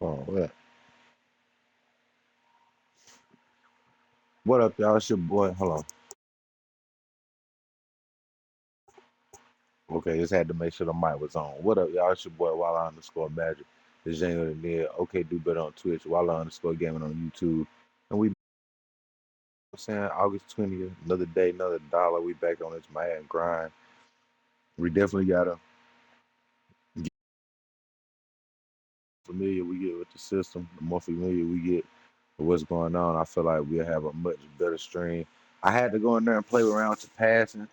Oh, what up, y'all? It's your boy. Hold on. Okay, just had to make sure the mic was on. What up, y'all? It's your boy, Walla underscore Magic. The Django the Near. Okay, do better on Twitch. Walla underscore Gaming on YouTube. And we saying August 20th, another day, another dollar. We back on this mad grind. We definitely gotta get familiar we get with the system. The more familiar we get with what's going on, I feel like we'll have a much better stream. I had to go in there and play around with the passing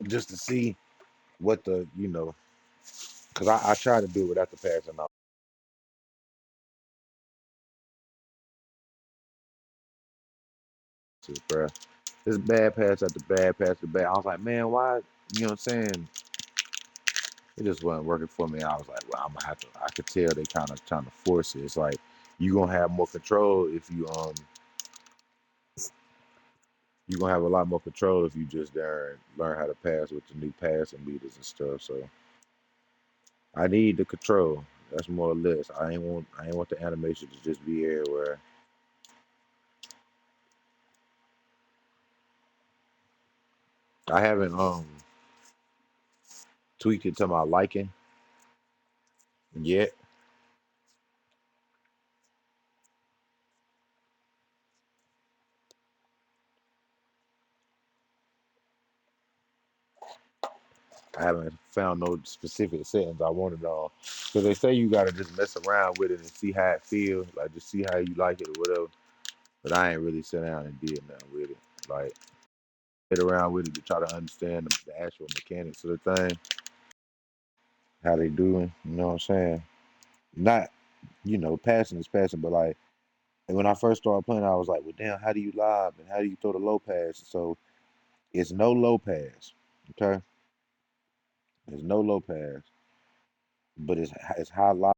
just to see what because I tried to do it without the passing. Bro. This bad pass after bad pass after bad. I was like, man, why? You know what I'm saying? It just wasn't working for me. I was like, well, I'm gonna have to. I could tell they kind of trying to force it. It's like you gonna have more control if you gonna have a lot more control if you just there and learn how to pass with the new passing meters and stuff. So I need the control. That's more or less. I ain't want the animation to just be everywhere. I haven't tweaked it to my liking yet. I haven't found no specific settings I wanted on. So they say you gotta just mess around with it and see how it feels, like just see how you like it or whatever. But I ain't really sat down and did nothing with it. Like get around with it to try to understand the actual mechanics of the thing, how they doing. You know what I'm saying? Not, passing is passing, but like and when I first started playing, I was like, well, damn, how do you lob and how do you throw the low pass? So it's no low pass, okay? There's no low pass, but it's high lob.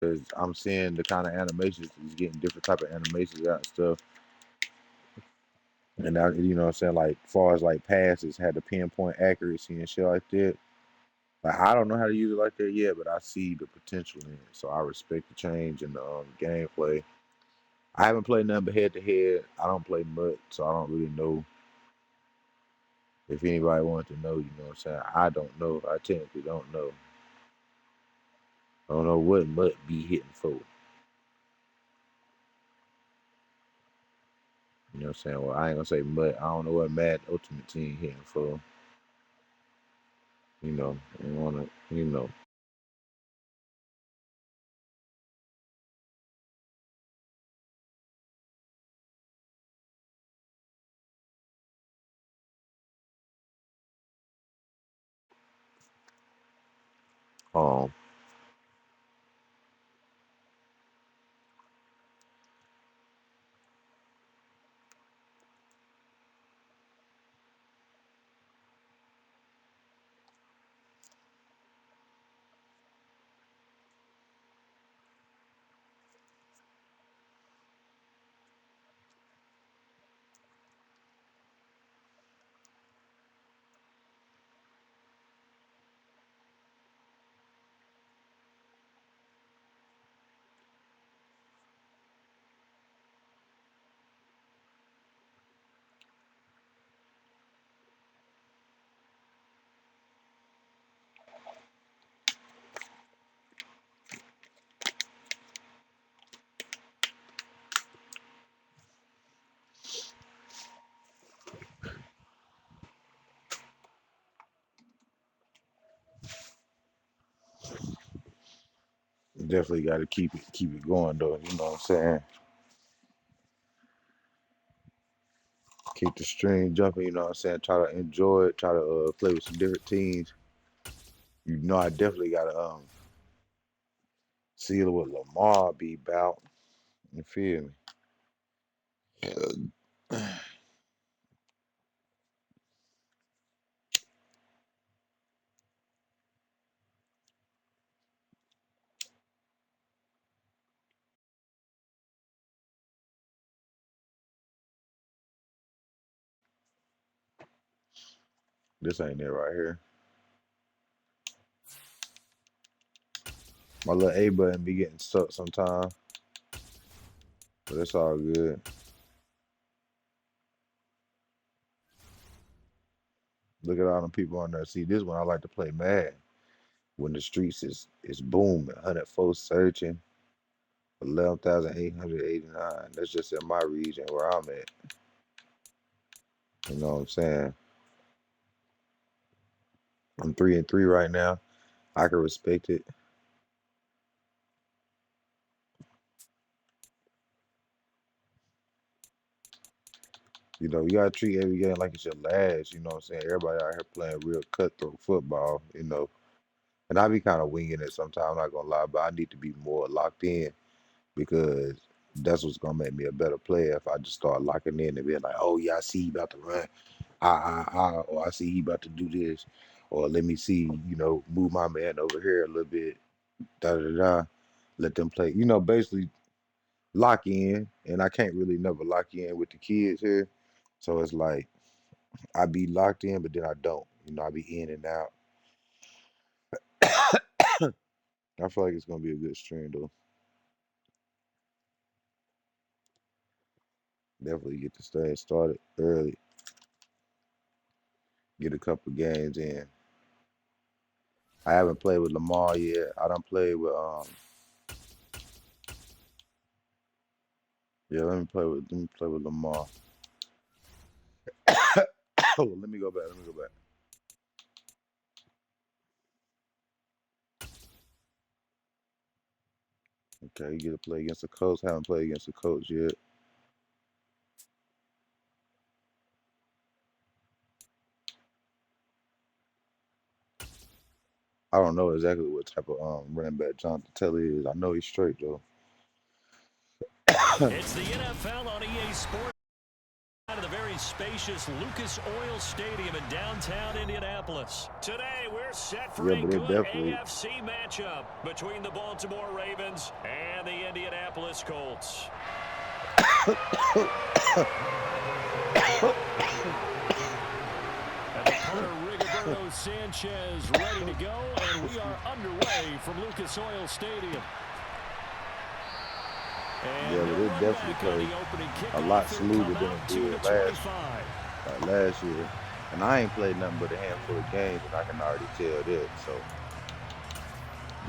Cause I'm seeing the kind of animations he's getting different type of animations out and stuff. And now what I'm saying, like far as like passes had the pinpoint accuracy and shit like that. Like I don't know how to use it like that yet, but I see the potential in it. So I respect the change in the gameplay. I haven't played nothing but head to head. I don't play MUT, so I don't really know if anybody wants to know, you know what I'm saying? I don't know. I technically don't know. I don't know what MUT be hitting for. You know what I'm saying? Well, I ain't gonna say MUT. I don't know what Mad Ultimate Team hitting for. And wanna, um, definitely got to keep it going though. You know what I'm saying? Keep the string jumping. You know what I'm saying? Try to enjoy it. Try to play with some different teams. I definitely gotta. See what Lamar be about. You feel me? This ain't it right here. My little A button be getting stuck sometimes, but it's all good. Look at all them people on there. See, this one I like to play Madden. When the streets is booming, 104 searching, 11,889. That's just in my region where I'm at. You know what I'm saying? I'm 3-3 right now. I can respect it. You know, you gotta treat every game like it's your last. You know what I'm saying? Everybody out here playing real cutthroat football. You know, and I be kind of winging it sometimes. I'm not gonna lie, but I need to be more locked in because that's what's gonna make me a better player if I just start locking in and being like, oh yeah, I see he about to run, or I see he about to do this, or let me see, you know, move my man over here a little bit, da da da, let them play, you know, basically lock in, and I can't really never lock in with the kids here, so it's like I be locked in, but then I don't, you know, I be in and out. I feel like it's gonna be a good stream though. Definitely get the thing started early, get a couple games in. I haven't played with Lamar yet. I don't play with yeah, let me play with Lamar. Oh, let me go back. Okay, you get to play against the coach. Haven't played against the coach yet. I don't know exactly what type of running back Jonathan Taylor is. I know he's straight though. It's the NFL on EA Sports out of the very spacious Lucas Oil Stadium in downtown Indianapolis. Today we're set for a good AFC matchup between the Baltimore Ravens and the Indianapolis Colts. And the punter Rigoberto Sanchez ready to go, and we are underway from Lucas Oil Stadium. Yeah, but it definitely played a lot smoother than it did last year. And I ain't played nothing but a handful of games, and I can already tell that. So,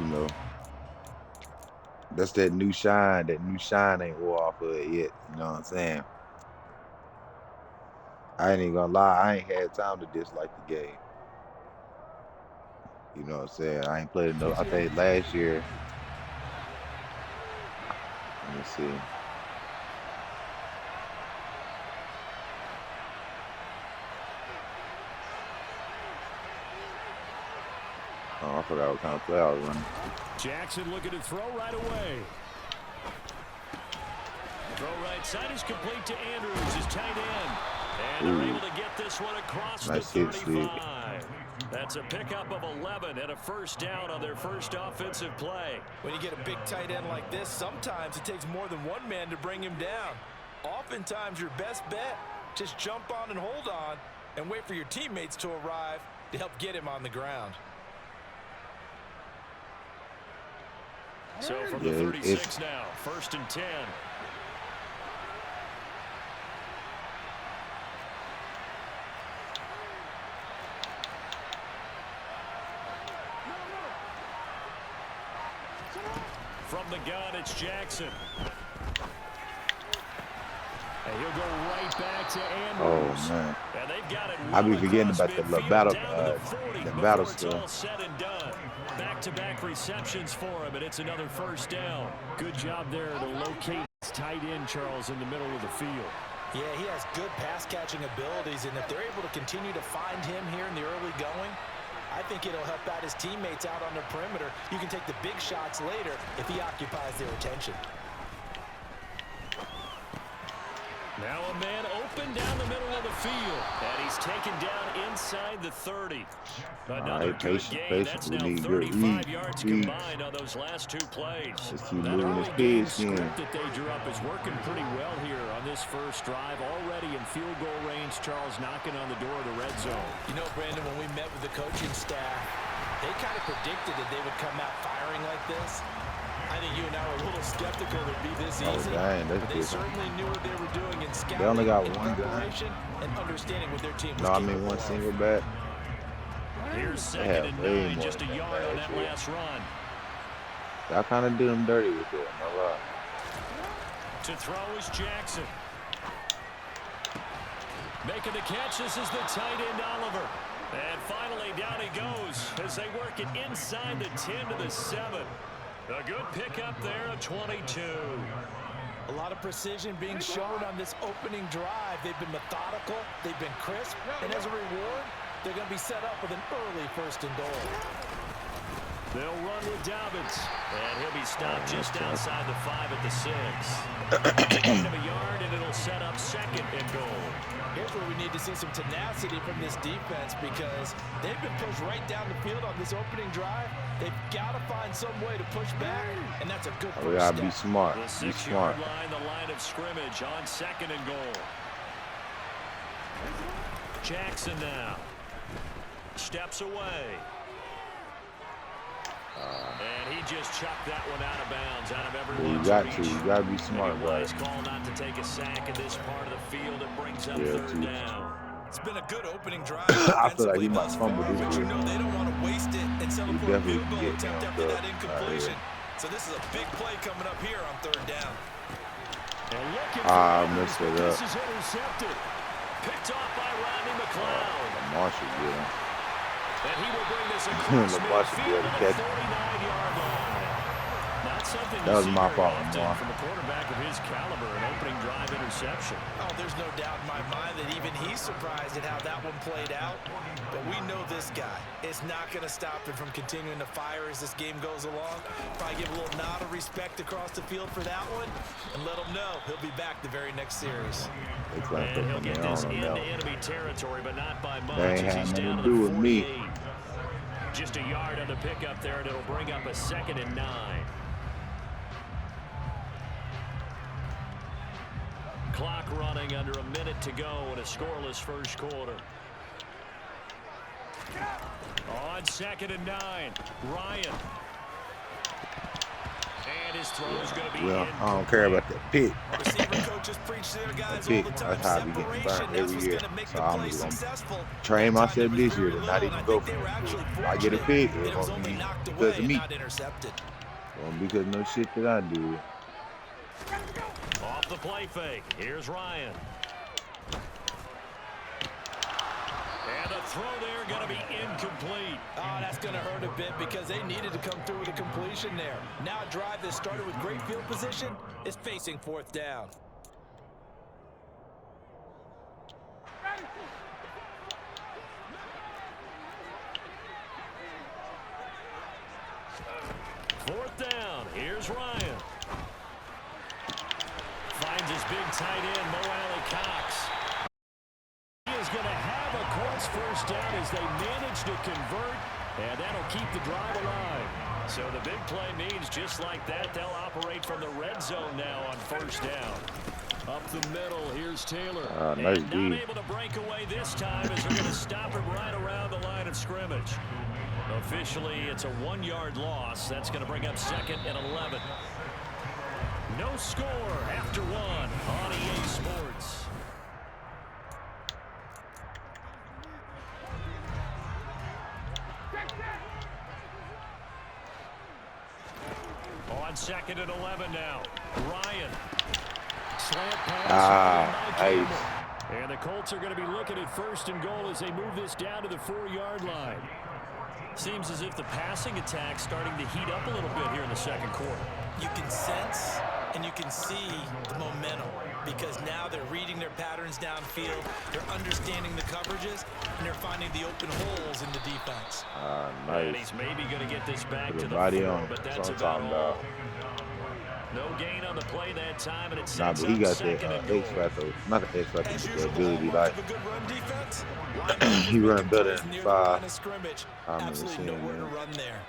you know, that's that new shine. That new shine ain't wore off of it yet. You know what I'm saying? I ain't even gonna lie. I ain't had time to dislike the game. You know what I'm saying? I ain't played no. I think last year. Let me see. Oh, I forgot what kind of play I was running. Jackson looking to throw right away. Throw right side is complete to Andrews, his tight end. And they're able to get this one across the 35. That's a pickup of 11 and a first down on their first offensive play. When you get a big tight end like this, sometimes it takes more than one man to bring him down. Oftentimes your best bet, just jump on and hold on and wait for your teammates to arrive to help get him on the ground. So from the 36 now, 1st and 10. From the gun, it's Jackson. And he'll go right back to Andrews. Oh man! And they've got it I be forgetting about the battle, battle stuff. All said and done. Back-to-back receptions for him, and it's another first down. Good job there to locate his tight end, Charles, in the middle of the field. Yeah, he has good pass-catching abilities, and if they're able to continue to find him here in the early going, I think it'll help out his teammates out on the perimeter. You can take the big shots later if he occupies their attention. Now a man open down the middle of the field. And he's taken down inside the 30. Another good gain. That's now 35 yards combined on those last two plays. That early game script that they drew up is working pretty well here on this first drive. Already in field goal range, Charles knocking on the door of the red zone. You know, Brandon, when we met with the coaching staff, they kind of predicted that they would come out firing like this. I think you and I were a little skeptical that it'd be this easy. Dang, but they certainly knew what they were doing in scouting, they only got in one preparation, and understanding what their team was one single back. Here's second and 9, just a yard on that last run. I kind of do them dirty with it, no lie. To throw is Jackson. Making the catch, this is the tight end Oliver. And finally down he goes as they work it inside the 10 to the 7. A good pickup there, a 22. A lot of precision being shown on this opening drive. They've been methodical, they've been crisp, and as a reward, they're going to be set up with an early 1st and goal. They'll run with Dobbins, and he'll be stopped just outside the 5 at the 6. Gain of a yard, and it'll set up 2nd and goal. Here's where we need to see some tenacity from this defense because they've been pushed right down the field on this opening drive. They've got to find some way to push back, and that's a good first step. We got to be smart. The 6-yard line, the line of scrimmage on 2nd and goal. Jackson now steps away. And he just chucked that one out of bounds, out of everyone's reach. You got to be smart, bro. Wise call not to take a sack in this part of the field. It brings up 3rd down. It's been a good opening drive. I feel like he might fumble this but you know they don't want to waste it and settle for a field goal attempt after that incompletion. So this is a big play coming up here on 3rd down. I messed it up. This is intercepted. Picked off by Rodney McLeod. Marshall, yeah. And he will bring this across midfield at the 49-yard line. Not something that was my fault, from a quarterback of his caliber, an opening drive interception. Oh, there's no doubt in my mind that even he's surprised at how that one played out. But we know this guy is not going to stop him from continuing to fire as this game goes along. Probably give a little nod of respect across the field for that one and let him know he'll be back the very next series. And he'll get this into enemy territory, but not by much. They ain't had nothing to do with me. Just a yard on the pickup there, and it'll bring up a 2nd and 9. Clock running under a minute to go in a scoreless first quarter. On 2nd and 9, Ryan. And his throw is going to be I don't care about the pick. Receiver coaches preach to their guys pick. all the time. That's how we get burned every year. So I'm just successful. Gonna train myself this year to not even go for it. If I get a pick, it's gonna be because of me. Won't be because of no shit that I do. Off the play fake. Here's Ryan. And the throw there going to be incomplete. Oh, that's going to hurt a bit because they needed to come through with a completion there. Now a drive that started with great field position is facing 4th down. Fourth down. Here's Ryan. Finds his big tight end, Mo Alley-Cox. He is going to have a close first down as they manage to convert, and that'll keep the drive alive. So the big play means just like that, they'll operate from the red zone now on 1st down. Up the middle, here's Taylor. Nice and not able to break away this time as they're going to stop him right around the line of scrimmage. Officially, it's a 1-yard loss. That's going to bring up 2nd and 11. No score after 1 on EA Sports. On 2nd and 11 now. Ryan. Slant pass. Nice. And the Colts are going to be looking at 1st and goal as they move this down to the 4-yard line. Seems as if the passing attack's starting to heat up a little bit here in the 2nd quarter. You can sense and you can see the momentum. because now they're reading their patterns downfield, they're understanding the coverages, and they're finding the open holes in the defense. Nice. And he's maybe going to get this back to the body 4, on. but that's about all. No gain on the play that time, and it's but he got that X factor, not the X factor, but the ability. Like he run better than 5. I remember seeing nowhere to run there.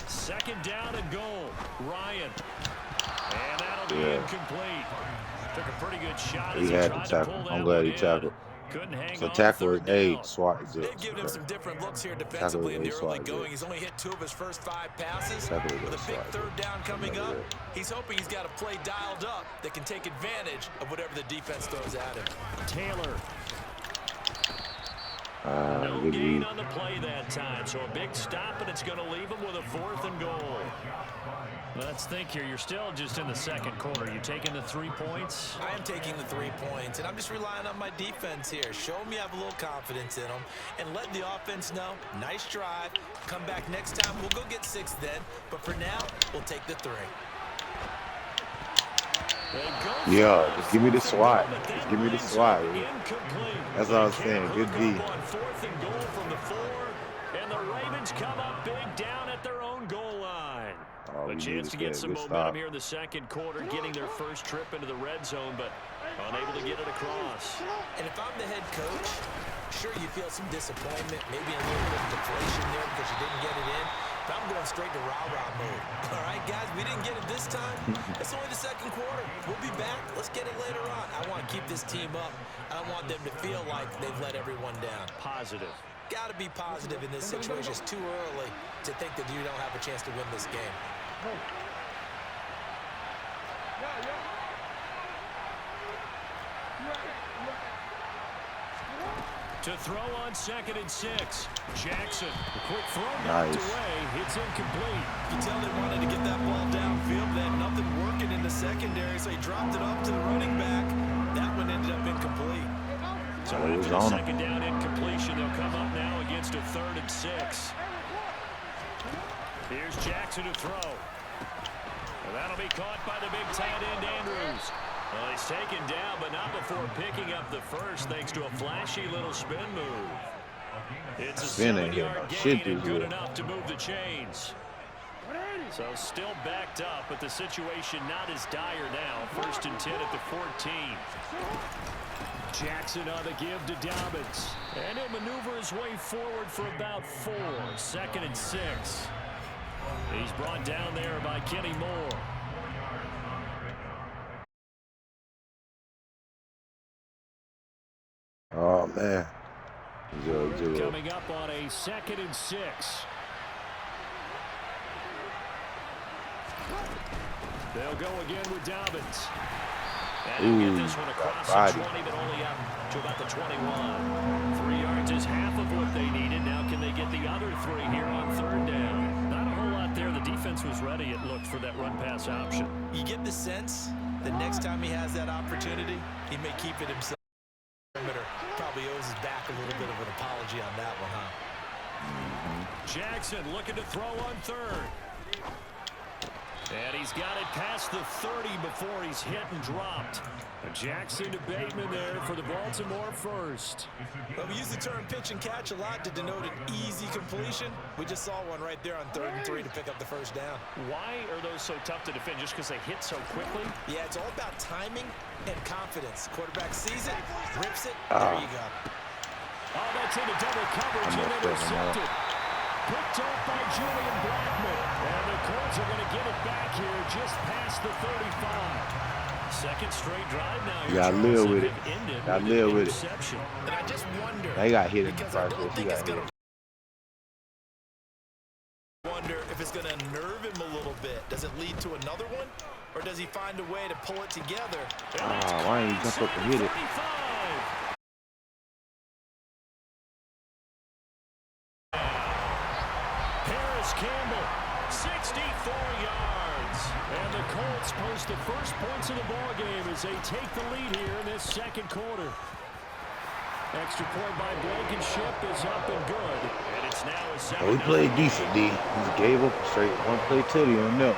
Second down and goal. Ryan. And that'll be incomplete. Took a pretty good shot. He had to tackle. I'm glad he tackled. So tackle is A, SWAT is They've given him some different looks here defensively in the early going. He's only hit 2 of his first 5 passes. With a big third down coming up, he's hoping he's got a play dialed up that can take advantage of whatever the defense throws at him. Taylor. No gain on the play that time, so a big stop, and it's going to leave him with a 4th and goal. Let's think here. You're still just in the second quarter. You taking the 3 points? I am taking the 3 points, and I'm just relying on my defense here. Show me I have a little confidence in them, and let the offense know. Nice drive. Come back next time. We'll go get 6 then, but for now, we'll take the 3. Yeah, just give me the SWAT. Just give me the SWAT. That's all I'm saying. Good D. 4th and goal from the 4, and the Ravens come up big down at their own goal line. A chance to get some momentum here in the second quarter, getting their first trip into the red zone, but unable to get it across. And if I'm the head coach, sure you feel some disappointment, maybe a little bit of deflation there because you didn't get it in. But I'm going straight to rah-rah mode. All right, guys, we didn't get it this time. It's only the second quarter. We'll be back. Let's get it later on. I want to keep this team up. I don't want them to feel like they've let everyone down. Positive. Got to be positive in this situation. It's too early to think that you don't have a chance to win this game. To throw on 2nd and 6. Jackson, the quick throw knocked away. It's incomplete. You tell they wanted to get that ball downfield. They had nothing working in the secondary, so he dropped it off to the running back. That one ended up incomplete. So after the second down incompletion, they'll come up now against a 3rd and 6. Here's Jackson to throw. And that'll be caught by the big tight end, Andrews. Well, he's taken down, but not before picking up the first, thanks to a flashy little spin move. It's a 7-yard gain and good enough to move the chains. So still backed up, but the situation not as dire now. 1st and 10 at the 14. Jackson on the give to Dobbins. And he'll maneuver his way forward for about 4. 2nd and 6. He's brought down there by Kenny Moore. Oh, man. 0-0. Coming up on a 2nd and 6. They'll go again with Dobbins. And he'll get this one across the 20, but only up to about the 21. 3 yards is half of what they needed. Now can they get the other 3 here on 3rd down? Not a whole lot there. The defense was ready, it looked, for that run-pass option. You get the sense that next time he has that opportunity, he may keep it himself. Probably owes his back a little bit of an apology on that one, huh? Jackson looking to throw on 3rd. And he's got it past the 30 before he's hit and dropped. Jackson to Bateman there for the Baltimore first. Well, we use the term pitch and catch a lot to denote an easy completion. We just saw one right there on 3rd and 3 to pick up the first down. Why are those so tough to defend? Just because they hit so quickly? Yeah, it's all about timing and confidence. Quarterback sees it, rips it, there you go. Oh, that's into double coverage and intercepted. Picked up by Julian Blackman. And the Colts are going to get it back here just past the 35. Second straight drive now. You got to live with it. Got to live with it. And I just wonder. They got hit in the first place. He got hit. Wonder if it's going to unnerve him a little bit. Does it lead to another one? Or does he find a way to pull it together? Why ain't he jump up and hit it? Campbell, 64 yards. And the Colts post the first points of the ballgame as they take the lead here in this second quarter. Extra point by Blankenship is up and good. And It's now a 7-0. Oh, we played decent, D. He just gave up a straight one play titty on them.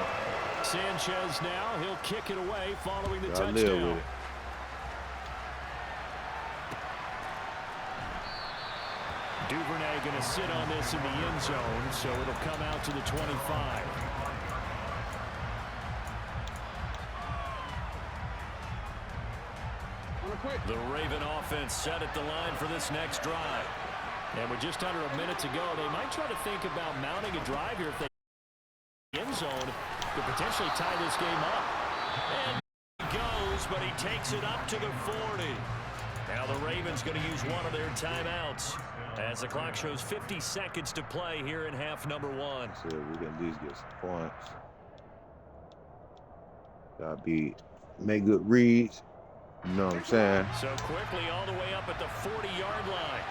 Sanchez now, he'll kick it away following the touchdown. Live with it. Duvernay going to sit on this in the end zone, so it'll come out to the 25. The Raven offense set at the line for this next drive. And with just under a minute to go, they might try to think about mounting a drive here if they end zone could potentially tie this game up. And he goes, but he takes it up to the 40. Now the Ravens going to use one of their timeouts as the clock shows 50 seconds to play here in half number 1. So we can at least get some points. Gotta make good reads. You know what I'm saying? So quickly all the way up at the 40-yard line.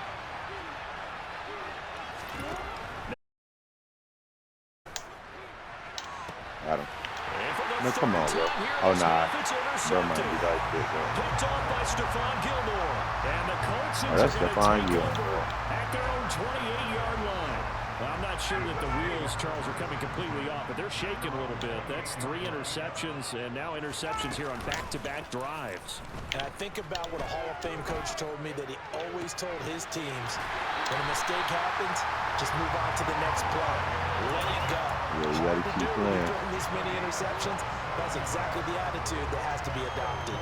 Got him. No, come on, bro. Oh, nah. That might be like this, bro. Picked off by Stephon Gilmore. And the Colts that's Stephon Gilmore. At their own 28-yard line. Well, I'm not sure that the wheels, Charles, are coming completely off, but they're shaking a little bit. That's 3 interceptions, and now interceptions here on back-to-back drives. And I think about what a Hall of Fame coach told me that he always told his teams, when a mistake happens, just move on to the next play. Let it go. Yeah, you got to keep playing. This many interceptions, that's exactly the attitude that has to be adopted.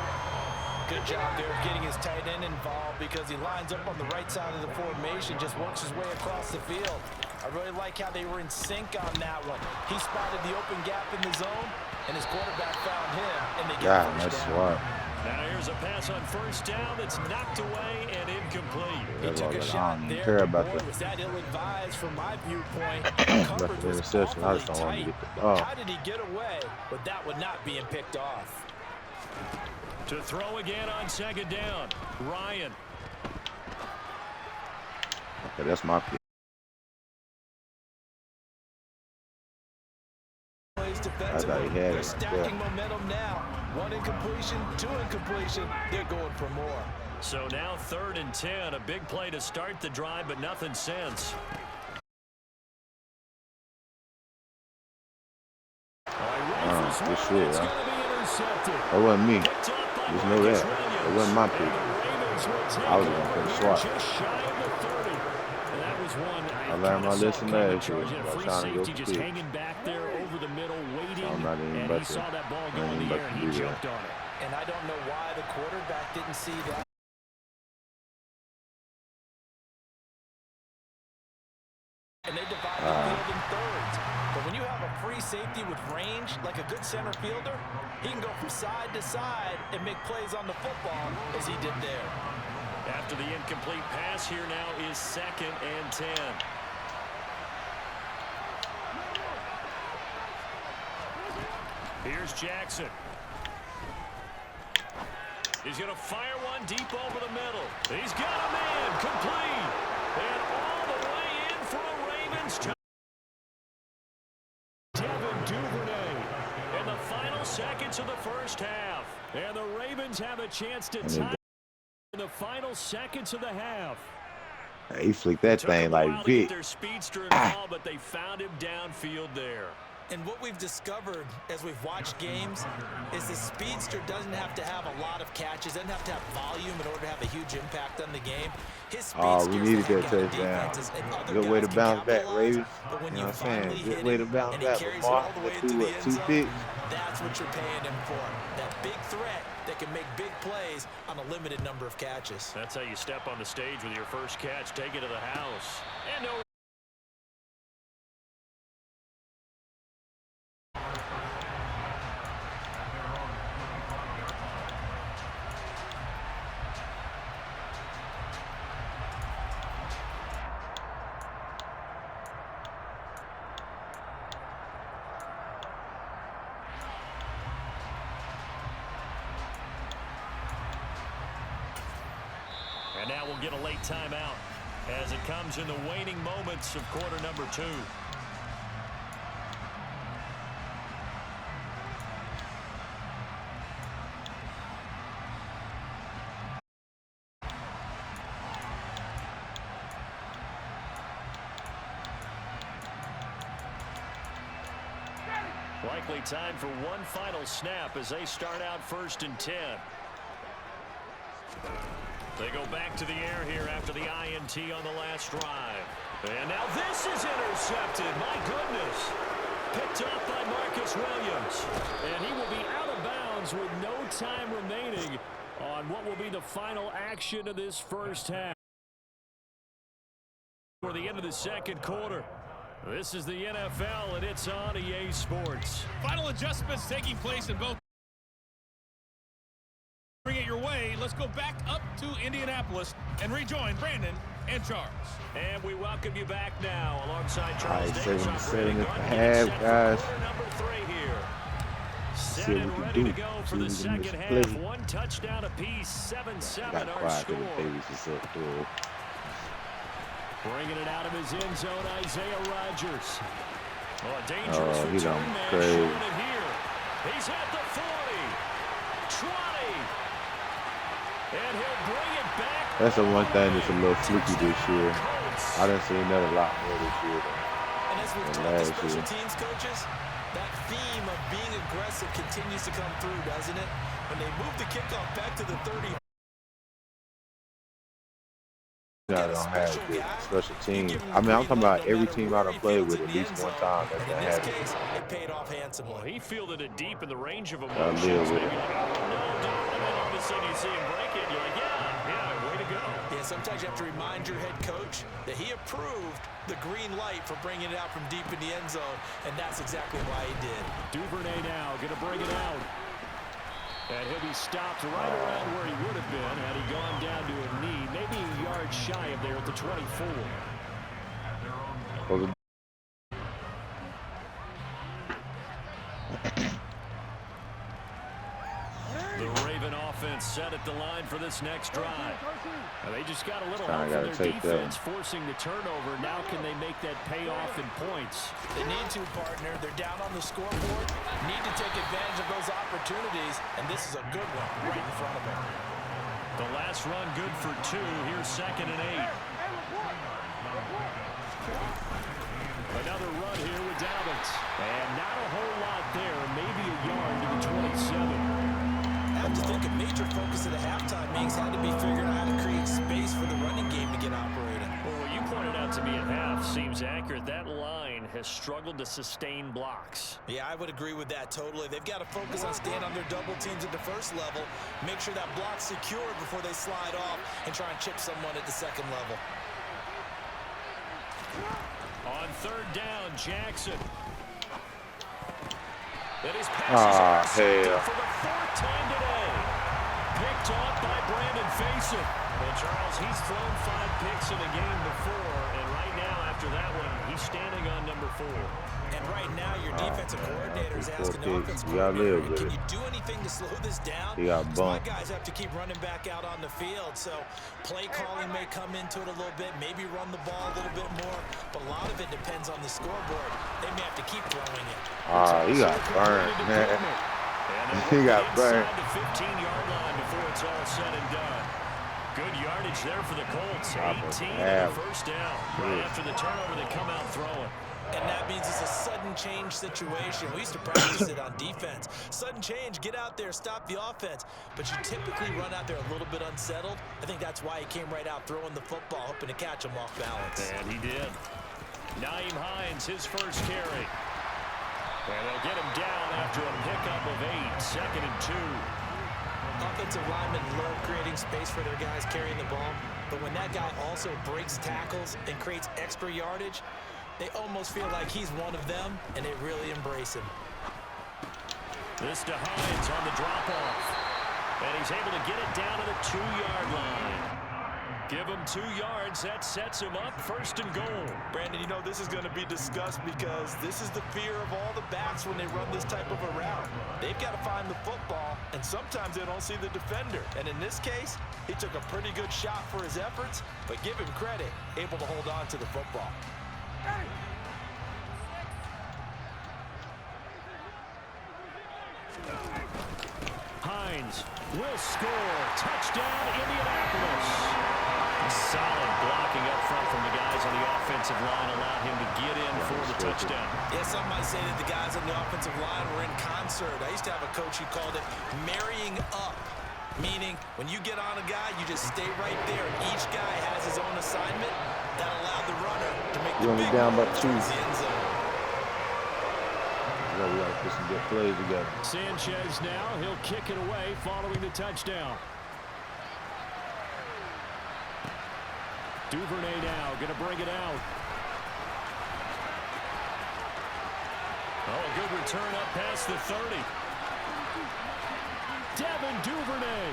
Good job there of getting his tight end involved because he lines up on the right side of the formation, just works his way across the field. I really like how they were in sync on that one. He spotted the open gap in the zone, and his quarterback found him, and they get first down. Now here's a pass on first down that's knocked away and incomplete. He took a shot there, but boy, was that ill-advised from my viewpoint. Coverage was awfully tight. How did he get away? But that would not being picked off. To throw again on second down, Ryan. Okay, that's my pick. I thought he had They're it. stacking momentum now. 1 incompletion, 2 incompletion. They're going for more. So now 3rd and 10. A big play to start the drive, but nothing since. Good shit, huh? That wasn't me. Just know that. It wasn't my pick. I was going to put a swat. I learned my lesson last year by trying to go just hanging back there over the middle, waiting, I'm not even and about he to, saw that ball go in the air, and he jumped on it. And I don't know why the quarterback didn't see that. And they divide the field in thirds. But when you have a free safety with range, like a good center fielder, he can go from side to side and make plays on the football as he did there. After the incomplete pass, here now is 2nd and 10. Here's Jackson. He's going to fire one deep over the middle. He's got a man complete. And all the way in for a Ravens touchdown. Devin Duvernay in the final seconds of the first half. And the Ravens have a chance to tie in the final seconds of the half. He flicked that thing like Vic. Their speedster involved, but they found him downfield there. And what we've discovered as we've watched games is the speedster doesn't have to have a lot of catches, doesn't have to have volume in order to have a huge impact on the game. His we needed that touchdown. Good way to bounce back, Ravens. You know what I'm saying? Good way to bounce back. Lamar, two picks. That's what you're paying him for. That big threat that can make big plays on a limited number of catches. That's how you step on the stage with your first catch. Take it to the house. And no. And now we'll get a late timeout as it comes in the waning moments of quarter number 2. Likely time for one final snap as they start out 1st and 10. They go back to the air here after the INT on the last drive. And now this is intercepted. My goodness. Picked off by Marcus Williams. And he will be out of bounds with no time remaining on what will be the final action of this first half. For the end of the second quarter. This is the NFL, and it's on EA Sports. Final adjustments taking place in both. Bring it your way. Let's go back up to Indianapolis and rejoin Brandon and Charles. And we welcome you back now alongside Charles Davis. Davis. 7 at the half, guys. Number 3 here. Set See what and we ready can to do. go See for the what we can second half. play. One touchdown apiece. 7-7 Got our quiet score. because Davis is up there. Bringing it out of his end zone, Isaiah Rodgers. Oh, a dangerous He's return on man crazy. showing it here. He's at the 40, 20, and he'll bring it back. That's the one thing that's a little fluky this year. I done seen that a lot more this year And as we've than talked to last special year. teams coaches, that theme of being aggressive continues to come through, doesn't it? When they move the kickoff back to the 30. I don't have good special teams. I mean, I'm talking about every team I done played with at least one time. That's In that this happened. case, it paid off handsomely. Well, he fielded it deep in the range of I emotions. live with Maybe it. like, oh, no, don't. And then all of a sudden you see him break it, and you're like, yeah, way to go. Yeah, sometimes you have to remind your head coach that he approved the green light for bringing it out from deep in the end zone, and that's exactly why he did. Duvernay now going to bring it out. And he'll be stopped right around where he would have been had he gone down to a knee, maybe a yard shy of there at the 24. Well, The Raven offense set at the line for this next drive. And they just got a little help Kinda from gotta their take defense, forcing the turnover. Now can they make that pay off in points? They need to, partner. They're down on the scoreboard. Need to take advantage of those opportunities, and this is a good one right in front of them. The last run good for 2. Here's 2nd and 8. Another run here with Dobbins. And not a whole lot there. Maybe a yard to the 27. I have to think a major focus at the halftime means had to be figuring out how to create space for the running game to get operating. Well, what you pointed out to me at half seems accurate. That line has struggled to sustain blocks. Yeah, I would agree with that totally. They've got to focus on staying on their double teams at the first level, make sure that block's secured before they slide off and try and chip someone at the second level. On 3rd down, Jackson. And his passes are hell. for the 4th time today. Picked off by Brandon Faison. Well, Charles, he's thrown 5 picks in a game before, and right now, after that one, he's standing on number 4. And right now, your defensive coordinator is 4 asking the picks. offensive You gotta coordinator, live with can it. you do anything to slow this down? He got 'Cause my bumped. guys have to keep running back out on the field, so play calling may come into it a little bit, maybe run the ball a little bit more, but a lot of it depends on the scoreboard. They may have to keep throwing it. He got burned, man. He got burned. Inside the 15-yard line before it's all said and done. Good yardage there for the Colts. 18 and a 1st down. Right after the turnover, they come out throwing. And that means it's a sudden change situation. We used to practice it on defense. Sudden change, get out there, stop the offense. But you typically run out there a little bit unsettled. I think that's why he came right out throwing the football, hoping to catch him off balance. And he did. Naeem Hines, his first carry. And they'll get him down after a pickup of 8. 2nd and 2. Offensive linemen love creating space for their guys carrying the ball. But when that guy also breaks tackles and creates extra yardage, they almost feel like he's one of them, and they really embrace him. This to Hines on the drop-off. And he's able to get it down to the 2-yard line. Give him 2 yards. That sets him up 1st and goal. Brandon, you know this is going to be discussed because this is the fear of all the backs when they run this type of a route. They've got to find the football, and sometimes they don't see the defender. And in this case, he took a pretty good shot for his efforts, but give him credit, able to hold on to the football. Hines will score. Touchdown, Indianapolis. Solid blocking up front from the guys on the offensive line allowed him to get in for the touchdown. Yeah, some might say that the guys on the offensive line were in concert. I used to have a coach who called it marrying up, meaning when you get on a guy, you just stay right there. Each guy has his own assignment that allowed the runner to make the big down by move 2. towards the end zone. We got to put some good plays together. Sanchez now, he'll kick it away following the touchdown. Duvernay now going to bring it out. Oh, a good return up past the 30. Devin Duvernay.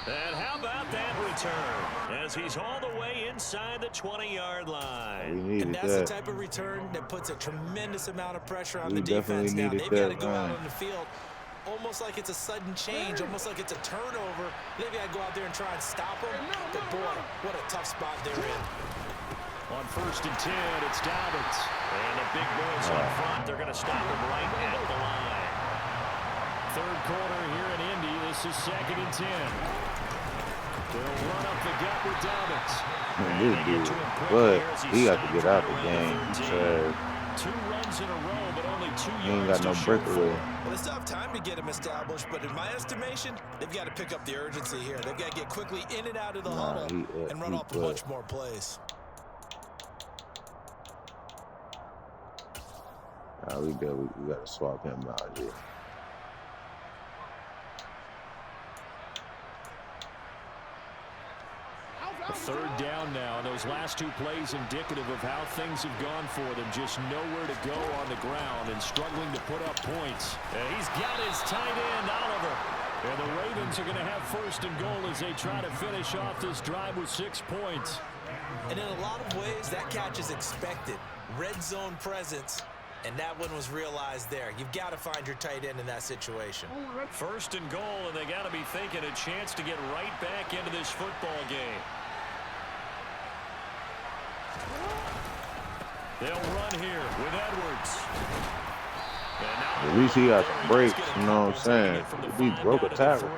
And how about that return? As he's all the way inside the 20-yard line. And that's the type of return that puts a tremendous amount of pressure on the defense now. They've got to go out on the field almost like it's a sudden change, almost like it's a turnover. They've got to go out there and try and stop them. But, boy, what a tough spot they're in. On 1st and 10, it's Dobbins. And the big boys up front, they're going to stop him right at the line. Third quarter here in Indy. This is 2nd and 10. They'll run up the gut with Dobbins. But he got to get out the game. He 2 runs in a row, but only 2 yards. He ain't got no breakaway. Well, it's tough time to get him established, but in my estimation, they've got to pick up the urgency here. They've got to get quickly in and out of the huddle and run off a bunch more plays. We got to swap him out here. A 3rd down now. Those last 2 plays indicative of how things have gone for them. Just nowhere to go on the ground and struggling to put up points. And he's got his tight end, Oliver. And the Ravens are going to have 1st and goal as they try to finish off this drive with 6 points. And in a lot of ways, that catch is expected. Red zone presence. And that one was realized there. You've got to find your tight end in that situation. 1st and goal, and they got to be thinking a chance to get right back into this football game. They'll run here with Edwards. At least he got some breaks, you know what I'm saying? If he broke a tackle.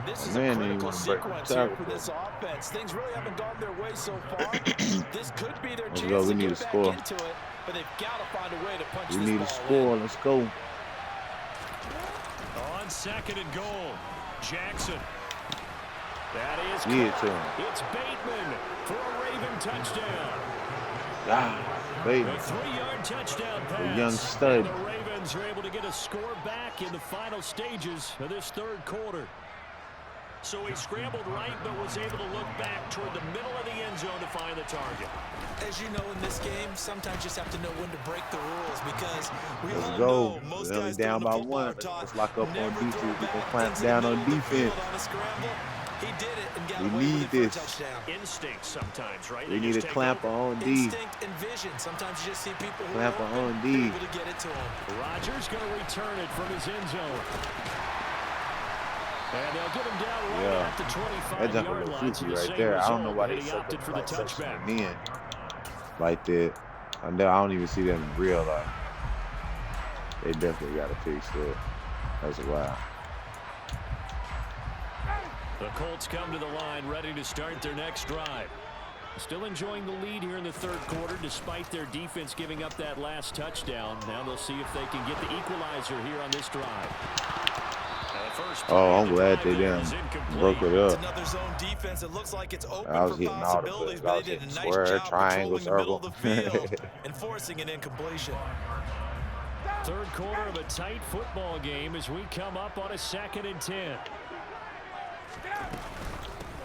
This is a critical sequence here for this offense. Things really haven't gone their way so far. This could be their chance to get back into it, but they've got to find a way to punch this ball in. We need a score. Let's go. On 2nd and goal, Jackson. That is It's Bateman for a Raven touchdown. Bateman. A 3-yard touchdown pass. A young stud. And the Ravens are able to get a score back in the final stages of this 3rd quarter. So he scrambled right, but was able to look back toward the middle of the end zone to find the target. As you know, in this game, sometimes you just have to know when to break the rules because we all know most guys down by 1. Let's lock up on defense. We can clamp down on defense. He did it and got away with it for a touchdown. Instinct sometimes, right? We need a clamper on D. Instinct and vision. Sometimes you just see people who clamper are on D. able to get it to him. Rodgers going to return it from his end zone. And they'll get him down right at the 25-yard line. Right there. I don't know why they opted for the touchback in like that. I don't even see that in real life. They definitely got to fix that. That's wild. The Colts come to the line ready to start their next drive. Still enjoying the lead here in the 3rd quarter despite their defense giving up that last touchdown. Now they'll see if they can get the equalizer here on this drive. Oh, I'm glad they didn't broke it up. Another zone defense. It looks like it's open I was for hitting all the possibilities, plays. I but was they did hitting a square, nice job triangle, controlling the middle circle. of the field and forcing an incompletion. 3rd quarter of a tight football game as we come up on a 2nd and 10.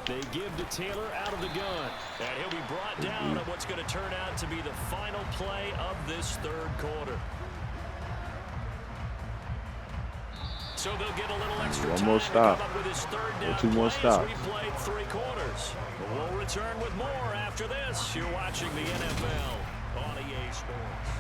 They give to Taylor out of the gun. And he'll be brought down on what's going to turn out to be the final play of this 3rd quarter. So they'll get a little extra time. 1 more stop. With his 3rd down 2 more stops. We played 3 quarters. We'll return with more after this. You're watching the NFL on EA Sports.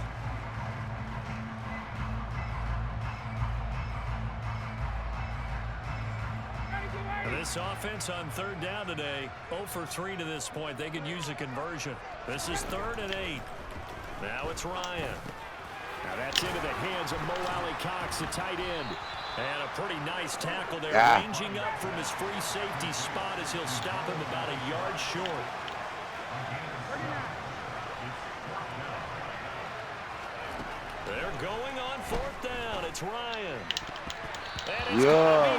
This offense on 3rd down today, 0 for 3 to this point. They could use a conversion. This is 3rd and 8. Now it's Ryan. Now that's into the hands of Mo Alley Cox, the tight end. And a pretty nice tackle there, ranging up from his free safety spot as he'll stop him about a yard short. They're going on 4th down. It's Ryan. Yeah,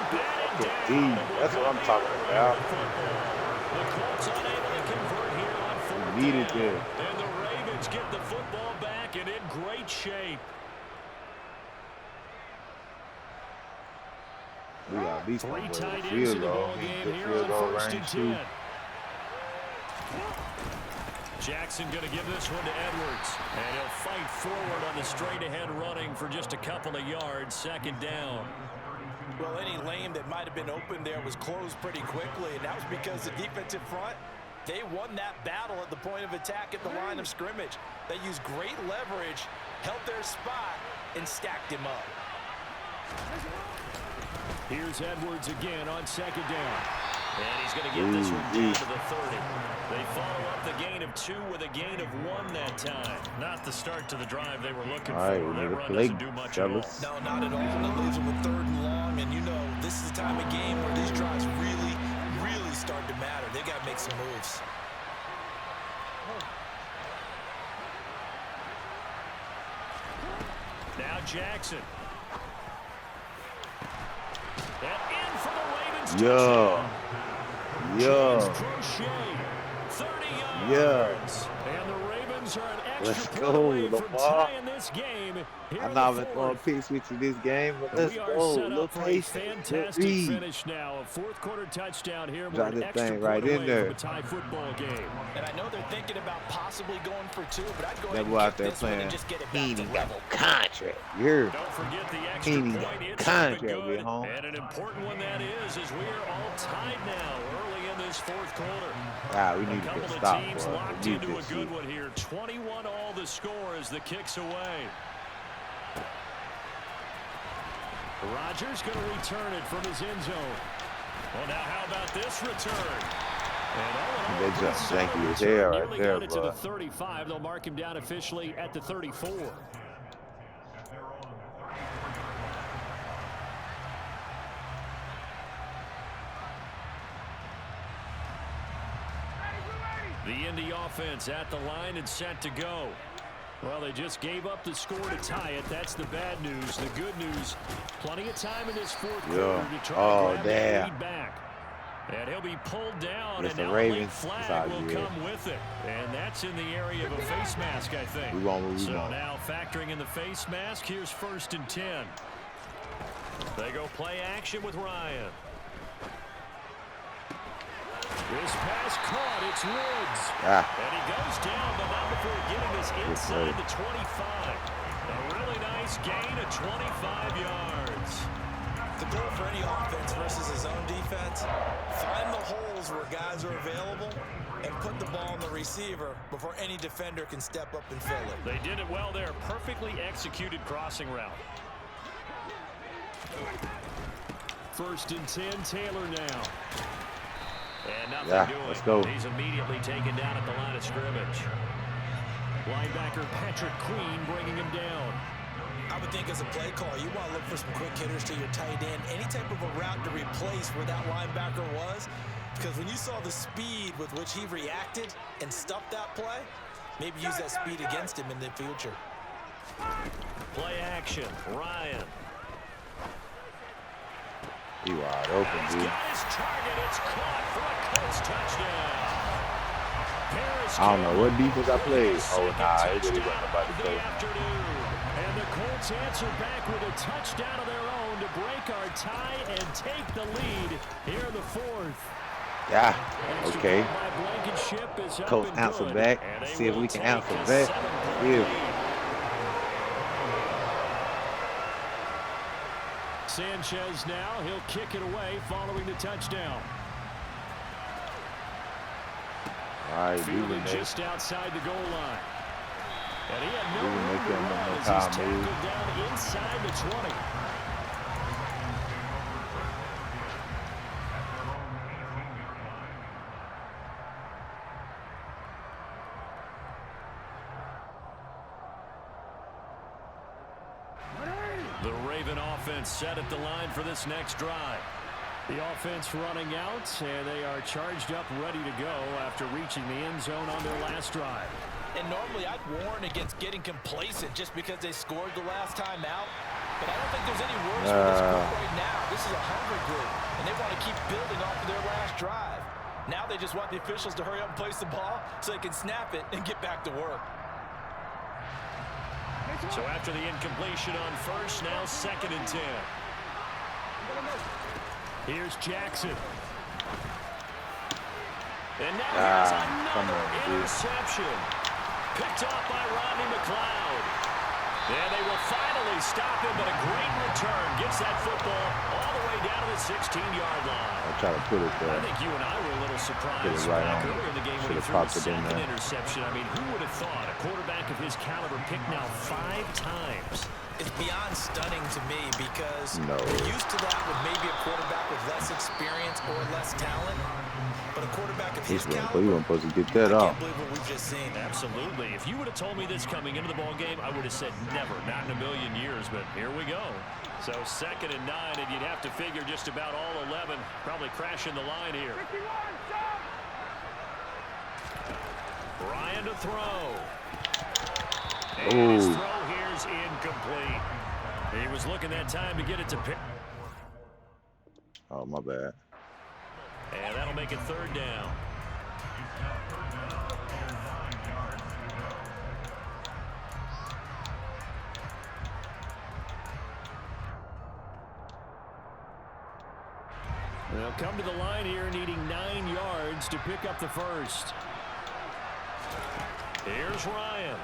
that's what I'm talking about. The Colts unable to convert here on 4th Needed down. it. And the Ravens get the football back and in great shape. We got at least 3 one tight ends field in the goal. ball game Good here field on goal 1st and range 10. too. Jackson going to give this one to Edwards. And he'll fight forward on the straight-ahead running for just a couple of yards. 2nd down. Well, any lane that might have been open there was closed pretty quickly, and that was because the defensive front, they won that battle at the point of attack at the line of scrimmage. They used great leverage, held their spot, and stacked him up. Here's Edwards again on 2nd down. And he's going to get this one down to the 30. They follow up the gain of 2 with a gain of 1 that time. Not the start to the drive they were looking for. That run doesn't do much at all. No, not at all. And it leaves them with 3rd and long. And you know, this is the time of game where these drives really, really start to matter. They got to make some moves. Now Jackson. And in for the Ravens. Yeah. Yeah. Crochet, 30 yards. Yeah. And the Ravens are an Let's extra go, point away from Lamar. tying this game. I'm not even throwing picks with you this game, but let's We are go. set Little up for a pace. fantastic finish now. A 4th quarter touchdown here. We're Drop an this extra thing point right in away there. from a tie football game. And I know they're thinking about possibly going for 2, but I'd go ahead That and boy out get there this one playing. and just get it He back ain't to even got level. no contract. You heard? Don't forget the He extra ain't even point. got no It's contract good. with home. And an important one that is, as we are all tied now early in this 4th quarter. Ah, we need A to couple get of stopped, teams boy. locked We need into a this good shit. one here. 21 all the score as the kick's away. Rodgers going to return it from his end zone. Well, now how about this return? And They just janky as hell right nearly there, got it to boy. the 35. They'll mark him down officially at the 34. The Indy offense at the line and set to go. Well, they just gave up the score to tie it. That's the bad news. The good news, plenty of time in this 4th quarter to try to grab that lead back. And he'll be pulled down, and now a late flag will come with it. And that's in the area of a face mask, I think. So now factoring in the face mask, here's 1st and 10. They go play action with Ryan. This pass caught. It's Woods. And he goes down, but not before getting this inside the 25. A really nice gain of 25 yards. The goal for any offense versus his own defense, find the holes where guys are available and put the ball on the receiver before any defender can step up and fill it. They did it well there. Perfectly executed crossing route. 1st and 10, Taylor now. And nothing doing. Let's go. He's immediately taken down at the line of scrimmage. Linebacker Patrick Queen bringing him down. I would think as a play call, you want to look for some quick hitters to your tight end. Any type of a route to replace where that linebacker was. Because when you saw the speed with which he reacted and stuffed that play, maybe use that speed against him in the future. Play action. Ryan. He wide open, dude. He's got his target. It's caught for a Colts touchdown. I don't know what defense I played. Oh, nah, it really wasn't nobody close. And the Colts answer back with a touchdown of their own to break our tie and take the lead here in the 4th. Yeah, okay. Coach Colts answer back. See if we can answer back. Yeah. Sanchez now, he'll kick it away following the touchdown. All right, Fielding just outside the goal line. And he had no room to run as he's tackled down inside the 20. The Raven offense set at the line for this next drive. The offense running out, and they are charged up, ready to go after reaching the end zone on their last drive. And normally I'd warn against getting complacent just because they scored the last time out. But I don't think there's any worse for this group right now. This is a hungry group, and they want to keep building off of their last drive. Now they just want the officials to hurry up and place the ball so they can snap it and get back to work. So after the incompletion on first, now 2nd and 10. Here's Jackson. And now here's another interception. Picked off by Rodney McLeod. And they will finally stop him, but a great return. Gets that football all the way down to the 16-yard line. I'll try to put it there. I think you and I were a little surprised right back on. earlier in the game when he threw a second interception. I mean, who would have thought a quarterback of his caliber picked now 5 times? It's beyond stunning to me because we're used to that with maybe a quarterback with less experience or less talent. But a quarterback of his caliber, you weren't supposed to get that off. I can't believe what we've just seen. Absolutely. If you would have told me this coming into the ball game, I would have said never, not in a million years. But here we go. So 2nd and 9, and you'd have to figure just about all 11 probably crashing the line here. Ryan to throw. And his throw here's incomplete. He was looking that time to get it to pick. Oh, my bad. And that'll make it 3rd down. They'll come to the line here needing 9 yards to pick up the first. Here's Ryan.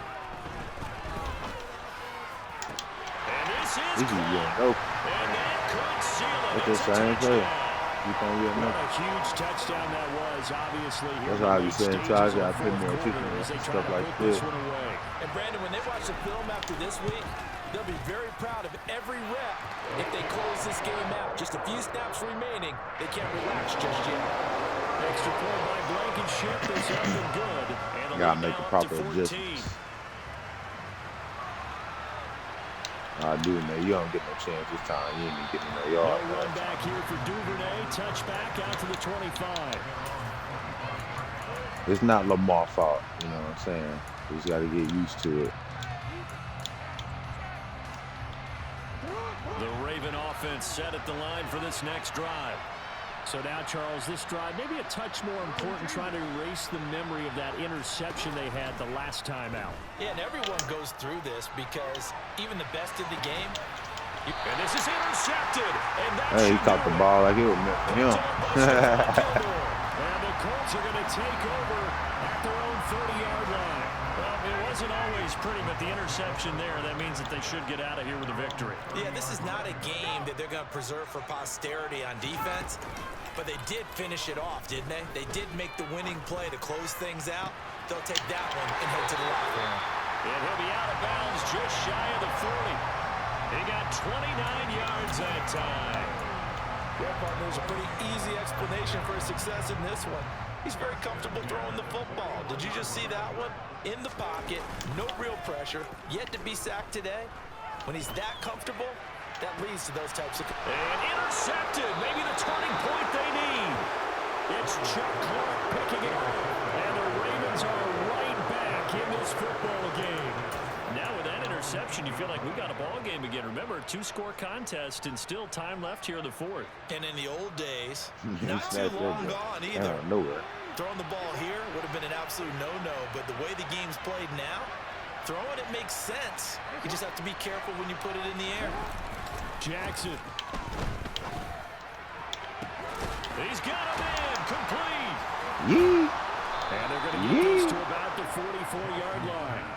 And this is caught. And that could seal it. That's the same play. What a huge touchdown that was, obviously. That's why I be saying charge out putting more chicken and stuff like this. And Brandon, when they watch the film after this week, they'll be very proud of every rep if they close this game out. Just a few snaps remaining. They can't relax just yet. Extra point by Blankenship is up and good. And gotta make the proper adjustments. I do, man. You don't get no chance this time. You ain't even getting no yard. No run back here for Duvernay. Touchback out to the 25. It's not Lamar's fault. You know what I'm saying? We just got to get used to it. The Raven offense set at the line for this next drive. So now, Charles, this drive maybe a touch more important, trying to erase the memory of that interception they had the last time out. Yeah, and everyone goes through this because even the best in the game. And this is intercepted. And he caught the ball like it was meant for him. And the Colts are going to take over at their own 30-yard line. Well, it wasn't always pretty, but the interception there, that means that they should get out of here with a victory. Yeah, this is not a game that they're going to preserve for posterity on defense. But they did finish it off, didn't they? They did make the winning play to close things out. They'll take that one and head to the locker room. And he'll be out of bounds just shy of the 40. He got 29 yards that time. Yeah, partner, there's a pretty easy explanation for his success in this one. He's very comfortable throwing the football. Did you just see that one? In the pocket, no real pressure, yet to be sacked today. When he's that comfortable, that leads to those types of... And intercepted, maybe the turning point they need. It's Chuck Clark picking it up. And the Ravens are right back in this football game. Now with that interception, you feel like we got a ball game again. Remember, 2-score contest and still time left here in the 4th. And in the old days, not too long gone either. Nowhere. Throwing the ball here would have been an absolute no-no, but the way the game's played now, throwing it makes sense. You just have to be careful when you put it in the air. Jackson. He's got him in, complete. And they're going to get this to about the 44-yard line.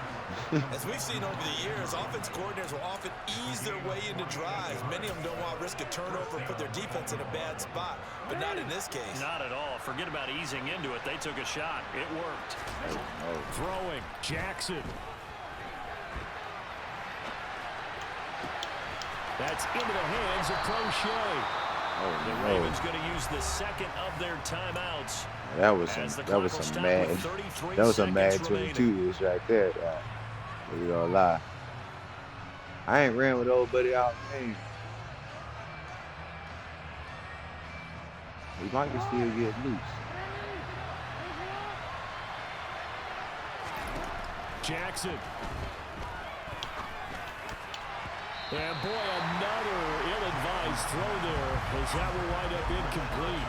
As we've seen over the years, offense coordinators will often ease their way into drives. Many of them don't want to risk a turnover and put their defense in a bad spot, but not in this case. Not at all. Forget about easing into it. They took a shot. It worked. Throwing, Jackson. That's into the hands of Crochet. The Ravens going to use the second of their timeouts. That was some mad 22-ish right there. You gonna lie. I ain't ran with old buddy out. Man. He might still get loose. Jackson. And boy, another ill-advised throw there as that will wind up incomplete.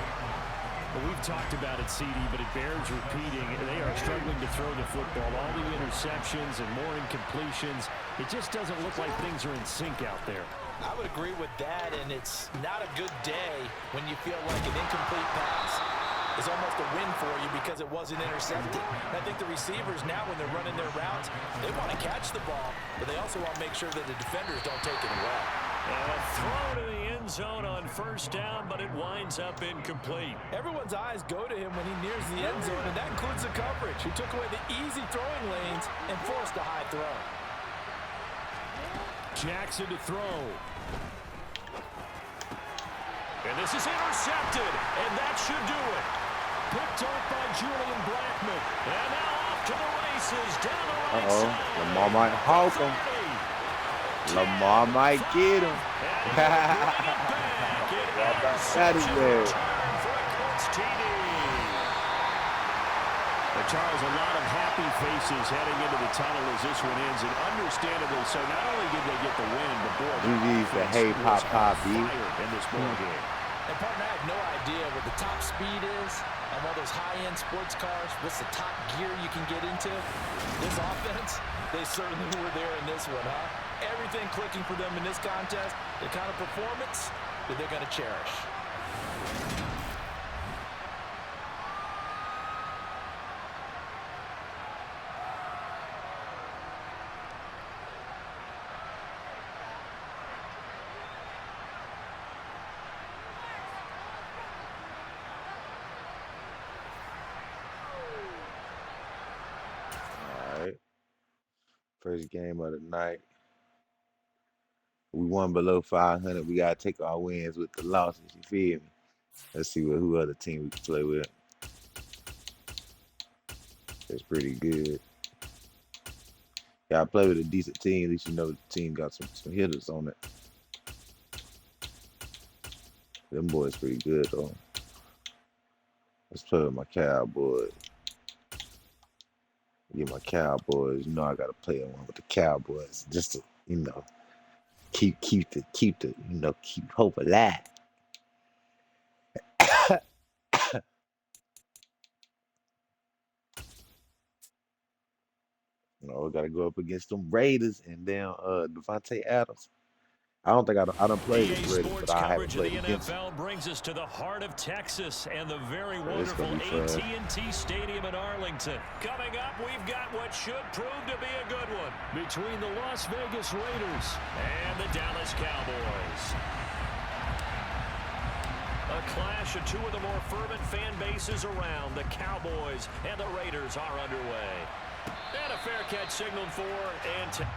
Well, we've talked about it, CD, but it bears repeating. They are struggling to throw the football. All the interceptions and more incompletions. It just doesn't look like things are in sync out there. I would agree with that, and it's not a good day when you feel like an incomplete pass is almost a win for you because it wasn't intercepted. And I think the receivers now, when they're running their routes, they want to catch the ball, but they also want to make sure that the defenders don't take it away. And a throw to the end zone on first down, but it winds up incomplete. Everyone's eyes go to him when he nears the end zone, and that includes the coverage. He took away the easy throwing lanes and forced a high throw. Jackson to throw. And this is intercepted, and that should do it. Picked up by Julian Blackman. And now off to the races down the right side. Lamar might hawk him. Lamar might get him. That is there. Charles, a lot of happy faces heading into the tunnel as this one ends, and understandably so. Not only did they get the win, but boy, GG's the hey pop pop in this ball game. And partner, I have no idea what the top speed is on one of those high-end sports cars. What's the top gear you can get into? This offense, they certainly were there in this one, huh? Everything clicking for them in this contest, the kind of performance that they're going to cherish. First game of the night. We won below 500. We gotta take our wins with the losses. You feel me? Let's see who other team we can play with. That's pretty good. Yeah, I play with a decent team. At least you know the team got some hitters on it. Them boys pretty good though. Let's play with my Cowboys. Get my Cowboys. You know I gotta play one with the Cowboys just to, you know, keep hope alive. You know, we gotta go up against them Raiders and then Devontae Adams. I don't think I done played with Raiders, but I haven't played against them. NFL brings us to the heart of Texas and the very wonderful AT&T Stadium in Arlington. Coming up, we've got what should prove to be a good one between the Las Vegas Raiders and the Dallas Cowboys. A clash of two of the more fervent fan bases around. The Cowboys and the Raiders are underway. And a fair catch signaled for and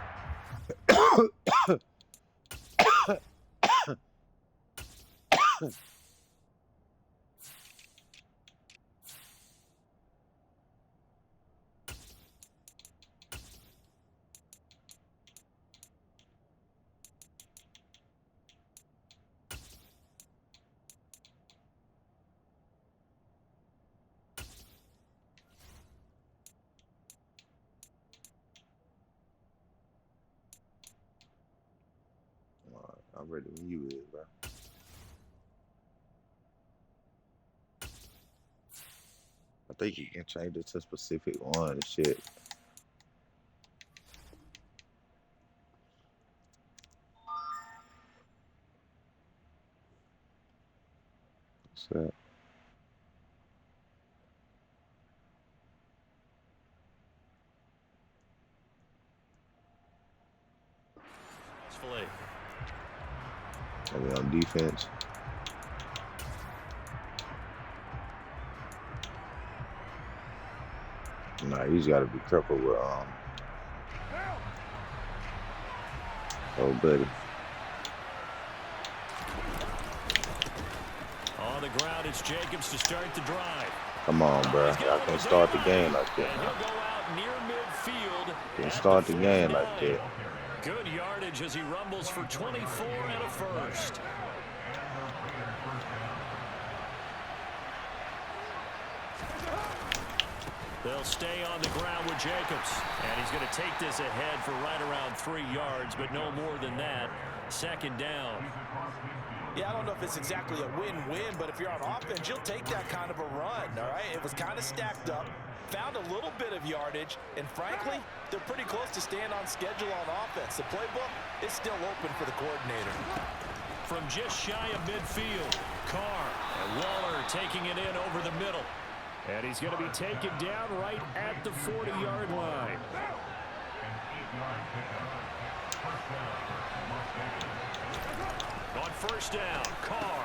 I'm ready when you is, bro. I think you can change it to specific one and shit. What's that? Are we on defense? Nah, you just gotta be careful with oh buddy. On the ground, it's Jacobs to start the drive. Come on, bro. Y'all can't start the game like that. And he'll go out near midfield. Can't start the game like that. Good yardage as he rumbles for 24 and a first. They'll stay on the ground with Jacobs. And he's going to take this ahead for right around 3 yards, but no more than that. Second down. Yeah, I don't know if it's exactly a win-win, but if you're on offense, you'll take that kind of a run, all right? It was kind of stacked up, found a little bit of yardage, and frankly, they're pretty close to staying on schedule on offense. The playbook is still open for the coordinator. From just shy of midfield, Carr and Waller taking it in over the middle. And he's going to be taken down right at the 40-yard line. On first down, Carr.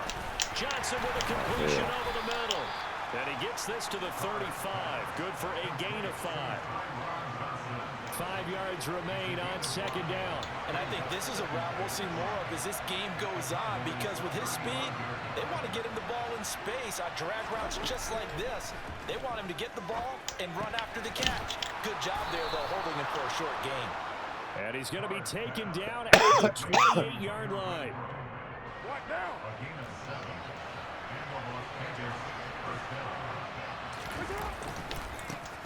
Johnson with a completion over the middle. And he gets this to the 35. Good for a gain of 5. 5 yards remain on second down. And I think this is a route we'll see more of as this game goes on, because with his speed, they want to get him the ball in space on drag routes just like this. They want him to get the ball and run after the catch. Good job there, though, holding him for a short gain. And he's going to be taken down at the 28-yard line. What now?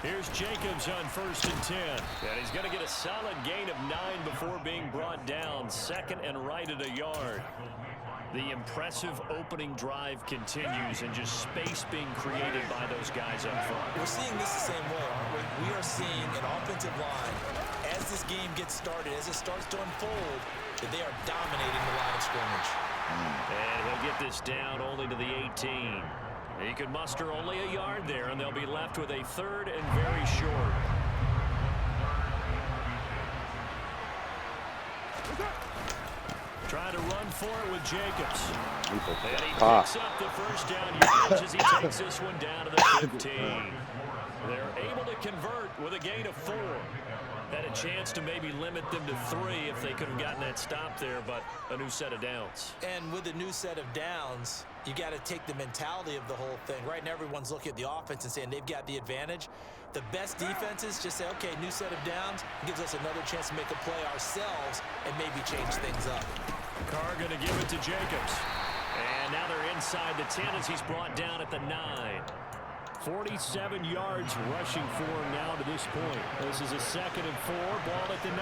Here's Jacobs on first and 10. And he's going to get a solid gain of 9 before being brought down. Second and right at a yard. The impressive opening drive continues, and just space being created by those guys up front. We're seeing this the same way, aren't we? We are seeing an offensive line, as this game gets started, as it starts to unfold, that they are dominating the line of scrimmage. And he'll get this down only to the 18. He could muster only a yard there, and they'll be left with a third and very short. Trying to run for it with Jacobs. And he picks up the first down yardage as he takes this one down to the 15. They're able to convert with a gain of 4. Had a chance to maybe limit them to 3 if they could have gotten that stop there, but a new set of downs. And with a new set of downs, you got to take the mentality of the whole thing. Right now, everyone's looking at the offense and saying they've got the advantage. The best defenses just say, okay, new set of downs gives us another chance to make a play ourselves and maybe change things up. Carr going to give it to Jacobs. And now they're inside the 10 as he's brought down at the 9. 47 yards rushing for him now to this point. This is a 2nd and 4, ball at the 9.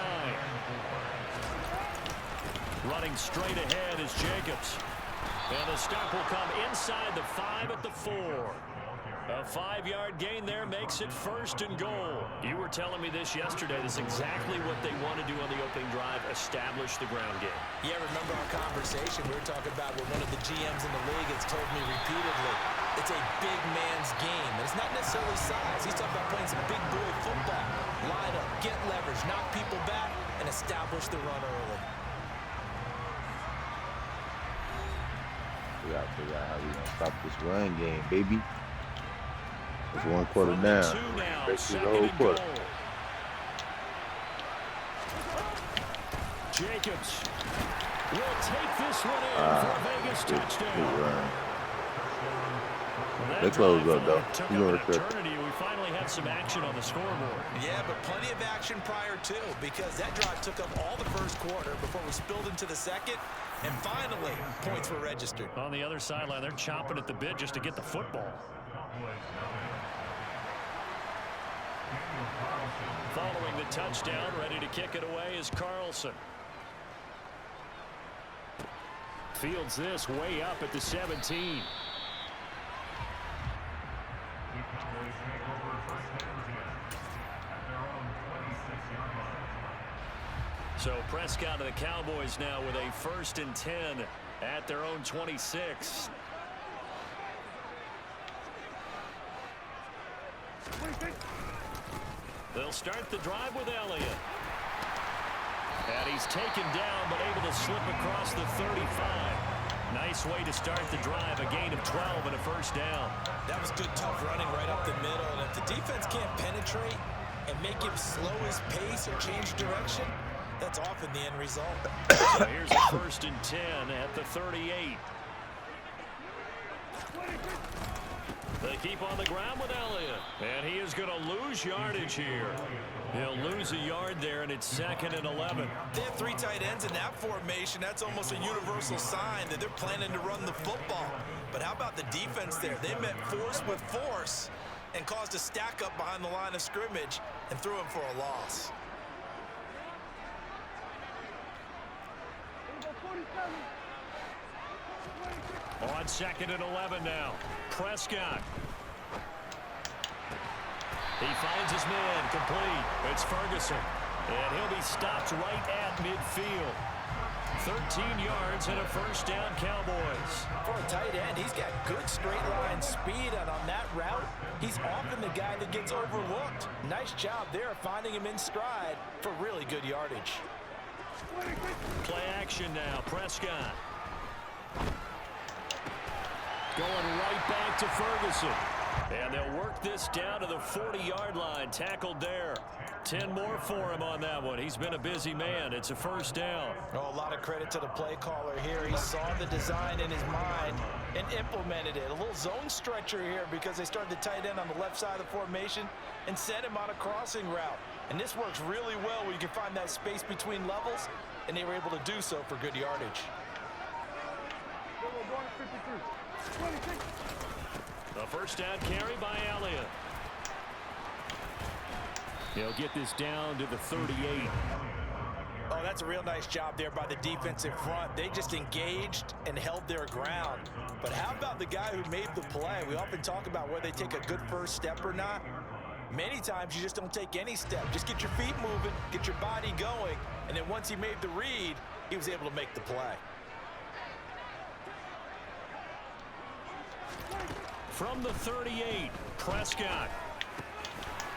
Running straight ahead is Jacobs. And the stop will come inside the 5 at the 4. A 5-yard gain there makes it 1st and goal. You were telling me this yesterday. This is exactly what they want to do on the opening drive, establish the ground game. Yeah, remember our conversation we were talking about with one of the GMs in the league has told me repeatedly, it's a big man's game. And it's not necessarily size. He's talking about playing some big boy football. Line up, get leverage, knock people back, and establish the run early. We got to figure out how we gonna stop this run game, baby. It's 1 quarter down. Basically the whole quarter. Jacobs will take this one in for a Vegas touchdown. They closed up, though. You know, we finally have some action on the scoreboard. Yeah, but plenty of action prior to, because that drive took up all the first quarter before we spilled into the second, and finally, points were registered. On the other sideline, they're chomping at the bit just to get the football. Following the touchdown, ready to kick it away is Carlson. Fields this way up at the 17. So Prescott and the Cowboys now with a 1st and 10 at their own 26. They'll start the drive with Elliott. And he's taken down, but able to slip across the 35. Nice way to start the drive, a gain of 12 and a 1st down. That was good, tough running right up the middle. And if the defense can't penetrate and make him slow his pace or change direction, that's often the end result. So here's a 1st and 10 at the 38. They keep on the ground with Elliott. And he is going to lose yardage here. He'll lose a yard there, and it's 2nd and 11. They have 3 tight ends in that formation. That's almost a universal sign that they're planning to run the football. But how about the defense there? They met force with force. and caused a stack up behind the line of scrimmage and threw him for a loss. On 2nd and 11 now. Prescott. He finds his man complete. It's Ferguson. And he'll be stopped right at midfield. 13 yards and a first down, Cowboys. For a tight end, he's got good straight line speed, and on that route, he's often the guy that gets overlooked. Nice job there finding him in stride for really good yardage. Play action now, Prescott. Going right back to Ferguson. And they'll work this down to the 40-yard line. Tackled there. 10 more for him on that one. He's been a busy man. It's a first down. Oh, a lot of credit to the play caller here. He saw the design in his mind and implemented it. A little zone stretcher here because they started the tight end on the left side of the formation and sent him on a crossing route. And this works really well where you can find that space between levels, and they were able to do so for good yardage. A first down carry by Elliott. He'll get this down to the 38. Oh, that's a real nice job there by the defensive front. They just engaged and held their ground. But how about the guy who made the play? We often talk about whether they take a good first step or not. Many times you just don't take any step. Just get your feet moving, get your body going, and then once he made the read, he was able to make the play. From the 38, Prescott.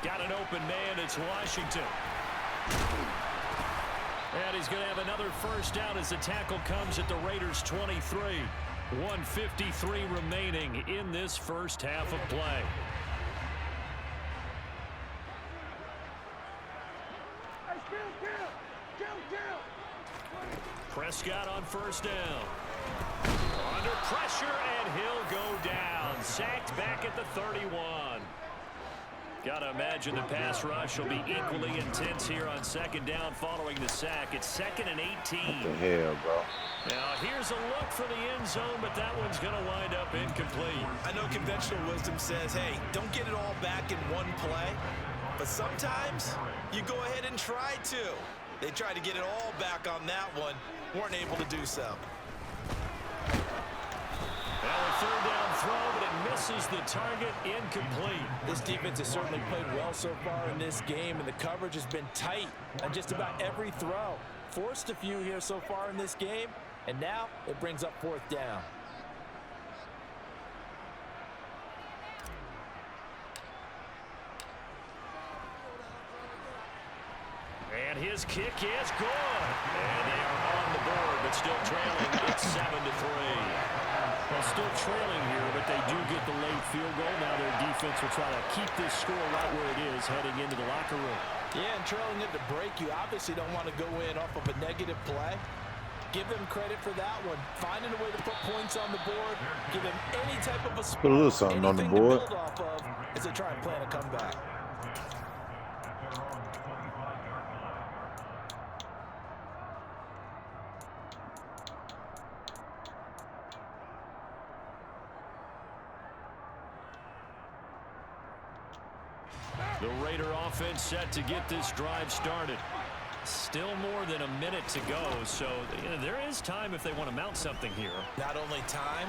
Got an open man, it's Washington. And he's going to have another first down as the tackle comes at the Raiders' 23. 1:53 remaining in this first half of play. Prescott on first down. Under pressure, and he'll go down. Sacked back at the 31. Got to imagine the pass rush will be equally intense here on second down following the sack. It's 2nd and 18. What the hell, bro? Now, here's a look for the end zone, but that one's going to wind up incomplete. I know conventional wisdom says, hey, don't get it all back in one play. But sometimes you go ahead and try to. They tried to get it all back on that one. Weren't able to do so. Well, a third down throw, but it misses the target, incomplete. This defense has certainly played well so far in this game, and the coverage has been tight on just about every throw. Forced a few here so far in this game, and now it brings up fourth down. And his kick is good. And they are on the board, but still trailing. It's 7-3. Well, still trailing here, but they do get the late field goal. Now their defense will try to keep this score right where it is heading into the locker room. Yeah, and trailing at the break, you obviously don't want to go in off of a negative play. Give them credit for that one. Finding a way to put points on the board. Give them any type of a spot, put a little something on the board to build off of as they try and plan a comeback. The Raider offense set to get this drive started. Still more than a minute to go, so there is time if they want to mount something here. Not only time,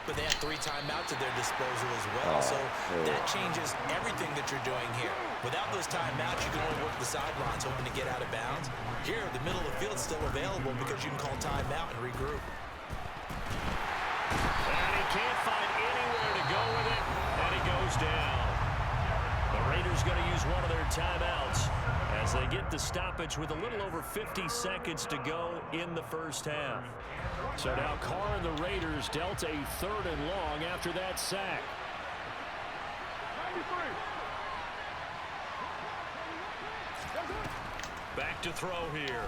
but they have 3 timeouts at their disposal as well. So that changes everything that you're doing here. Without those timeouts, you can only work the sidelines, hoping to get out of bounds. Here, the middle of the field's still available because you can call timeout and regroup. And he can't find anywhere to go with it, and he goes down. The Raiders going to use one of their timeouts as they get the stoppage with a little over 50 seconds to go in the first half. So now Carr and the Raiders dealt a 3rd and long after that sack. Back to throw here.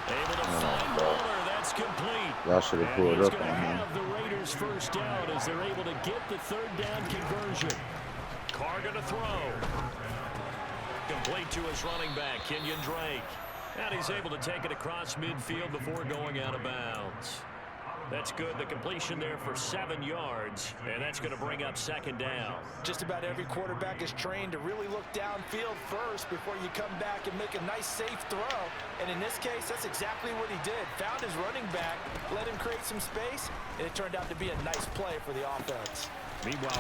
Able to find Waller. That's complete. Y'all should have pulled up on him. Have the Raiders first down as they're able to get the 3rd down conversion. Carr going to throw. Complete to his running back, Kenyon Drake. And he's able to take it across midfield before going out of bounds. That's good. The completion there for 7 yards, and that's going to bring up 2nd down. Just about every quarterback is trained to really look downfield first before you come back and make a nice, safe throw. And in this case, that's exactly what he did. Found his running back, let him create some space, and it turned out to be a nice play for the offense.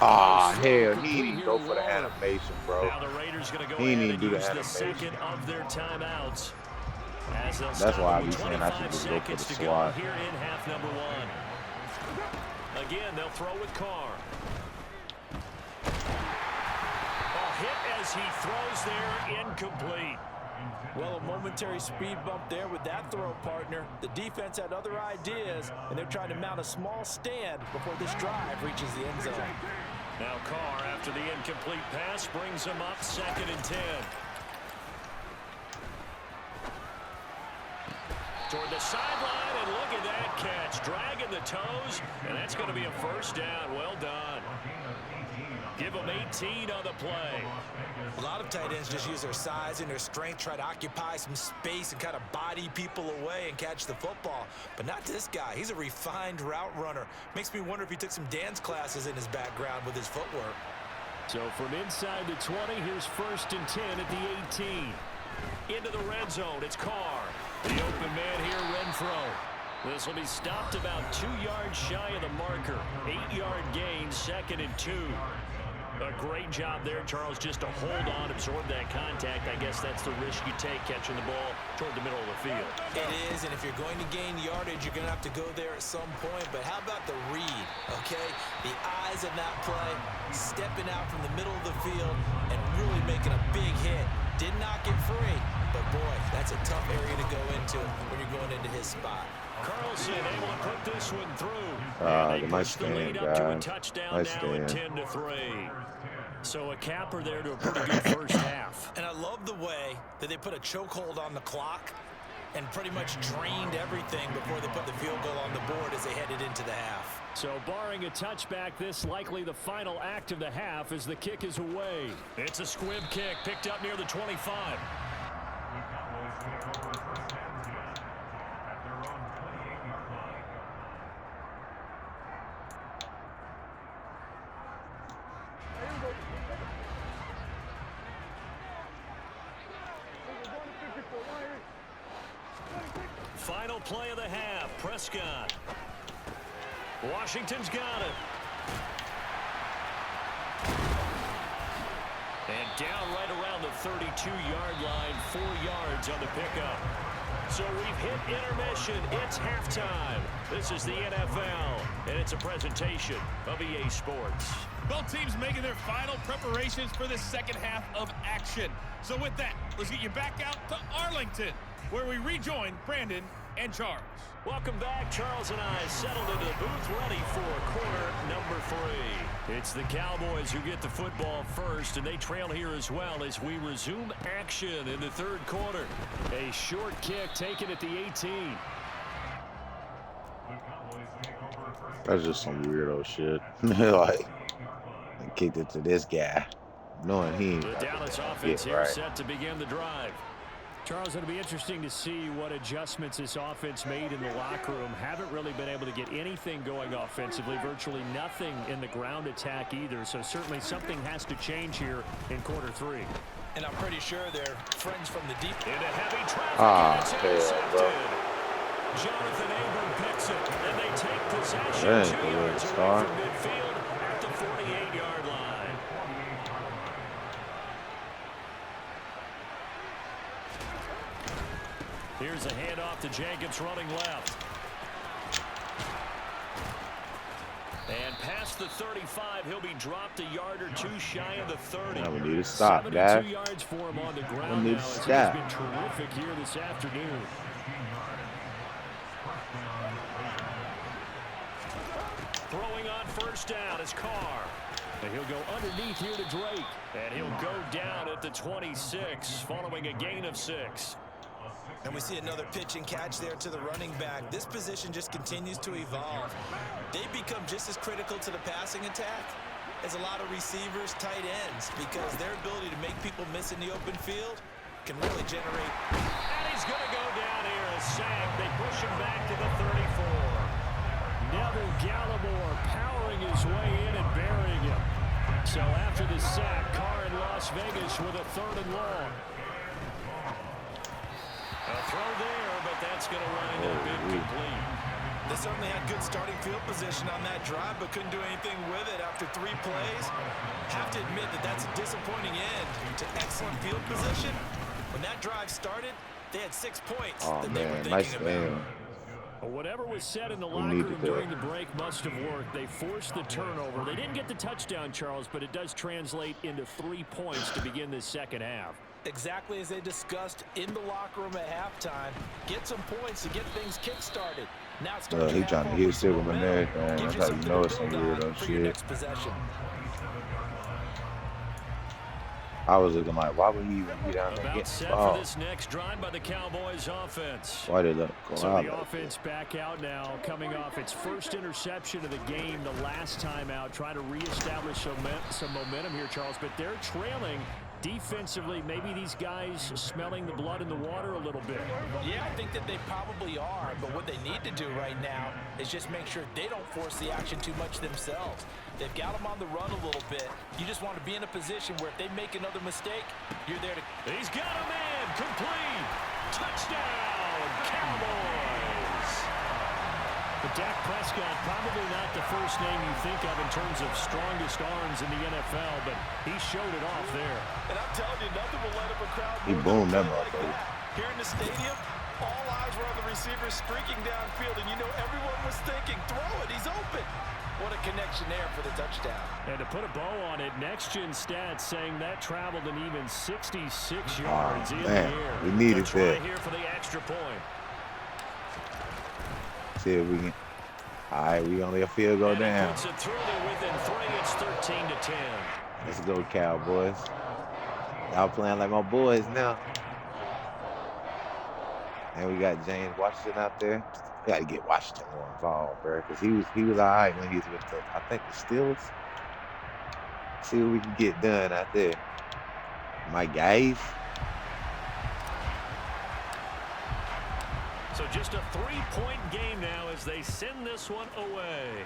Ah, hell, he didn't go for the animation, bro. Now the Raiders going to go He ahead didn't and do the use the animation. second of their timeouts. As That's why I be saying I should just go for the swat. Here in half number 1. Again, they'll throw with Carr. A hit as he throws there, incomplete. Well, a momentary speed bump there with that throw, partner. The defense had other ideas, and they're trying to mount a small stand before this drive reaches the end zone. Now Carr, after the incomplete pass, brings him up 2nd and 10. Toward the sideline, and look at that catch. Dragging the toes, and that's going to be a 1st down. Well done. Give them 18 on the play. A lot of tight ends just use their size and their strength, try to occupy some space and kind of body people away and catch the football. But not this guy. He's a refined route runner. Makes me wonder if he took some dance classes in his background with his footwork. So from inside the 20, here's 1st and 10 at the 18. Into the red zone, it's Carr. The open man here, Renfro. This will be stopped about 2 yards shy of the marker. 8-yard gain, 2nd and 2. A great job there, Charles, just to hold on, absorb that contact. I guess that's the risk you take catching the ball toward the middle of the field. It is, and if you're going to gain yardage, you're going to have to go there at some point. But how about the read, okay? The eyes of that play, stepping out from the middle of the field and really making a big hit. Did not get free, but boy, that's a tough area to go into when you're going into his spot. Carlson able to put this one through. The nice stand, guys. Nice stand. 10-3. So a capper there to a pretty good first half. And I love the way that they put a chokehold on the clock and pretty much drained everything before they put the field goal on the board as they headed into the half. So barring a touchback, this likely the final act of the half as the kick is away. It's a squib kick picked up near the 25. Final play of the half, Prescott. Washington's got it. And down right around the 32-yard line, 4 yards on the pickup. So we've hit intermission. It's halftime. This is the NFL, and it's a presentation of EA Sports. Both teams making their final preparations for the second half of action. So with that, let's get you back out to Arlington, where we rejoin Brandon and Charles. Welcome back. Charles and I settled into the booth ready for quarter number 3. It's the Cowboys who get the football first, and they trail here as well as we resume action in the 3rd quarter. A short kick taken at the 18. That's just some weirdo shit. Like, they kicked it to this guy, knowing he ain't The Dallas offense here set to begin the drive. Charles, it'll be interesting to see what adjustments this offense made in the locker room. Haven't really been able to get anything going offensively, virtually nothing in the ground attack either. So certainly something has to change here in quarter 3. And I'm pretty sure they're friends from the deep. Into heavy traffic. Bro. Jonathan Abram picks it, and they take possession 2 yards away from midfield at the 48-yard line. Here's a handoff to Jacobs running left. And past the 35, he'll be dropped a yard or 2 shy of the 30. Yeah, we need to stop, 72 Dad. yards for him on the ground We need now, to as stop. he's been terrific here this afternoon. Throwing on first down is Carr. And he'll go underneath here to Drake. And he'll go down at the 26 following a gain of 6. And we see another pitch and catch there to the running back. This position just continues to evolve. They become just as critical to the passing attack as a lot of receivers, tight ends, because their ability to make people miss in the open field can really generate. And he's going to go down here, a sack. They push him back to the 34. his way in and burying him. So after the sack, Carr in Las Vegas with a 3rd and long. A throw there, but that's going to wind up incomplete. They certainly had good starting field position on that drive, but couldn't do anything with it after 3 plays. Have to admit that that's a disappointing end to excellent field position. When that drive started, they had 6 points that they were thinking about. Whatever was said in the locker room during the break must have worked. They forced the turnover. They didn't get the touchdown, Charles, but it does translate into 3 points to begin this second half. Exactly as they discussed in the locker room at halftime. Get some points to get things kick-started. Now it's starting he trying to hit Silverman there, man. That's how you know it's some weirdo shit. I was looking like, why would he even be down there getting the ball? For this next drive by the Cowboys offense. Why did that go so out? The offense back out now, coming off its first interception of the game the last time out, trying to reestablish some momentum here, Charles, but they're trailing. Defensively, maybe these guys smelling the blood in the water a little bit. Yeah, I think that they probably are, but what they need to do right now is just make sure they don't force the action too much themselves. They've got them on the run a little bit. You just want to be in a position where if they make another mistake, you're there to... He's got a man, complete, touchdown, Cowboys! But Dak Prescott, probably not the first name you think of in terms of strongest arms in the NFL, but he showed it off there. And I'm telling you, nothing will let up a crowd. He boomed that motherfucker. Here in the stadium, all eyes were on the receiver streaking downfield, and you know everyone was thinking, throw it, he's open. What a connection there for the touchdown. And to put a bow on it, Next Gen Stats saying that traveled an even 66 yards in the air. We needed that. Here for the extra point. See if we can. All right, we only a field goal down. Puts it through there within 3. It's 13-10. Let's go, Cowboys. Y'all playing like my boys now. And we got James Washington out there. We got to get Washington more involved, bro, because he was all right when he was with the, I think, the Steelers. See what we can get done out there. My guys. So just a 3-point game now as they send this one away.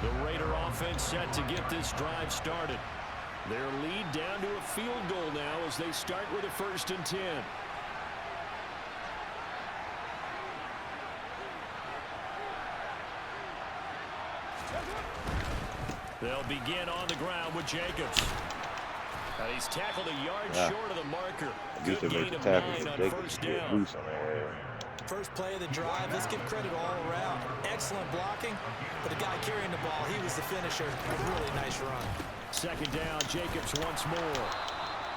The Raider offense set to get this drive started. Their lead down to a field goal now as they start with a 1st and 10. They'll begin on the ground with Jacobs. And he's tackled a yard short of the marker. Good gain of 9 on 1st down. First play of the drive, let's give credit all around. Excellent blocking, but the guy carrying the ball, he was the finisher. A really nice run. 2nd down, Jacobs once more.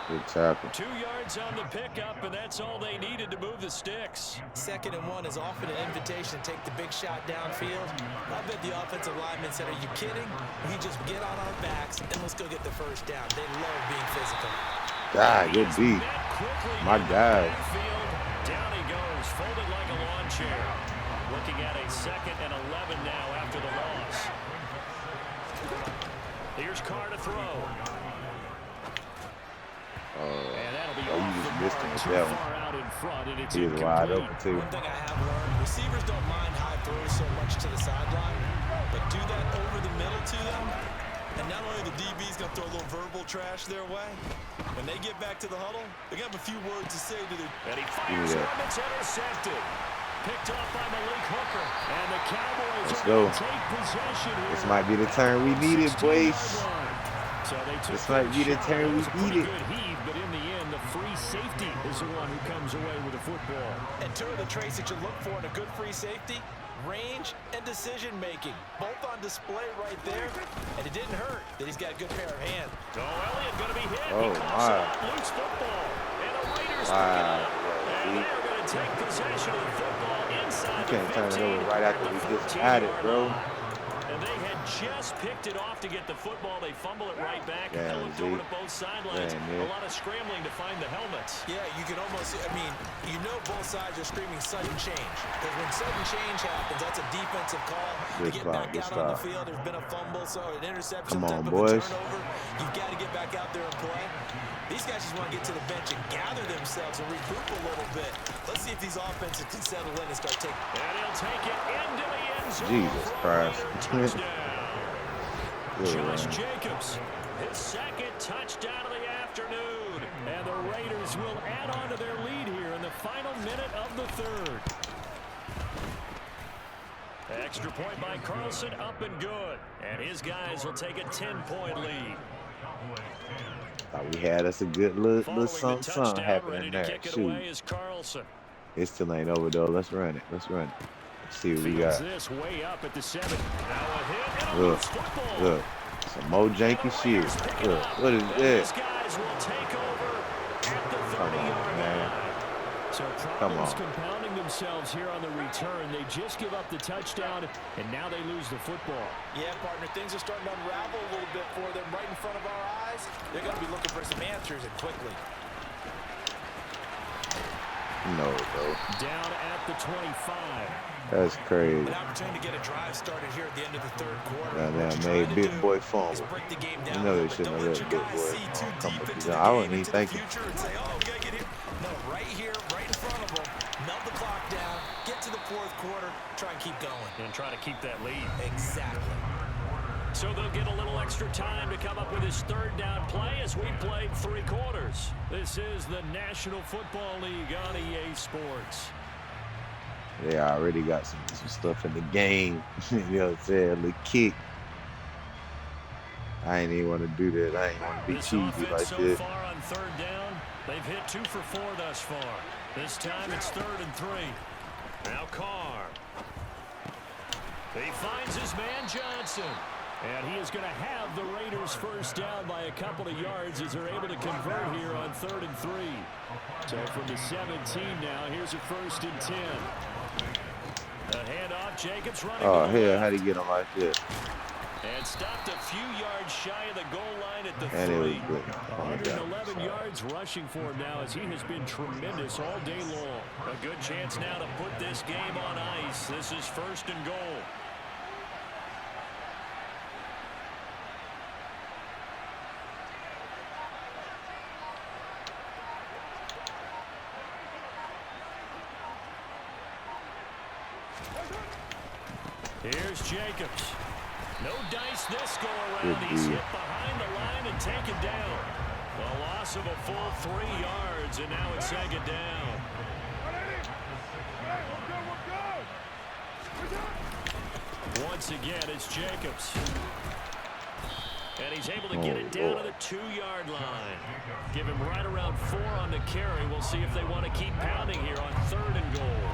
Good tackle. 2 yards on the pickup, and that's all they needed to move the sticks. 2nd and 1 is often an invitation to take the big shot downfield. I bet the offensive lineman said, are you kidding? We just get on our backs and let's go get the 1st down. They love being physical. God, good beat. My God. Down he goes, folded like a lawn chair. Looking at a 2nd and 11 now after the loss. Here's Carr to throw. And that'll be you just missed him with that one. Out in front, and it's he was wide open, too. One thing I have learned, receivers don't mind high throws so much to the sideline, but do that over the middle to them, and not only the DB's going to throw a little verbal trash their way, when they get back to the huddle, they got a few words to say to their... And he fires it, it's intercepted. Picked up by Malik Hooker, and the Cowboys take possession here. This might be the turn we needed, boys. So this might be the turn we needed. But in the end, the free safety is the one who comes away with the football. And 2 of the traits that you look for in a good free safety, range and decision-making, both on display right there. And it didn't hurt that he's got a good pair of hands. Oh, Elliott going to be hit. Oh, he calls out loose football. And the Raiders pick it up. And they're going to take possession of the football inside you can't turn it over right after we just had it, bro. And they had just picked it off to get the football. They fumble it right back. Yeah, and they looked over to both sidelines. A lot of scrambling to find the helmets. Yeah, you can almost, I mean, you know both sides are screaming sudden change. Because when sudden change happens, that's a defensive call. To get back out on the field, there's been a fumble, so an interception, type of a turnover. You've got to get back out there and play. These guys just want to get to the bench and gather themselves and regroup a little bit. Let's see if these offenses can settle in and start taking. And he'll take it into the end zone. Jesus Christ. Josh Jacobs, his second touchdown of the afternoon. And the Raiders will add on to their lead here in the final minute of the third. Extra point by Carlson, up and good. And his guys will take a 10-point lead. Thought we had us a good little something happening there. Shoot. It still ain't over though. Let's run it. Let's see what we got. This way up at the 7. Now a hit. Look. Some more janky shit. Look. What is that? Guys will take over at the 30-yard line. So problems compounding themselves here on the return. They just give up the touchdown, and now they lose the football. Yeah, partner, things are starting to unravel a little bit for them right in front of our eyes. They're going to be looking for some answers and quickly. No, bro. Down at the 25. That's crazy. An opportunity to get a drive started here at the end of the third quarter. Now made Big Boy fumble. You know they shouldn't have let Big Boy come up to I wasn't even thinking. No, right here, right in front of them. Melt the clock down, get to the fourth quarter, try and keep going. And try to keep that lead. Exactly. So they'll get a little extra time to come up with his third down play as we played 3 quarters. This is the National Football League on EA Sports. They already got some stuff in the game. You know what I'm saying? The kick. I ain't even want to do that. I ain't want to be cheesy like so this. Far on third down, they've hit 2 for 4 thus far. This time it's 3rd and 3. Now Carr. He finds his man Johnson. And he is going to have the Raiders first down by a couple of yards as they're able to convert here on 3rd and 3. So from the 17 now, here's a 1st and 10. A handoff, Jacobs running. Oh, hell, how'd he get him like this? And stopped a few yards shy of the goal line at the 3. And it was good. 111 yards rushing for him now as he has been tremendous all day long. A good chance now to put this game on ice. This is 1st and goal. Here's Jacobs. No dice this go around. He's hit behind the line and taken down. A loss of a full 3 yards, and now it's 2nd down. Once again, it's Jacobs. And he's able to get it down to the 2-yard line. Give him right around 4 on the carry. We'll see if they want to keep pounding here on 3rd and goal.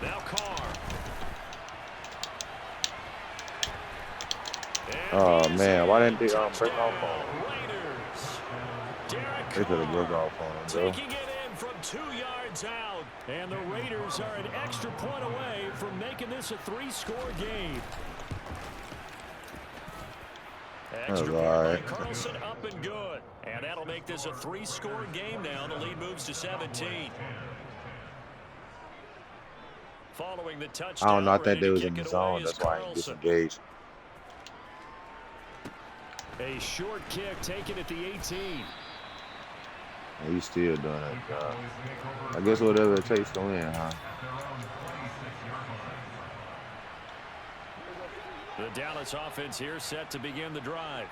Now Carr. Oh, man. Why didn't they break off on him? They could have broke off on him, bro. Taking it in from 2 yards out. And the Raiders are an extra point away from making this a 3-score game. Extra point by Carlson, up and good. And that'll make this a 3-score game now. The lead moves to 17. Following the touchdown, I don't know. I think they was in the zone. That's why I didn't disengage. A short kick taken at the 18. And he's still doing that job. I guess whatever it takes to win, huh? The Dallas offense here set to begin the drive.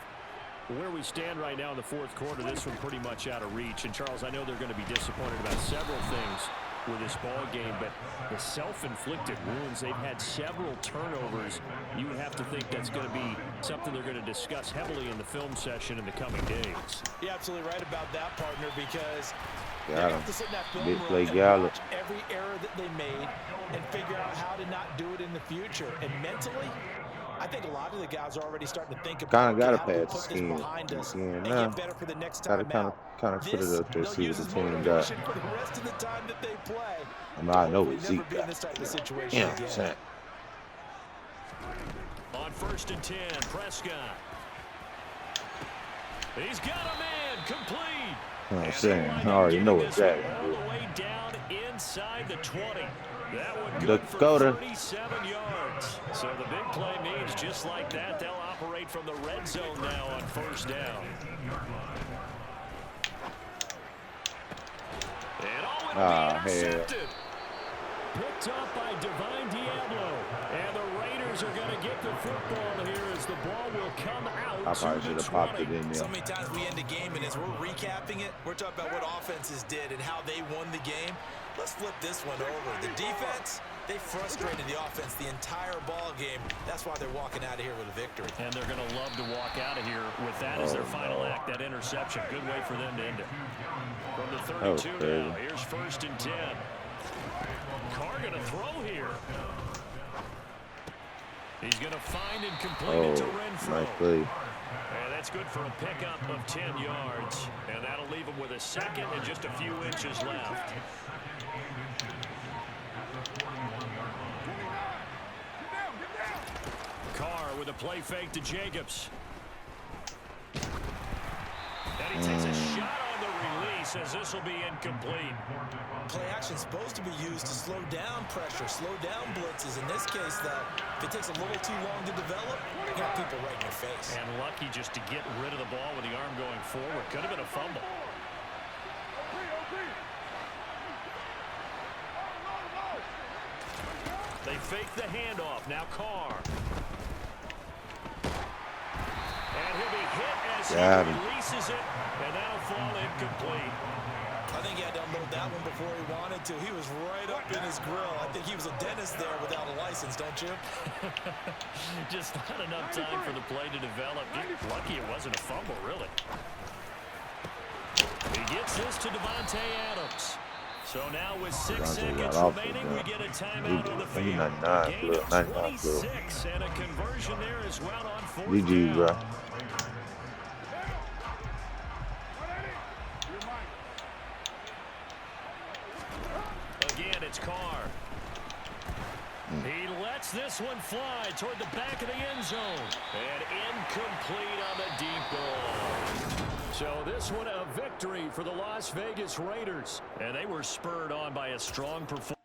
Where we stand right now in the 4th quarter, this one pretty much out of reach. And, Charles, I know they're going to be disappointed about several things with this ball game, but the self-inflicted wounds, they've had several turnovers. You would have to think that's going to be something they're going to discuss heavily in the film session in the coming days. You're absolutely right about that, partner, because you have to sit in that film room and watch every error that they made and figure out how to not do it in the future. And mentally, I think a lot of the guys are already starting to think about got to how to pass put the this behind us and nah. get better for the next time out. kind of put it This, up there, they'll see what use the as team got. motivation for the rest of the time that they play. I mean, I know Hopefully what never Zeke be in got. this type of situation Yeah, again. Sam. On 1st and 10, Prescott. He's got a man complete. I'm saying, I already know what Jack all do. the way down inside the 20. That one good Dakota. for 37 yards. So the big play means just like that, they'll operate from the red zone now on 1st down. And oh, it'll be intercepted. Picked up by Divine Diablo. And the Raiders are going to get the football here as the ball will come out. I probably should have popped it in there. So many times we end a game, and as we're recapping it, we're talking about what offenses did and how they won the game. Let's flip this one over. The defense, they frustrated the offense the entire ball game. That's why they're walking out of here with a victory. And they're going to love to walk out of here with that as their final act, that interception. Good way for them to end it. From the 32 now, here's 1st and 10. Carr going to throw here. He's going to find and complete it to Renfro. Nice play. And that's good for a pickup of 10 yards. And that'll leave him with a second and just a few inches left. Carr with a play fake to Jacobs. And he takes a shot on the release as this will be incomplete. Play action supposed to be used to slow down pressure, slow down blitzes. In this case, though, if it takes a little too long to develop, you got people right in your face. And lucky just to get rid of the ball with the arm going forward. Could have been a fumble. They fake the handoff. Now Carr. And he'll be hit as he releases it, and that'll fall incomplete. I think he had to unload that one before he wanted to. He was right up in his grill. I think he was a dentist there without a license, don't you? Just not enough time for the play to develop. Lucky it wasn't a fumble, really. He gets this to Devontae Adams. So now with 6 seconds remaining, we get a timeout on the field. A gain of 26 and a conversion there as well on 4th down. Bro. Again, it's Carr. He lets this one fly toward the back of the end zone. And incomplete on the deep ball. So this one a victory for the Las Vegas Raiders. And they were spurred on by a strong performance.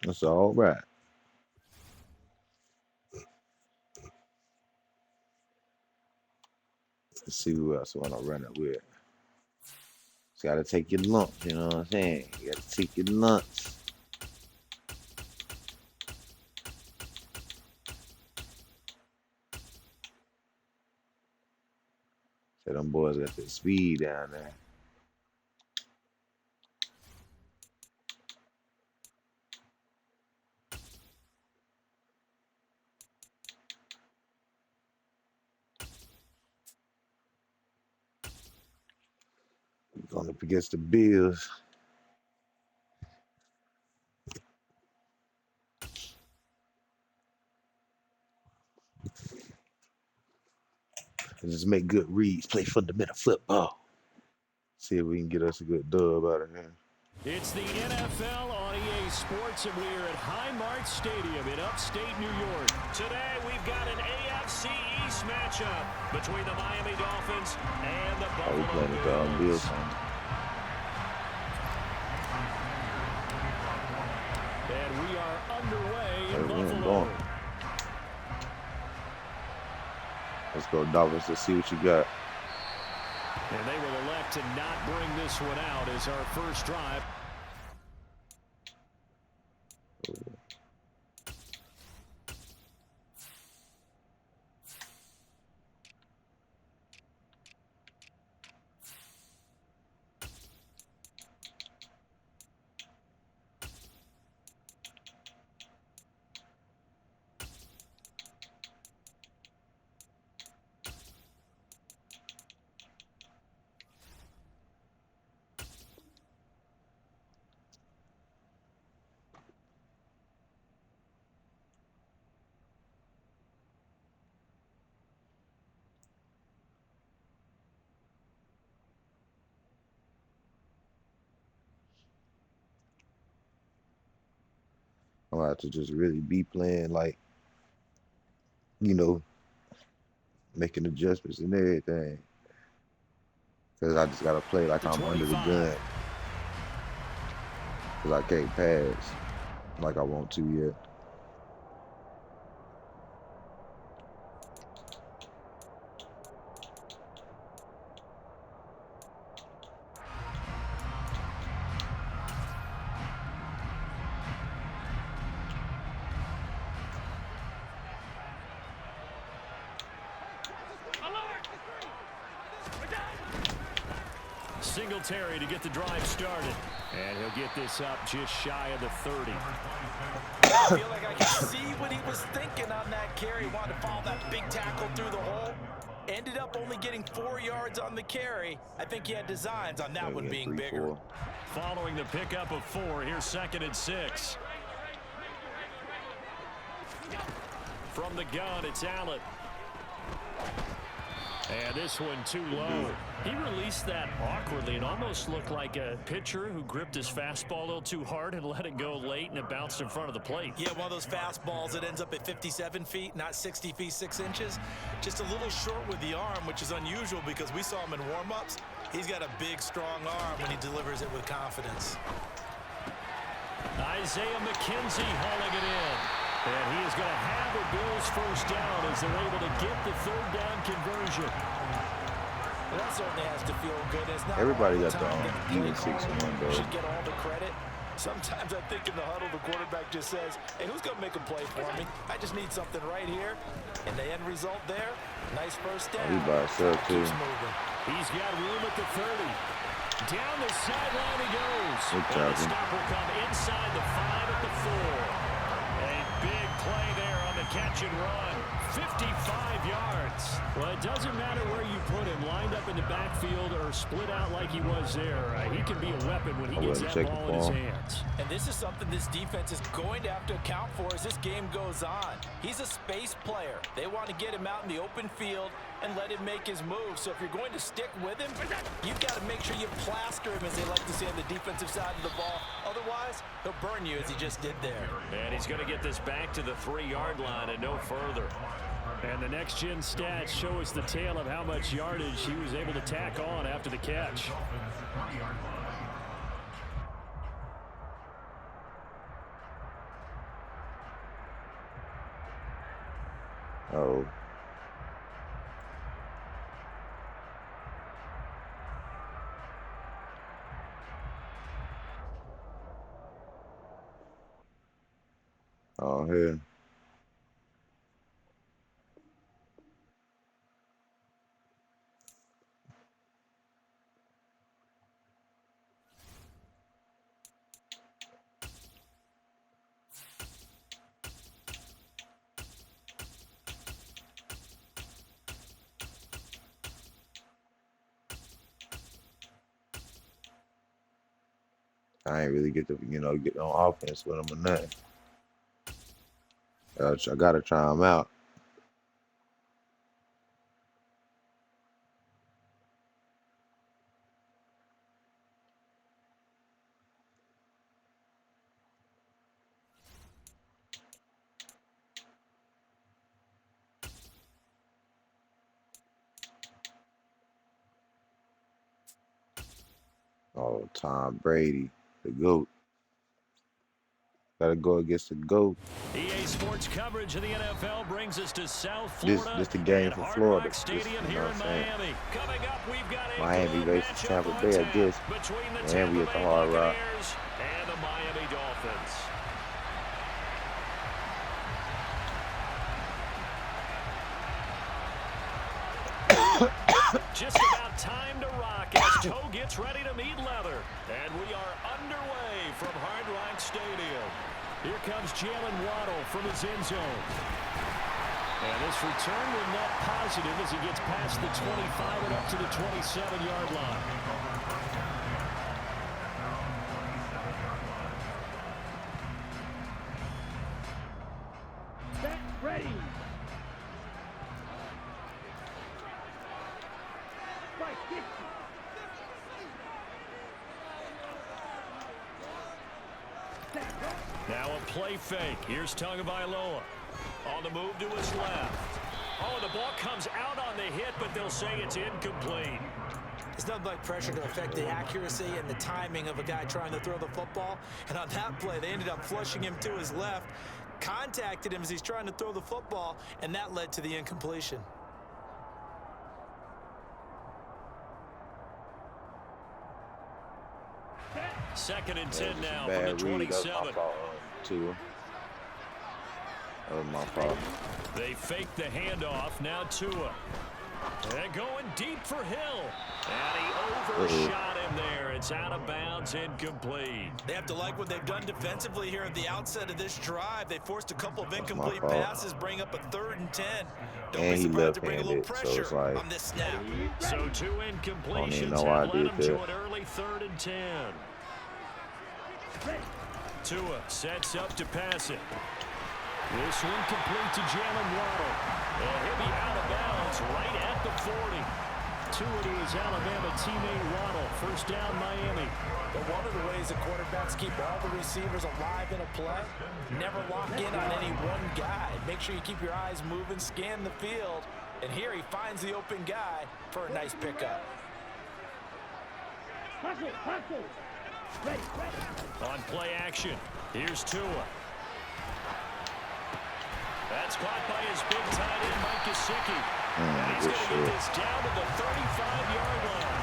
That's all right. Let's see who else I want to run it with. You gotta take your lumps, you know what I'm saying? You gotta take your lumps. So them boys got the speed down there. Going up against the Bills. And just make good reads, play fundamental football. See if we can get us a good dub out of here. It's the NFL on EA Sports, and we are at Highmark Stadium in upstate New York. Today, we've got an AFC East matchup between the Miami Dolphins and the Buffalo Bills. And we are underway in Buffalo. Let's go, Dolphins. Let's see what you got. And they will elect to not bring this one out as our first drive. I'm gonna have to just really be playing like, you know, making adjustments and everything. Cause I just gotta play like I'm under the gun. Cause I can't pass like I want to yet. Singletary to get the drive started. And he'll get this up just shy of the 30. I feel like I can see what he was thinking on that carry. He wanted to follow that big tackle through the hole. Ended up only getting 4 yards on the carry. I think he had designs on that one being bigger. Following the pickup of 4, here's 2nd and 6. From the gun, it's Allen. And this one too low. He released that awkwardly. It almost looked like a pitcher who gripped his fastball a little too hard and let it go late, and it bounced in front of the plate. Yeah, one of those fastballs that ends up at 57 feet, not 60 feet, 6 inches. Just a little short with the arm, which is unusual because we saw him in warm-ups. He's got a big, strong arm when he delivers it with confidence. Isaiah McKenzie hauling it in. And he is going to have the Bills first down as they're able to get the 3rd down conversion. Well, that certainly has to feel good. It's not everybody got the even 6-1 though. Should get all the credit. Sometimes I think in the huddle, the quarterback just says, hey, who's going to make a play for me? I just need something right here. And the end result there, nice first down. He by himself too. He's got room at the 30. Down the sideline he goes. And the stop will come inside the 5 at the 4. Big play there on the catch and run. 55 yards. Well, it doesn't matter where you put him, lined up in the backfield or split out like he was there. He can be a weapon when he gets that ball in his hands. And this is something this defense is going to have to account for as this game goes on. He's a space player. They want to get him out in the open field and let him make his move. So if you're going to stick with him, you've got to make sure you plaster him, as they like to say, on the defensive side of the ball. Otherwise, he'll burn you as he just did there. And he's going to get this back to the 3-yard line and no further. And the next-gen stats show us the tale of how much yardage he was able to tack on after the catch. Oh. Oh, here. I ain't really get to, get on offense with him or nothing. I gotta try him out. Oh, Tom Brady, the GOAT. Gotta go against the GOAT. EA Sports coverage of the NFL brings us to South Florida. This the game for Florida. Stadium here in Miami. Coming up, we've got a Miami versus Tampa Bay, I guess. And we at the Hard Rock. And the Miami Dolphins. Just about time to rock as toe gets ready to meet leather. And we are underway from Hard Rock Stadium. Here comes Jalen Waddle from his end zone. And this return will net positive as he gets past the 25 and up to the 27-yard line. Set, ready. Fight, get you. Now a play fake. Here's Tagovailoa. On the move to his left. Oh, the ball comes out on the hit, but they'll say it's incomplete. It's nothing like pressure to affect the accuracy and the timing of a guy trying to throw the football. And on that play, they ended up flushing him to his left, contacted him as he's trying to throw the football, and that led to the incompletion. Second and 10 now Bad from the read. 27. That was my fault, too. That was my fault. They fake the handoff. Now Tua. And going deep for Hill. And he overshot him there. It's out of bounds, incomplete. They have to like what they've done defensively here at the outset of this drive. They forced a couple of incomplete passes, bring up a 3rd and 10. Don't and be he surprised to bring a little left-handed, so pressure it's like, on this snap. So 2 incompletions know why I have led did him to that. an early 3rd and 10. Tua sets up to pass it. This one complete to Jalen Waddle. And he'll be out of bounds right at the 40. Tua to his Alabama teammate Waddle. First down, Miami. But one of the ways the quarterbacks keep all the receivers alive in a play, never lock in on any one guy. Make sure you keep your eyes moving, scan the field. And here he finds the open guy for a nice pickup. On play action, here's Tua. That's caught by his big tight end, Mike Gesicki. And he's going to get this down to the 35-yard line.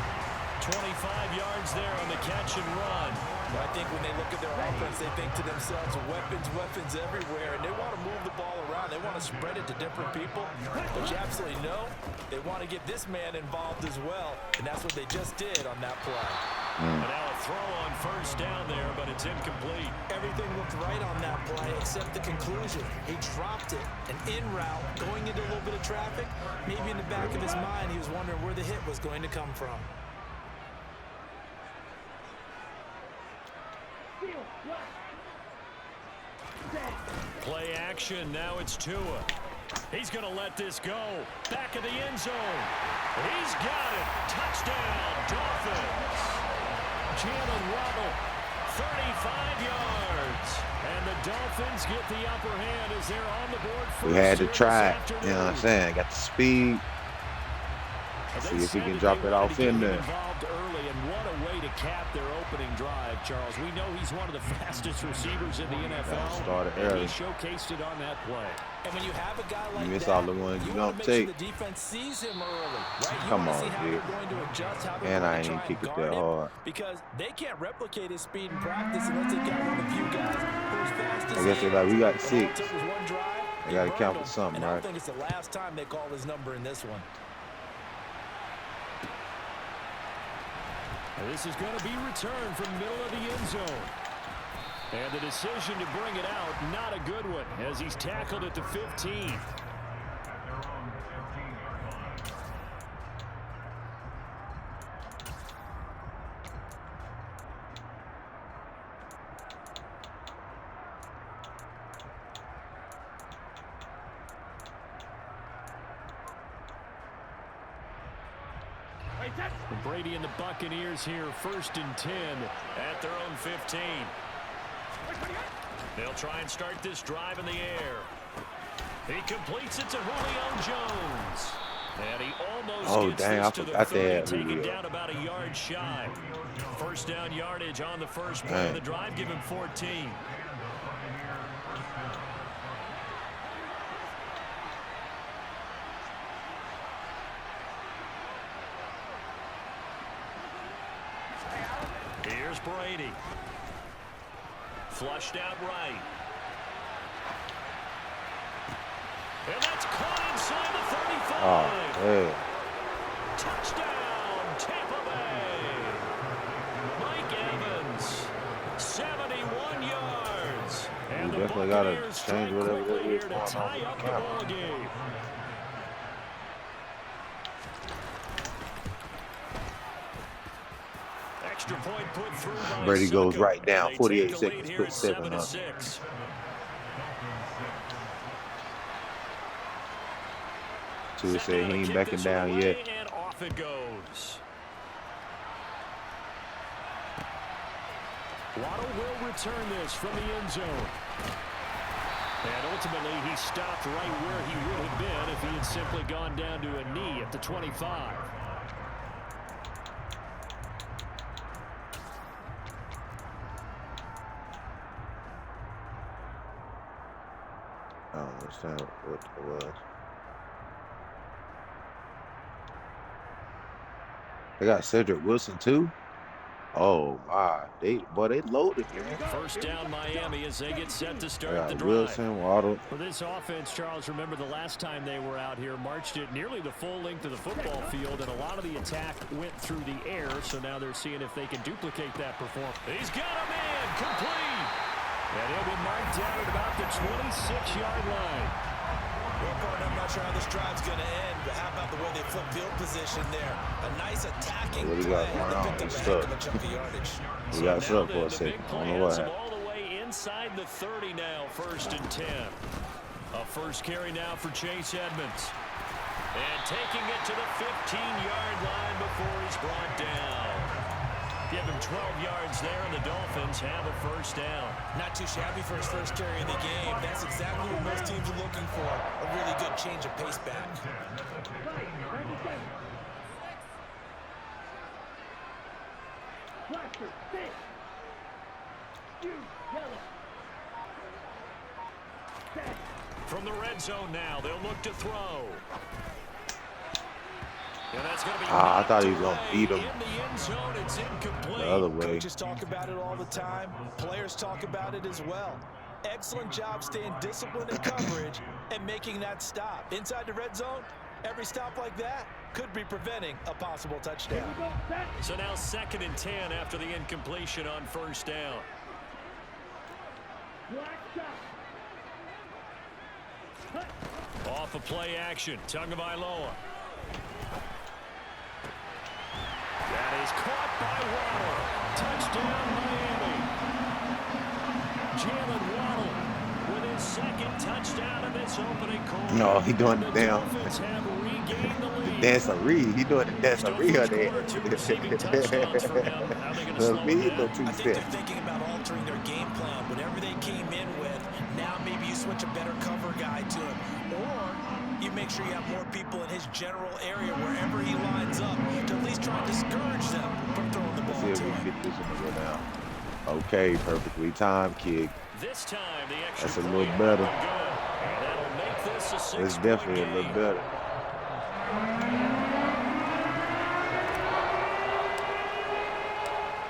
25 yards there on the catch and run. I think when they look at their offense, they think to themselves, weapons everywhere, and they want to move the ball around. They want to spread it to different people. But you absolutely know they want to get this man involved as well, and that's what they just did on that play. And now a throw on first down there, but it's incomplete. Everything looked right on that play except the conclusion. He dropped it, an in route, going into a little bit of traffic. Maybe in the back of his mind, he was wondering where the hit was going to come from. Play action, now it's Tua. He's going to let this go. Back of the end zone. He's got it. Touchdown, Dolphins. Jalen Waddle, 35 yards. And the Dolphins get the upper hand as they're on the board first. We had to try it. You know what I'm saying? Got the speed. See if he can drop it off in there. Involved early, and what a way to cap their opening drive, Charles. We know he's one of the fastest receivers in the NFL. Started early. He showcased it on that play. And when you have a guy like You miss that, all the ones you don't take. Sure the defense sees him early, right? Come on, dude. And I ain't even kick it that hard. Because they can't replicate his speed in practice unless they got one of the few guys who's fast as I guess they're like, we got 6. Drive, They got to count for something, and right? I think it's the last time they call his number in this one. This is going to be returned from middle of the end zone. And the decision to bring it out, not a good one, as he's tackled at the 15. Brady and the Buccaneers here, 1st and 10 at their own 15. They'll try and start this drive in the air. He completes it to Julio Jones. And he almost gets this to the 30, taken down about a yard shy. First down yardage on the first play of the drive, give him 14. Here's Brady. Flushed out right. And that's caught inside the 35. Oh, yeah. Touchdown, Tampa Bay. Mike Evans, 71 yards. And we definitely got to change whatever it is going on in the ball game. Extra point put through by Brady goes Succo. right down, They 48 take the lead seconds, here put at 7 up. 7-6. Tua said he ain't backing down yet. And off it goes. Waddle will return this from the end zone. And ultimately, he stopped right where he would have been if he had simply gone down to a knee at the 25. I don't understand what it was. They got Cedric Wilson too. Oh my, they loaded, man. First down Miami as they get set to start the drive. Wilson, Waddle. For this offense, Charles, remember the last time they were out here, marched it nearly the full length of the football field, and a lot of the attack went through the air, so now they're seeing if they can duplicate that performance. He's got a man, complete. And he'll be marked down at about the 26-yard line. Well, partner, I'm not sure how this drive's going to end, but how about the way they flip field position there? A nice attacking play. They picked up a heck of a chunk of yardage. We got stuck for a second. I don't know what happened. All the way inside the 30 now, 1st and 10. A first carry now for Chase Edmonds. And taking it to the 15-yard line before he's brought down. Give him 12 yards there, and the Dolphins have a first down. Not too shabby for his first carry of the game. That's exactly what most teams are looking for. A really good change of pace back. From the red zone now, they'll look to throw. And that's going to be I thought he was going to beat him in the end zone. It's incomplete. the other way. Coaches talk about it all the time. Players talk about it as well. Excellent job staying disciplined in coverage and making that stop. Inside the red zone, every stop like that could be preventing a possible touchdown. So now 2nd and 10 after the incompletion on first down. Off of play action, Tagovailoa. That is caught by Waddle. Touchdown, Miami. Jalen Waddle with his 2nd touchdown of this opening quarter. No, he doing the damn dancery. He doing the dancery there. I think they're thinking about altering their game plan. Whatever they came in with, now maybe you switch a better cover guy to him. Or you make sure you have more people in his general area wherever he lines up to at least try and discourage them from throwing the ball to him. See if we can get this in the go down. Okay, perfectly timed kick. This time the extra That's a little better. That'll make this a It's definitely a little better.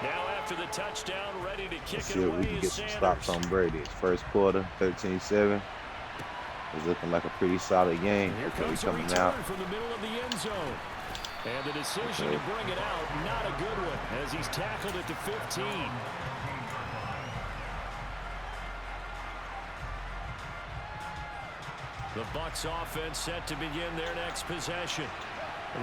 Now after the touchdown, ready to kick Let's it see if away we can get is some Sanders. stops on Brady. It's first quarter, 13-7. It's looking like a pretty solid game. Here Okay, comes a coming return out. from the middle of the end zone. And the decision to bring it out, not a good one, as he's tackled it to 15. The Bucs offense set to begin their next possession.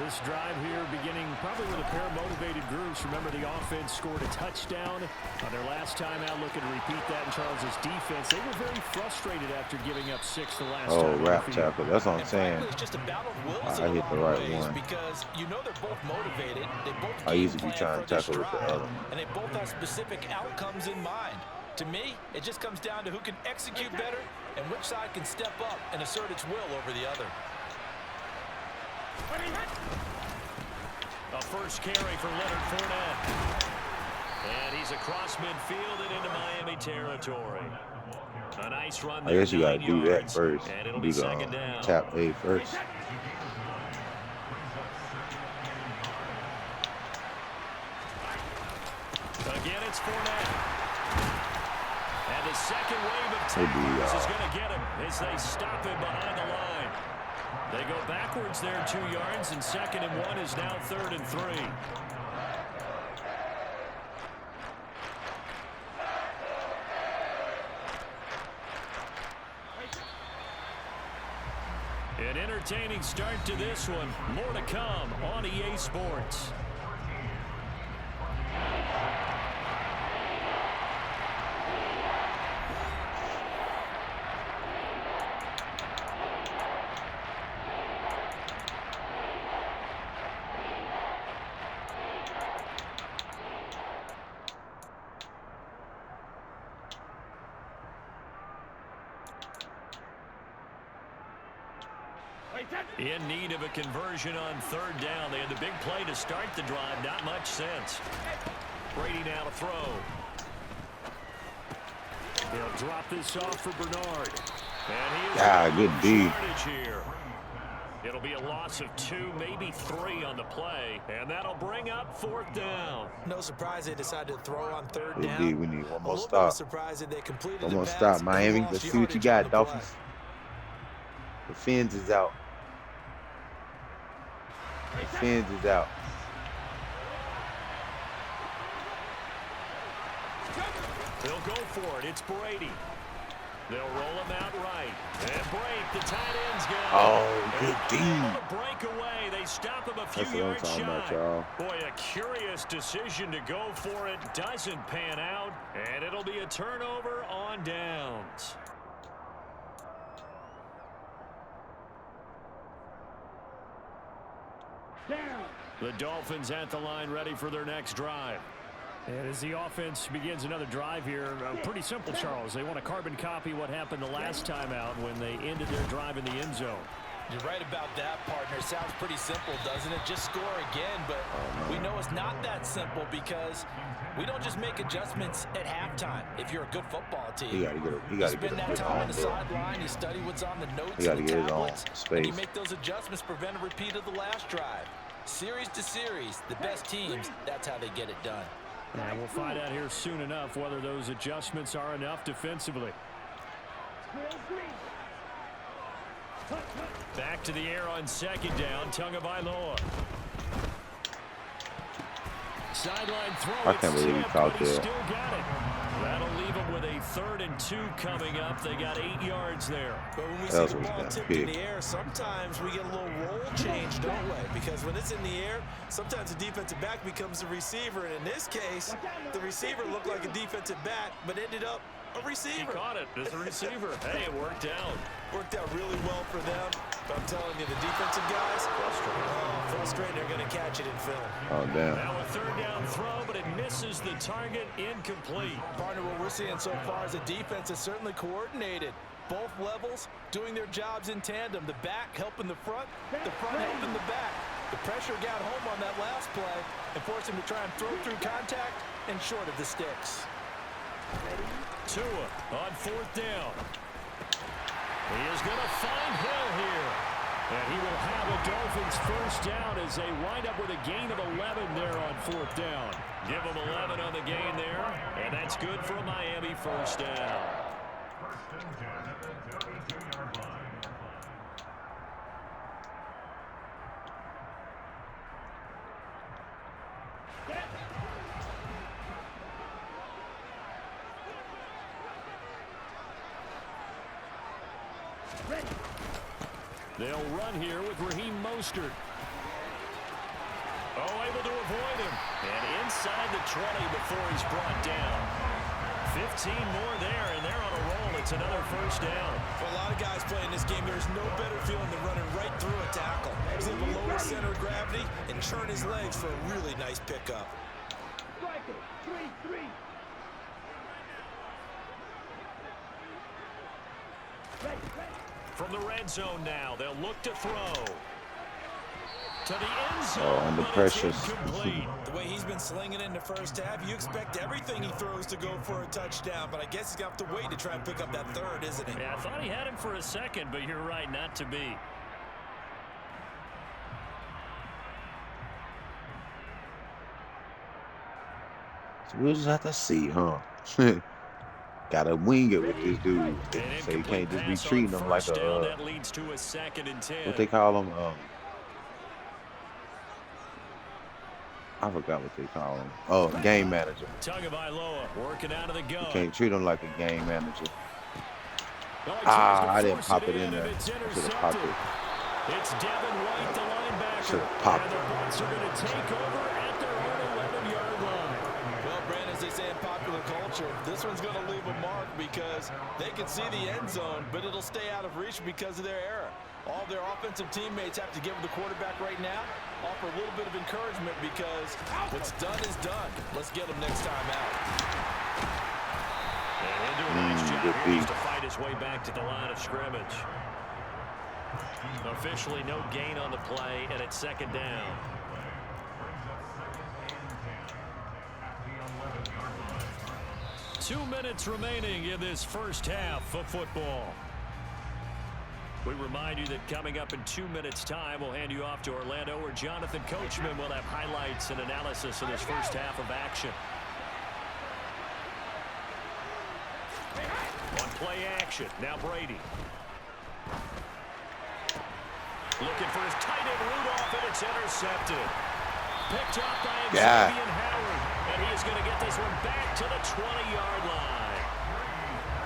This drive here beginning probably with a pair of motivated groups. Remember, the offense scored a touchdown on their last time out. Looking to repeat that in Charles's defense. They were very frustrated after giving up 6 the last time. Oh, rap tackle. That's what I'm saying. It's just a battle of wills I hit the right one. because you know they're both motivated. They both I usually be trying to tackle with the other. And they both have specific outcomes in mind. To me, it just comes down to who can execute better and which side can step up and assert its will over the other. A first carry for Leonard Fournette. And he's across midfield and into Miami territory. A nice run there. I guess you got to do that first. And it'll be second down. Tap A first. Again, it's Fournette. And the second wave of tackles is going to get him as they stop him behind the line. They go backwards there 2 yards, and 2nd and 1 is now 3rd and 3. An entertaining start to this one. More to come on EA Sports. In need of a conversion on third down. They had the big play to start the drive. Not much sense. Brady now to throw. He'll drop this off for Bernard. And he is good D. here. It'll be a loss of 2, maybe 3 on the play, and that'll bring up fourth down. No surprise they decided to throw on third down. Indeed, we need one more stop. stop. Surprised that they completed One the more pass stop, Miami. Let's see what you got, Dolphins. The fins is out. The fins is out. They'll go for it. It's Brady. They'll roll him out right. And break. The tight end's got it. Oh, good D. Break away. They stop him a few yards shy. Boy, a curious decision to go for it. Doesn't pan out. And it'll be a turnover on downs. The Dolphins at the line ready for their next drive. And as the offense begins another drive here, pretty simple, Charles. They want to carbon copy what happened the last time out when they ended their drive in the end zone. You're right about that, partner. Sounds pretty simple, doesn't it? Just score again, but we know it's not that simple because we don't just make adjustments at halftime. If you're a good football team, you spend that time on the sideline, you study what's on the notes and the tablets, and you make those adjustments, prevent a repeat of the last drive. Series to series, the best teams, that's how they get it done. And we'll find out here soon enough whether those adjustments are enough defensively. Back to the air on second down. Tagovailoa. Sideline throw. I can't believe he caught that. Still got it. That'll leave them with a 3rd and 2 coming up. They got 8 yards there. But when we see the ball tipped in the air, sometimes we get a little roll change, don't we? Because when it's in the air, sometimes the defensive back becomes the receiver. And in this case, the receiver looked like a defensive back, but ended up a receiver. He caught it as a receiver. Hey, it worked out. Worked out really well for them. But I'm telling you, the defensive guys, frustrated. They're going to catch it in film. Oh, damn. Now a 3rd down throw, but it misses the target. Incomplete. Partner, what we're seeing so far is the defense is certainly coordinated. Both levels doing their jobs in tandem. The back helping the front helping the back. The pressure got home on that last play and forced him to try and throw through contact and short of the sticks. Tua on 4th down. He is going to find Hill here. And he will have a Dolphins first down as they wind up with a gain of 11 there on 4th down. Give them 11 on the gain there, and that's good for a Miami first down. They'll run here with Raheem Mostert. Oh, able to avoid him. And inside the 20 before he's brought down. 15 more there, and they're on a roll. It's another first down. For a lot of guys playing this game, there's no better feeling than running right through a tackle. He's able to lower center of gravity and turn his legs for a really nice pickup. Striker, 3-3. From the red zone now, they'll look to throw. To the end zone. Oh, under pressure. The way he's been slinging in the first half, you expect everything he throws to go for a touchdown, but I guess he's going to have to wait to try and pick up that third, isn't he? Yeah, I thought he had him for a second, but you're right, not to be. So we'll just have to see, huh? Gotta wing it with this dude. So you can't just be treating him like a, that leads to a 2nd and 10. what they call him? I forgot what they call him. Oh, game manager. Tagovailoa working out of the gun. You can't treat him like a game manager. I didn't pop it in there. I should have popped it. It's Devin White, the linebacker. Should have popped it. And the Bucs are going to take over at their own 11-yard line. Well, Brandon, as they say in popular culture, this one's going to leave a mark because they can see the end zone, but it'll stay out of reach because of their error. All their offensive teammates have to give the quarterback right now, offer a little bit of encouragement because what's done is done. Let's get him next time out. And into a nice job here to fight his way back to the line of scrimmage. Officially no gain on the play, and it's second down. Two minutes remaining in this first half of football. We remind you that coming up in 2 minutes' time, we'll hand you off to Orlando, where Jonathan Coachman will have highlights and analysis of this first half of action. One play action. Now Brady. Looking for his tight end Rudolph, and it's intercepted. Picked up by Xavier Howard, and he is going to get this one back to the 20-yard line.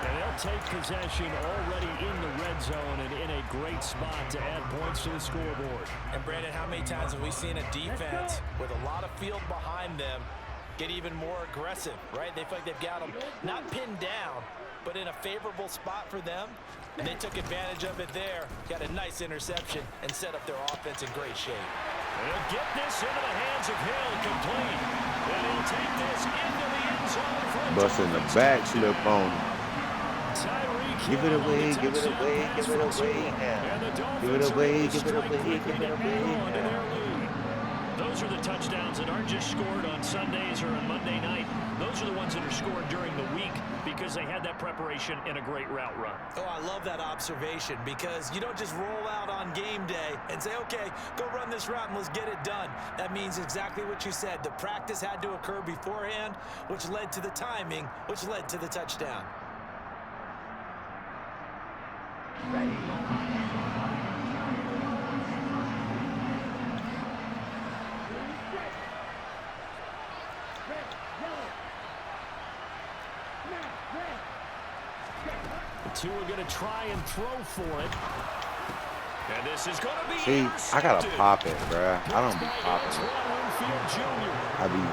And they'll take possession already in the red zone and in a great spot to add points to the scoreboard. And Brandon, how many times have we seen a defense with a lot of field behind them get even more aggressive, right? They feel like they've got them not pinned down, but in a favorable spot for them. And they took advantage of it there. Got a nice interception and set up their offense in great shape. They'll get this into the hands of Hill, complete. And he'll take this into the end zone for a Busting the back slip on him. Give it away, give it away, give it away now. Give it away, give it away, give it away now. Those are the touchdowns that aren't just scored on Sundays or on Monday night. Those are the ones that are scored during the week because they had that preparation and a great route run. Oh, I love that observation because you don't just roll out on game day and say, okay, go run this route and let's get it done. That means exactly what you said. The practice had to occur beforehand, which led to the timing, which led to the touchdown. Two are going to try and throw for it. And this is going to be See, I gotta pop it, bruh. I don't be popping it. I be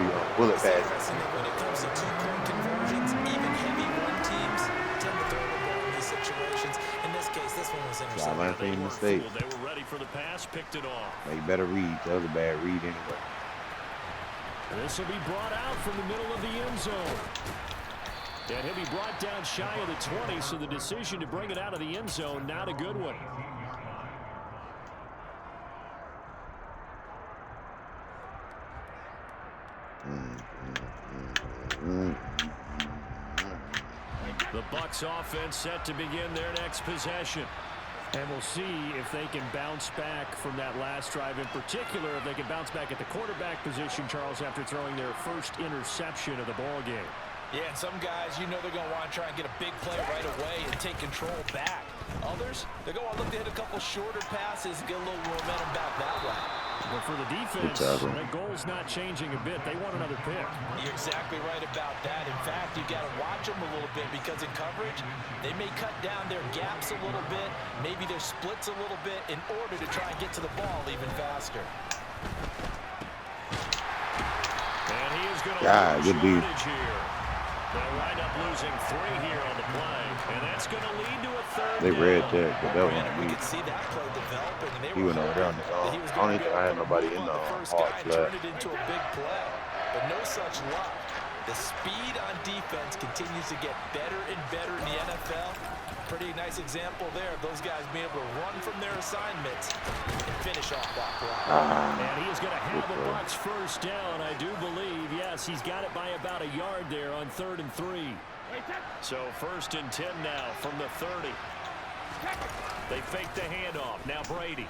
on bullet pass. When it comes to two-point conversions, even heavy run teams tend to throw the ball in these situations. In this case, this one was intercepted. Mistake. They were ready for the pass, picked it off. They better read. That was a bad read anyway. This will be brought out from the middle of the end zone. And he'll be brought down shy of the 20, so the decision to bring it out of the end zone, not a good one. The Bucs offense set to begin their next possession. And we'll see if they can bounce back from that last drive. In particular, if they can bounce back at the quarterback position, Charles, after throwing their first interception of the ball game. Yeah, and some guys, you know they're going to want to try and get a big play right away and take control back. Others, they're going to look to hit a couple shorter passes and get a little momentum back that way. But for the defense, that goal's not changing a bit. They want another pick. You're exactly right about that. In fact, you got to watch them a little bit because in coverage, they may cut down their gaps a little bit, maybe their splits a little bit in order to try and get to the ball even faster. And he is going to good beat. Here. They'll wind up losing 3 here on the play, and that's going to lead to a third They down. read that, but that wasn't We me. could see that play developing. And He went over there on his own. I don't even think I had nobody in the first hard guy flat. turned it into a big play, but no such luck. The speed on defense continues to get better and better in the NFL. Pretty nice example there of those guys being able to run from their assignments and finish off that play. And he is going to have the Bucs first down, I do believe. Yes, he's got it by about a yard there on 3rd and 3. So 1st and 10 now from the 30. They fake the handoff. Now Brady.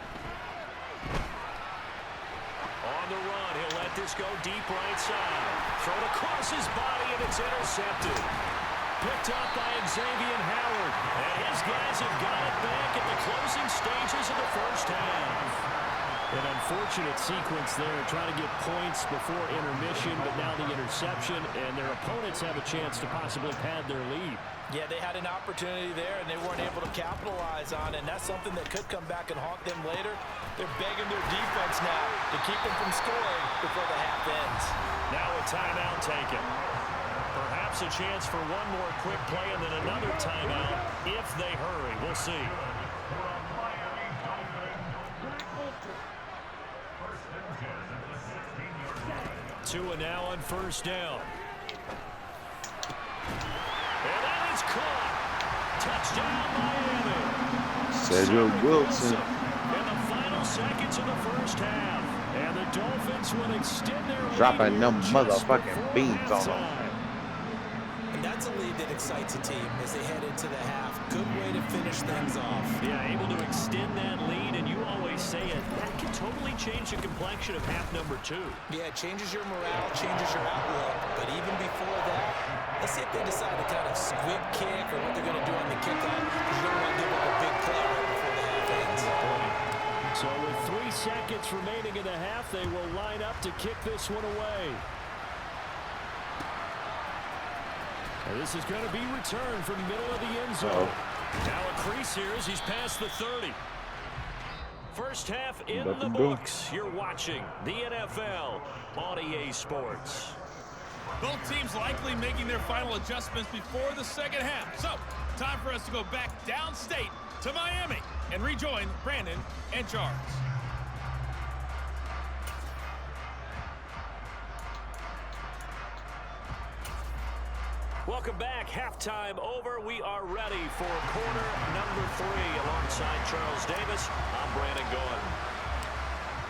On the run, he'll let this go deep right side. Thrown across his body, and it's intercepted. Picked up by Xavier Howard. And his guys have got it back at the closing stages of the first half. An unfortunate sequence there, trying to get points before intermission, but now the interception, and their opponents have a chance to possibly pad their lead. Yeah, they had an opportunity there, and they weren't able to capitalize on it, and that's something that could come back and haunt them later. They're begging their defense now to keep them from scoring before the half ends. Now a timeout taken. Perhaps a chance for one more quick play and then another timeout if they hurry. We'll see. Tua now on first down. And that is caught. Touchdown, Miami. Cedric Wilson. In the final seconds of the first half. And the Dolphins will extend their lead Dropping them just motherfucking before beans on them. halftime. And that's a lead that excites a team as they head into the half. Good way to finish things off. Yeah, able to extend that lead, and you always say it, that can totally change the complexion of half number 2. Yeah, it changes your morale, changes your outlook. But even before that, let's see if they decide to kind of squib kick or what they're going to do on the kickoff. Because you don't want to give up a big play right before the half ends. So with 3 seconds remaining in the half, they will line up to kick this one away. And this is going to be returned from the middle of the end zone. Now a crease here as he's past the 30. First half in the books. You're watching the NFL on EA Sports. Both teams likely making their final adjustments before the second half. So, time for us to go back downstate to Miami and rejoin Brandon and Charles. Welcome back. Halftime over. We are ready for quarter number 3 alongside Charles Davis. I'm Brandon Gordon.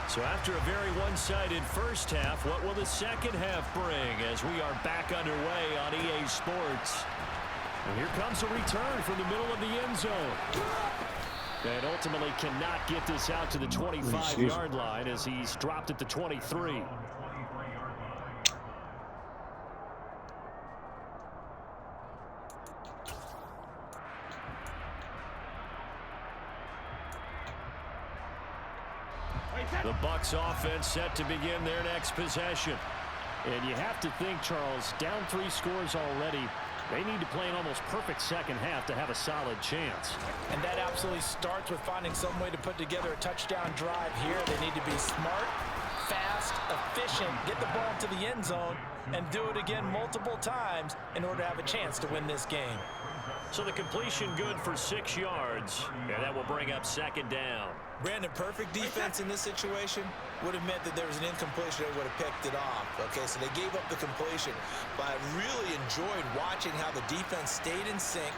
So after a very one-sided first half, what will the second half bring as we are back underway on EA Sports? And here comes a return from the middle of the end zone. And ultimately cannot get this out to the 25-yard line as he's dropped at the 23. The Bucs offense set to begin their next possession. And you have to think, Charles, down 3 scores already. They need to play an almost perfect second half to have a solid chance. And that absolutely starts with finding some way to put together a touchdown drive here. They need to be smart, fast, efficient, get the ball to the end zone, and do it again multiple times in order to have a chance to win this game. So the completion good for 6 yards, and that will bring up second down. Brandon, perfect defense in this situation would have meant that there was an incompletion that would have picked it off. Okay, so they gave up the completion. But I really enjoyed watching how the defense stayed in sync,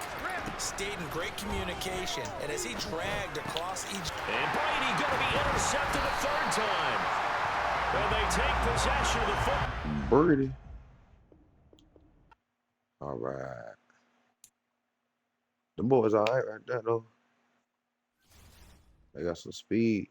stayed in great communication, and as he dragged across each... And Brady going to be intercepted a 3rd time. And they take possession of the football. Birdie. All right. The boys all right there, though. They got some speed.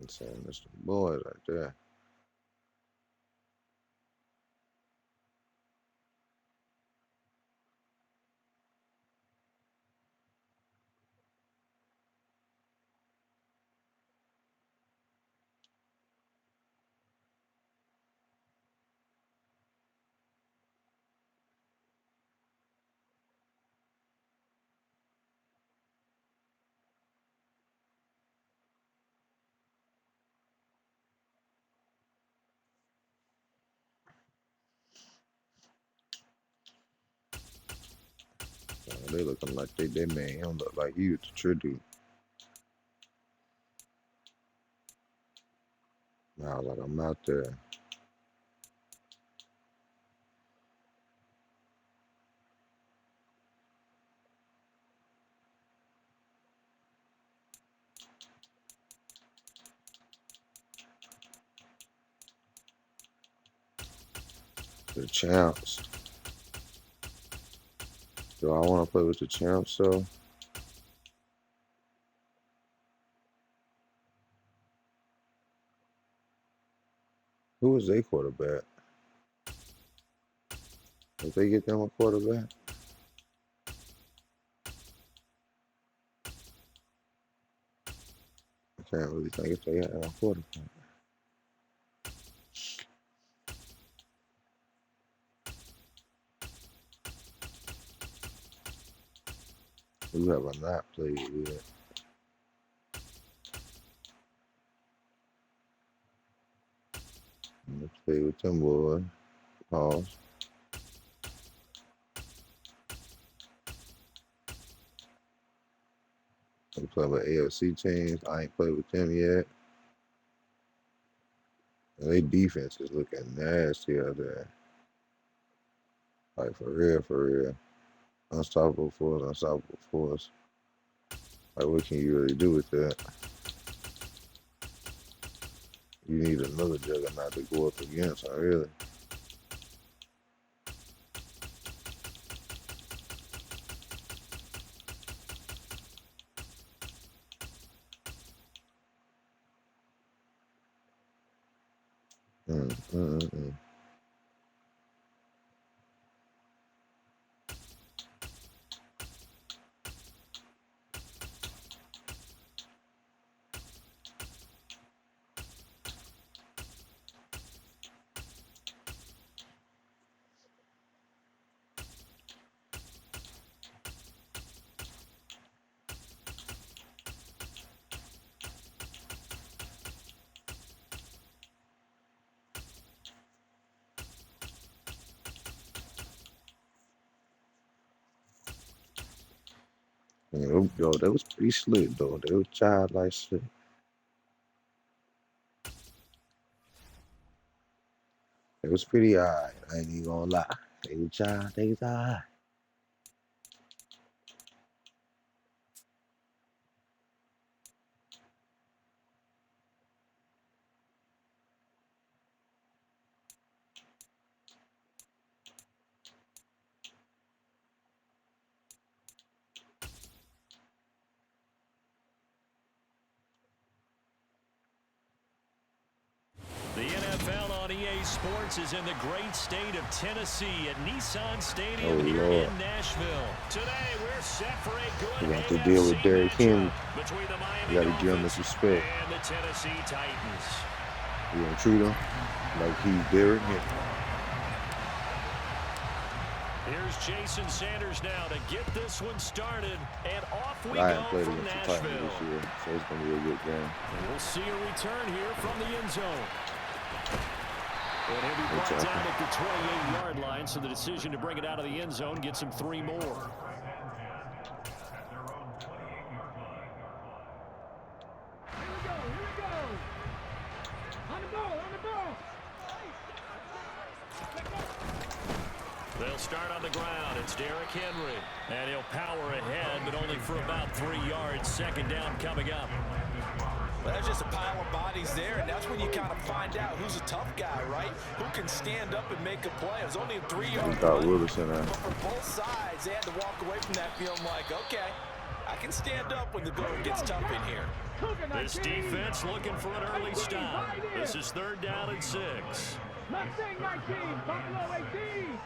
I'm saying there's some boys right there. They looking like they made him look like he was the tribute. I was like, I'm out there. The champs. Do I want to play with the champs, though? Who was their quarterback? Did they get them a quarterback? I can't really think if they had a quarterback. We have not played yet. Let's play with them boys. Pause. We play with AFC teams. I ain't played with them yet. And their defense is looking nasty out there. Like, for real, for real. Unstoppable force, unstoppable force. Like, what can you really do with that? You need another juggernaut to go up against, really. Mm. Yo, that was pretty slick, though. They was childlike slick. It was pretty alright. I ain't even gonna lie. They was alright. The NFL on EA Sports is in the great state of Tennessee at Nissan Stadium here in Nashville. Today we're set for a good We have to deal with Derrick Henry. between the You Miami gotta give him his respect. and the Tennessee Titans. You gonna treat him like he's Derrick Henry. Here's Jason Sanders now to get this one started, and off we I go haven't played from against the Nashville. Titans this year, so it's gonna be a good game. And we'll see a return here from the end zone. And he'll be brought down at the 28-yard line, so the decision to bring it out of the end zone gets him 3 more. Here we go. On the ball. They'll start on the ground. It's Derrick Henry. And he'll power ahead, but only for about 3 yards. Second down coming up. Well, there's just a pile of bodies there, and that's when you kind of find out who's a tough guy, right? Who can stand up and make a play. It was only a 3-yard Got run, Wilson but for both sides, they had to walk away from that feeling like, okay, I can stand up when the going gets tough in here. This defense looking for an early stop. This is 3rd down and 6. Mustang 19, Buffalo 18.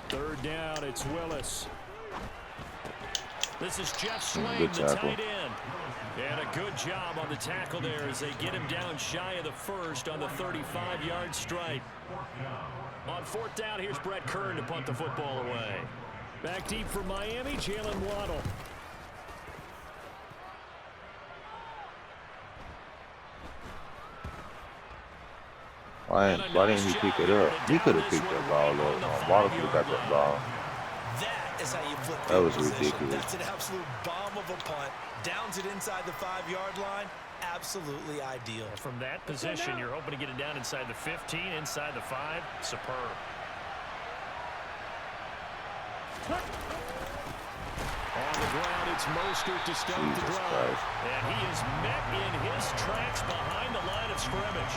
3rd down, it's Willis. This is Jeff Swain, Good the tackle. tight end. And a good job on the tackle there as they get him down shy of the first on the 35-yard strike. On 4th down, here's Brett Kern to punt the football away. Back deep for Miami, Jalen Waddle. Why didn't he pick it up? He could have picked that ball up. Waddle could have got that ball. That is how you flip That was position. ridiculous. That's an absolute bomb of a punt. Downs it inside the 5-yard line. Absolutely ideal. From that position, you're hoping to get it down inside the 15, inside the 5. Superb. On the ground, it's Mostert to start the drive. And he is met in his tracks behind the line of scrimmage.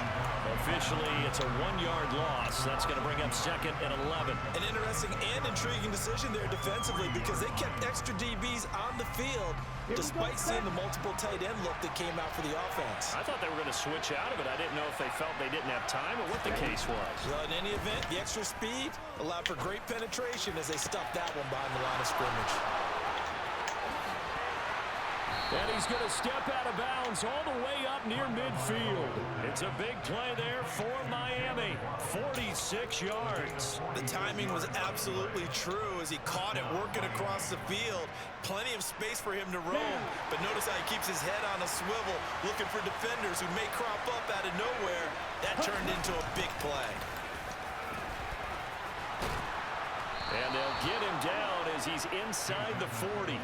Officially, it's a 1-yard loss. That's going to bring up 2nd and 11. An interesting and intriguing decision there defensively because they kept extra DBs on the field despite seeing the multiple tight end look that came out for the offense. I thought they were going to switch out of it. I didn't know if they felt they didn't have time or what the case was. Well, in any event, the extra speed allowed for great penetration as they stuffed that one behind the line of scrimmage. And he's going to step out of bounds all the way up near midfield. It's a big play there for Miami. 46 yards. The timing was absolutely true as he caught it working across the field. Plenty of space for him to roam. But notice how he keeps his head on a swivel, looking for defenders who may crop up out of nowhere. That turned into a big play. And they'll get him down as he's inside the 40.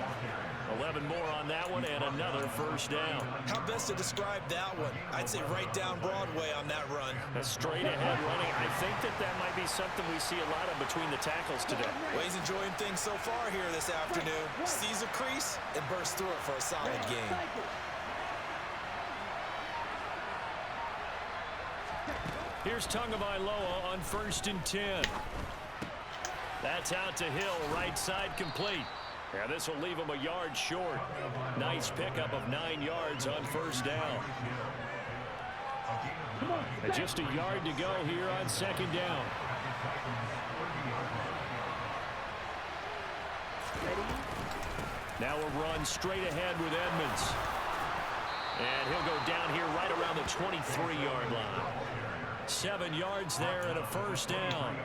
11 more on that one and another first down. How best to describe that one? I'd say right down Broadway on that run. A straight ahead running. I think that might be something we see a lot of between the tackles today. Well, he's enjoying things so far here this afternoon. Sees a crease and bursts through it for a solid game. Here's Tagovailoa on 1st and 10. That's out to Hill, right side complete. Yeah, this will leave him a yard short. Nice pickup of 9 yards on 1st down. And just a yard to go here on 2nd down. Now a run straight ahead with Edmonds. And he'll go down here right around the 23-yard line. 7 yards there and a 1st down.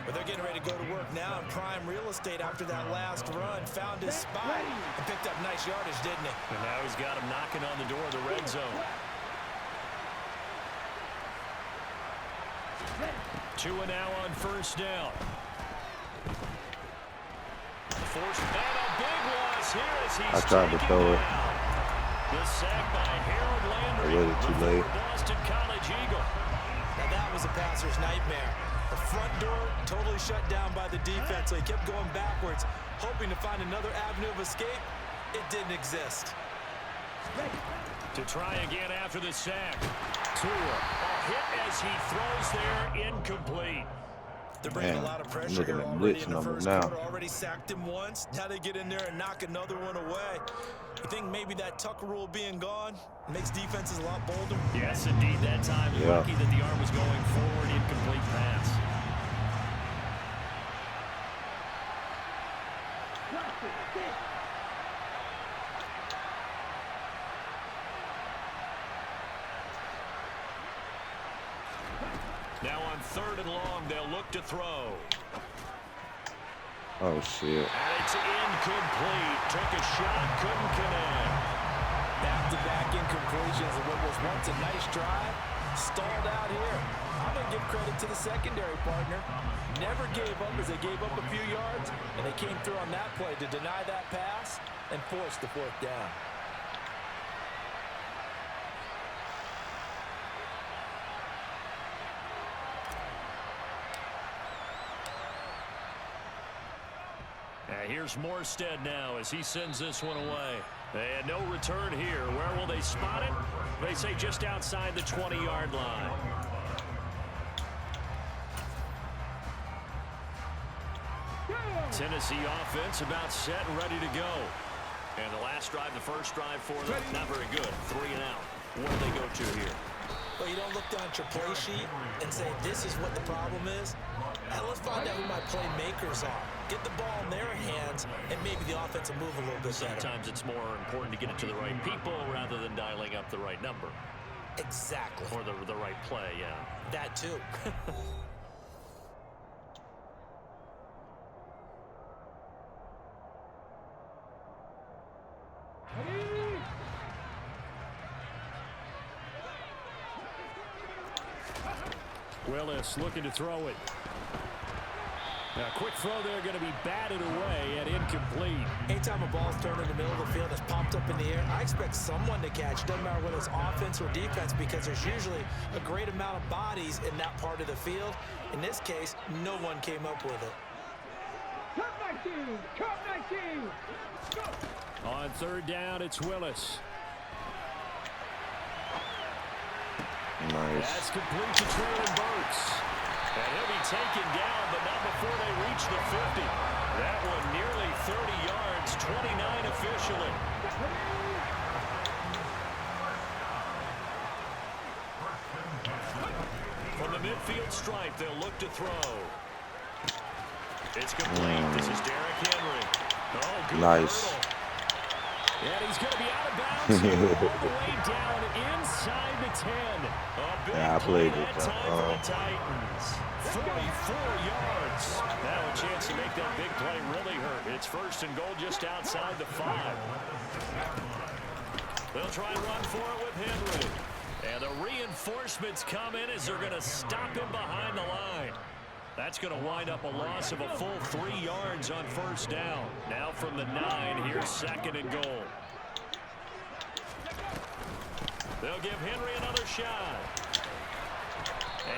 But they're getting ready to go to work now in prime real estate after that last run. Found his spot and picked up nice yardage, didn't he? And now he's got him knocking on the door of the red zone. 2 and now on 1st down. Forced and a big loss here as he's I tried to throw it. The sack by Harold Landry. Too late. Boston College Eagle. Now that was a passer's nightmare. The front door totally shut down by the defense, so he kept going backwards, hoping to find another avenue of escape. It didn't exist. To try again after the sack. Tua, a hit as he throws there, incomplete. They're bringing a lot of pressure here already in the first quarter. Already sacked him once. Now they get in there and knock another one away. You think maybe that Tucker rule being gone makes defenses a lot bolder? Yes, indeed. That time, lucky that the arm was going forward, incomplete pass. Now on 3rd and long, they'll look to throw. Oh, shit. And it's incomplete. Took a shot, couldn't connect. Back-to-back incompletions of what was once a nice drive. Stalled out here. I'm going to give credit to the secondary partner. Never gave up as they gave up a few yards, and they came through on that play to deny that pass and force the 4th down. Here's Morstead now as he sends this one away. And no return here. Where will they spot it? They say just outside the 20-yard line. Tennessee offense about set and ready to go. And the last drive, the first drive for them, not very good. 3 and out. What do they go to here? Well, you don't look down at your play sheet and say, this is what the problem is. Now let's find out who my playmakers are. Get the ball in their hands, and maybe the offense will move a little bit better. Sometimes it's more important to get it to the right people rather than dialing up the right number. Exactly. Or the right play, yeah. That too. Willis looking to throw it. Now, quick throw there going to be batted away and incomplete. Anytime a ball's turned in the middle of the field, it's popped up in the air, I expect someone to catch. Doesn't matter whether it's offense or defense, because there's usually a great amount of bodies in that part of the field. In this case, no one came up with it. Cup 19. Go. On third down, it's Willis. Nice. That's complete to Traylon Burks. And he'll be taken down, but not before they reach the 50. That one nearly 30 yards, 29 officially. From the midfield stripe, they'll look to throw. It's complete. This is Derrick Henry. Oh, good Nice. hurdle. And he's going to be out of bounds here, all the way down inside the 10. A big Yeah, I play played that it. time for the Titans. 44 yards. Now a chance to make that big play really hurt. It's first and goal just outside the 5. They'll try and run for it with Henry. And the reinforcements come in as they're going to stop him behind the line. That's going to wind up a loss of a full 3 yards on first down. Now from the 9, here's second and goal. They'll give Henry another shot.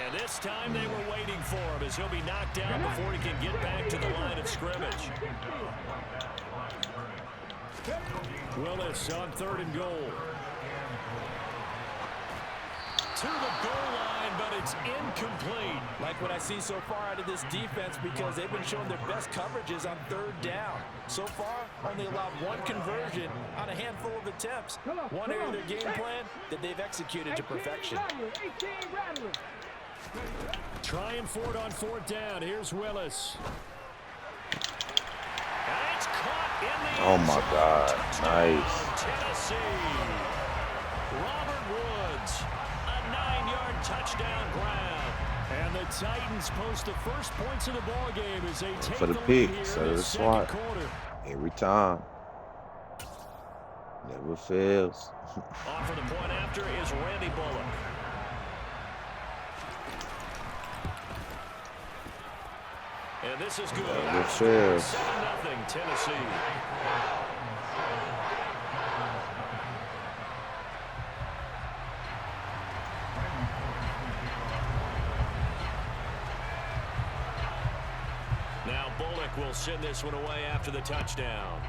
And this time they were waiting for him as he'll be knocked down before he can get back to the line of scrimmage. Willis on third and goal. To the goal line, but it's incomplete. Like what I see so far out of this defense, because they've been showing their best coverages on third down. So far, only allowed one conversion on a handful of attempts. One area of their game plan that they've executed to perfection. Trying for it on fourth down. Here's Willis. And it's caught in the Oh end my zone. God. Touchdown, Nice. Tennessee. Robert Woods. A 9-yard touchdown grab. And the Titans post the first points of the ball game as they take For the the lead pick, here so in the the second swat. quarter. Every time. Never fails. On for the point after is Randy Bullock. And this is good. Never fails. 7-0 Tennessee. Now Bullock will send this one away after the touchdown.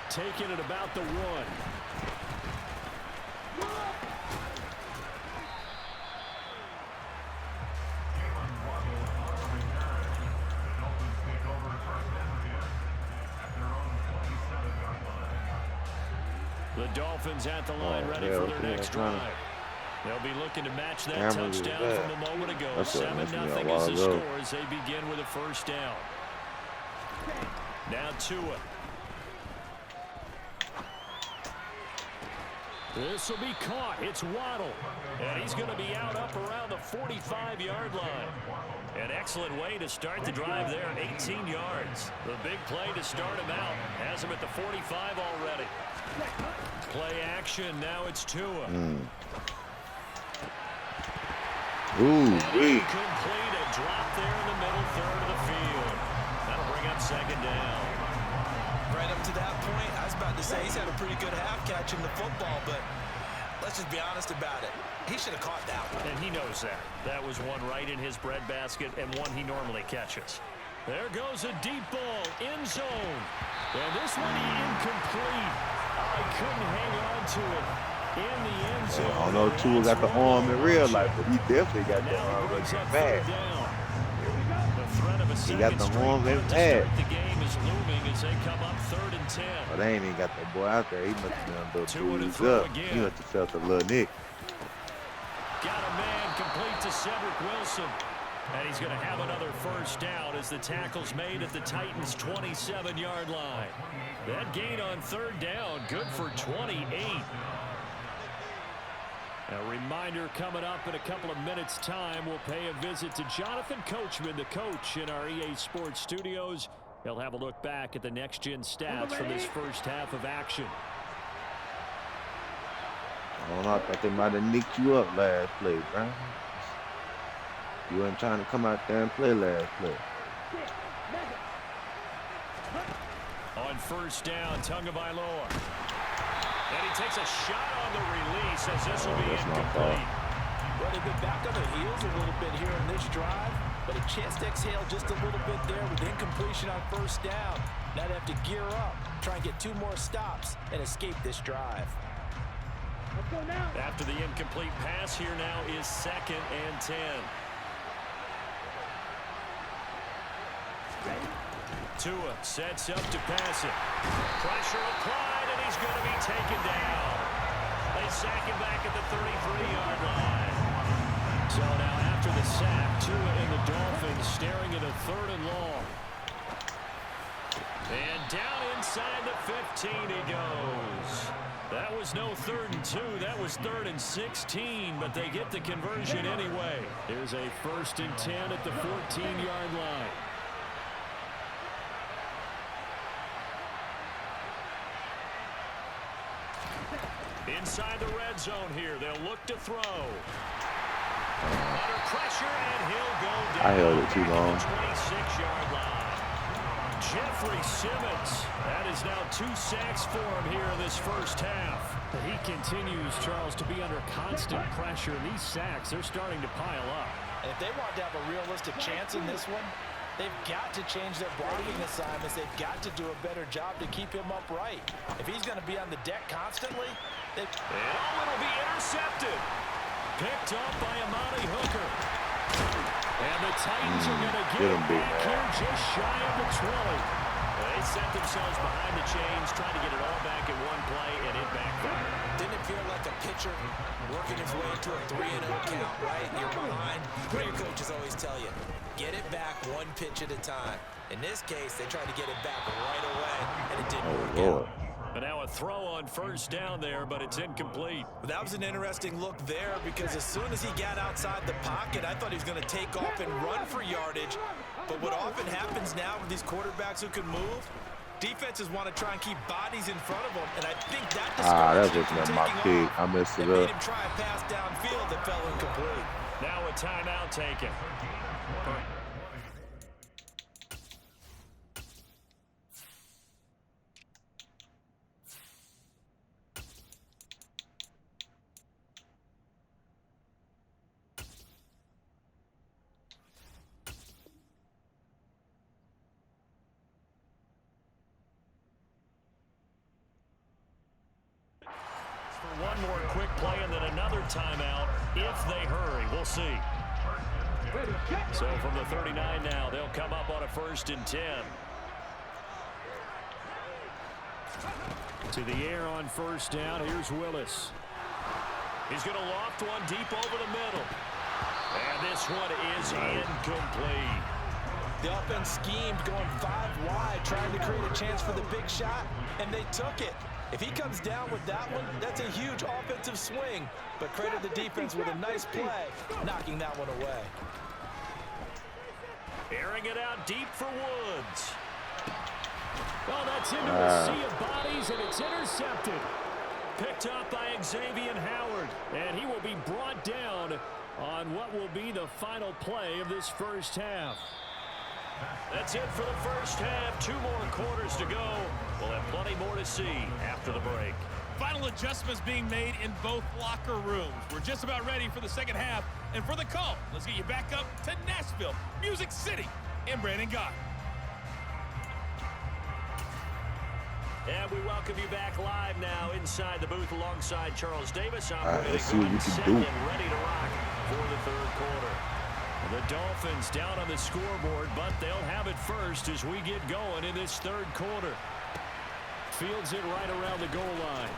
Taking it about the 1. The Dolphins at the line, ready for their next drive. They'll be looking to match that touchdown from a moment ago. 7-0 is the score as they begin with a first down. Now Tua. This will be caught. It's Waddle. And he's going to be out up around the 45-yard line. An excellent way to start the drive there, 18 yards. The big play to start him out. Has him at the 45 already. Play action. Now it's Tua. Ooh-wee. Complete. A drop there in the middle third of the field. That'll bring up second down. Right up to that point, I was about to say he's had a pretty good half catching the football, but let's just be honest about it. He should have caught that one. And he knows that. That was one right in his breadbasket and one he normally catches. There goes a deep ball, end zone. And this one incomplete. I couldn't hang on to it in the end zone. I don't know if Tua got the arm in real life, but he definitely got the arm in fast. He got the arm in fast. The game is looming as they come up 3rd and 10. But they ain't even got that boy out there. He must have done those dudes up. He must have felt a little nick. Got a man complete to Cedric Wilson. And he's going to have another first down as the tackle's made at the Titans' 27-yard line. That gain on 3rd down, good for 28. A reminder coming up in a couple of minutes' time, we'll pay a visit to Jonathan Coachman, the coach in our EA Sports studios. He'll have a look back at the next-gen stats from this first half of action. I don't know. I thought they might have nicked you up last play, Brian. You weren't trying to come out there and play last play. On first down, Tagovailoa. And he takes a shot on the release as this will be incomplete. Well, they've been back on their heels a little bit here in this drive. but a chance to exhale just a little bit there with incompletion on first down. Now they have to gear up, try and get 2 more stops, and escape this drive. Let's go now. After the incomplete pass, here now is 2nd and 10. Tua sets up to pass it. Pressure applied, and he's going to be taken down. They sack him back at the 33-yard line. So now after the sack, Tua and the Dolphins staring at a 3rd and long. And down inside the 15 he goes. That was no 3rd and 2. That was 3rd and 16, but they get the conversion anyway. Here's a 1st and 10 at the 14-yard line. Inside the red zone here, they'll look to throw. Under pressure, and he'll go down. I held it too long. 26-yard line. Jeffrey Simmons. That is now 2 sacks for him here in this first half. He continues, Charles, to be under constant pressure. These sacks, they're starting to pile up. And if they want to have a realistic chance in this one, they've got to change their blocking assignments. They've got to do a better job to keep him upright. If he's going to be on the deck constantly, it'll be intercepted. Picked up by Amani Hooker. And the Titans are going to get him back here just shy of the 20. They set themselves behind the chains, trying to get it all back in one play, and it backfired. Didn't it feel like a pitcher working his way to a 3-0 count, right? You're behind. What your coaches always tell you, get it back 1 pitch at a time. In this case, they tried to get it back right away, and it didn't work out. And now a throw on first down there, but it's incomplete. That was an interesting look there because as soon as he got outside the pocket, I thought he was going to take off and run for yardage. But what often happens now with these quarterbacks who can move, defenses want to try and keep bodies in front of them, and I think that that was my pick. I messed it up. Made him try a pass downfield that fell incomplete. Now a timeout taken. One more quick play and then another timeout if they hurry. We'll see. So from the 39 now, they'll come up on a 1st and 10. To the air on first down. Here's Willis. He's going to loft one deep over the middle. And this one is incomplete. The offense schemed going 5 wide, trying to create a chance for the big shot, and they took it. If he comes down with that one, that's a huge offensive swing. But credit the defense with a nice play, knocking that one away. Airing it out deep for Woods. Oh, that's into a sea of bodies, and it's intercepted. Picked up by Xavier Howard, and he will be brought down on what will be the final play of this first half. That's it for the first half. 2 more quarters to go. We'll have plenty more to see after the break. Final adjustments being made in both locker rooms. We're just about ready for the second half. And for the call, let's get you back up to Nashville, Music City, and Brandon Gott. And we welcome you back live now inside the booth alongside Charles Davis. I'm let's see what we can do. Ready to rock for the 3rd quarter. The Dolphins down on the scoreboard, but they'll have it first as we get going in this 3rd quarter. Fields it right around the goal line.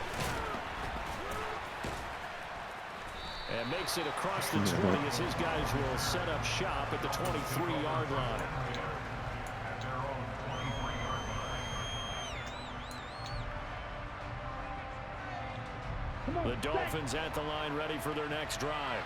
And makes it across the 20 as his guys will set up shop at the 23-yard line. The Dolphins at the line ready for their next drive.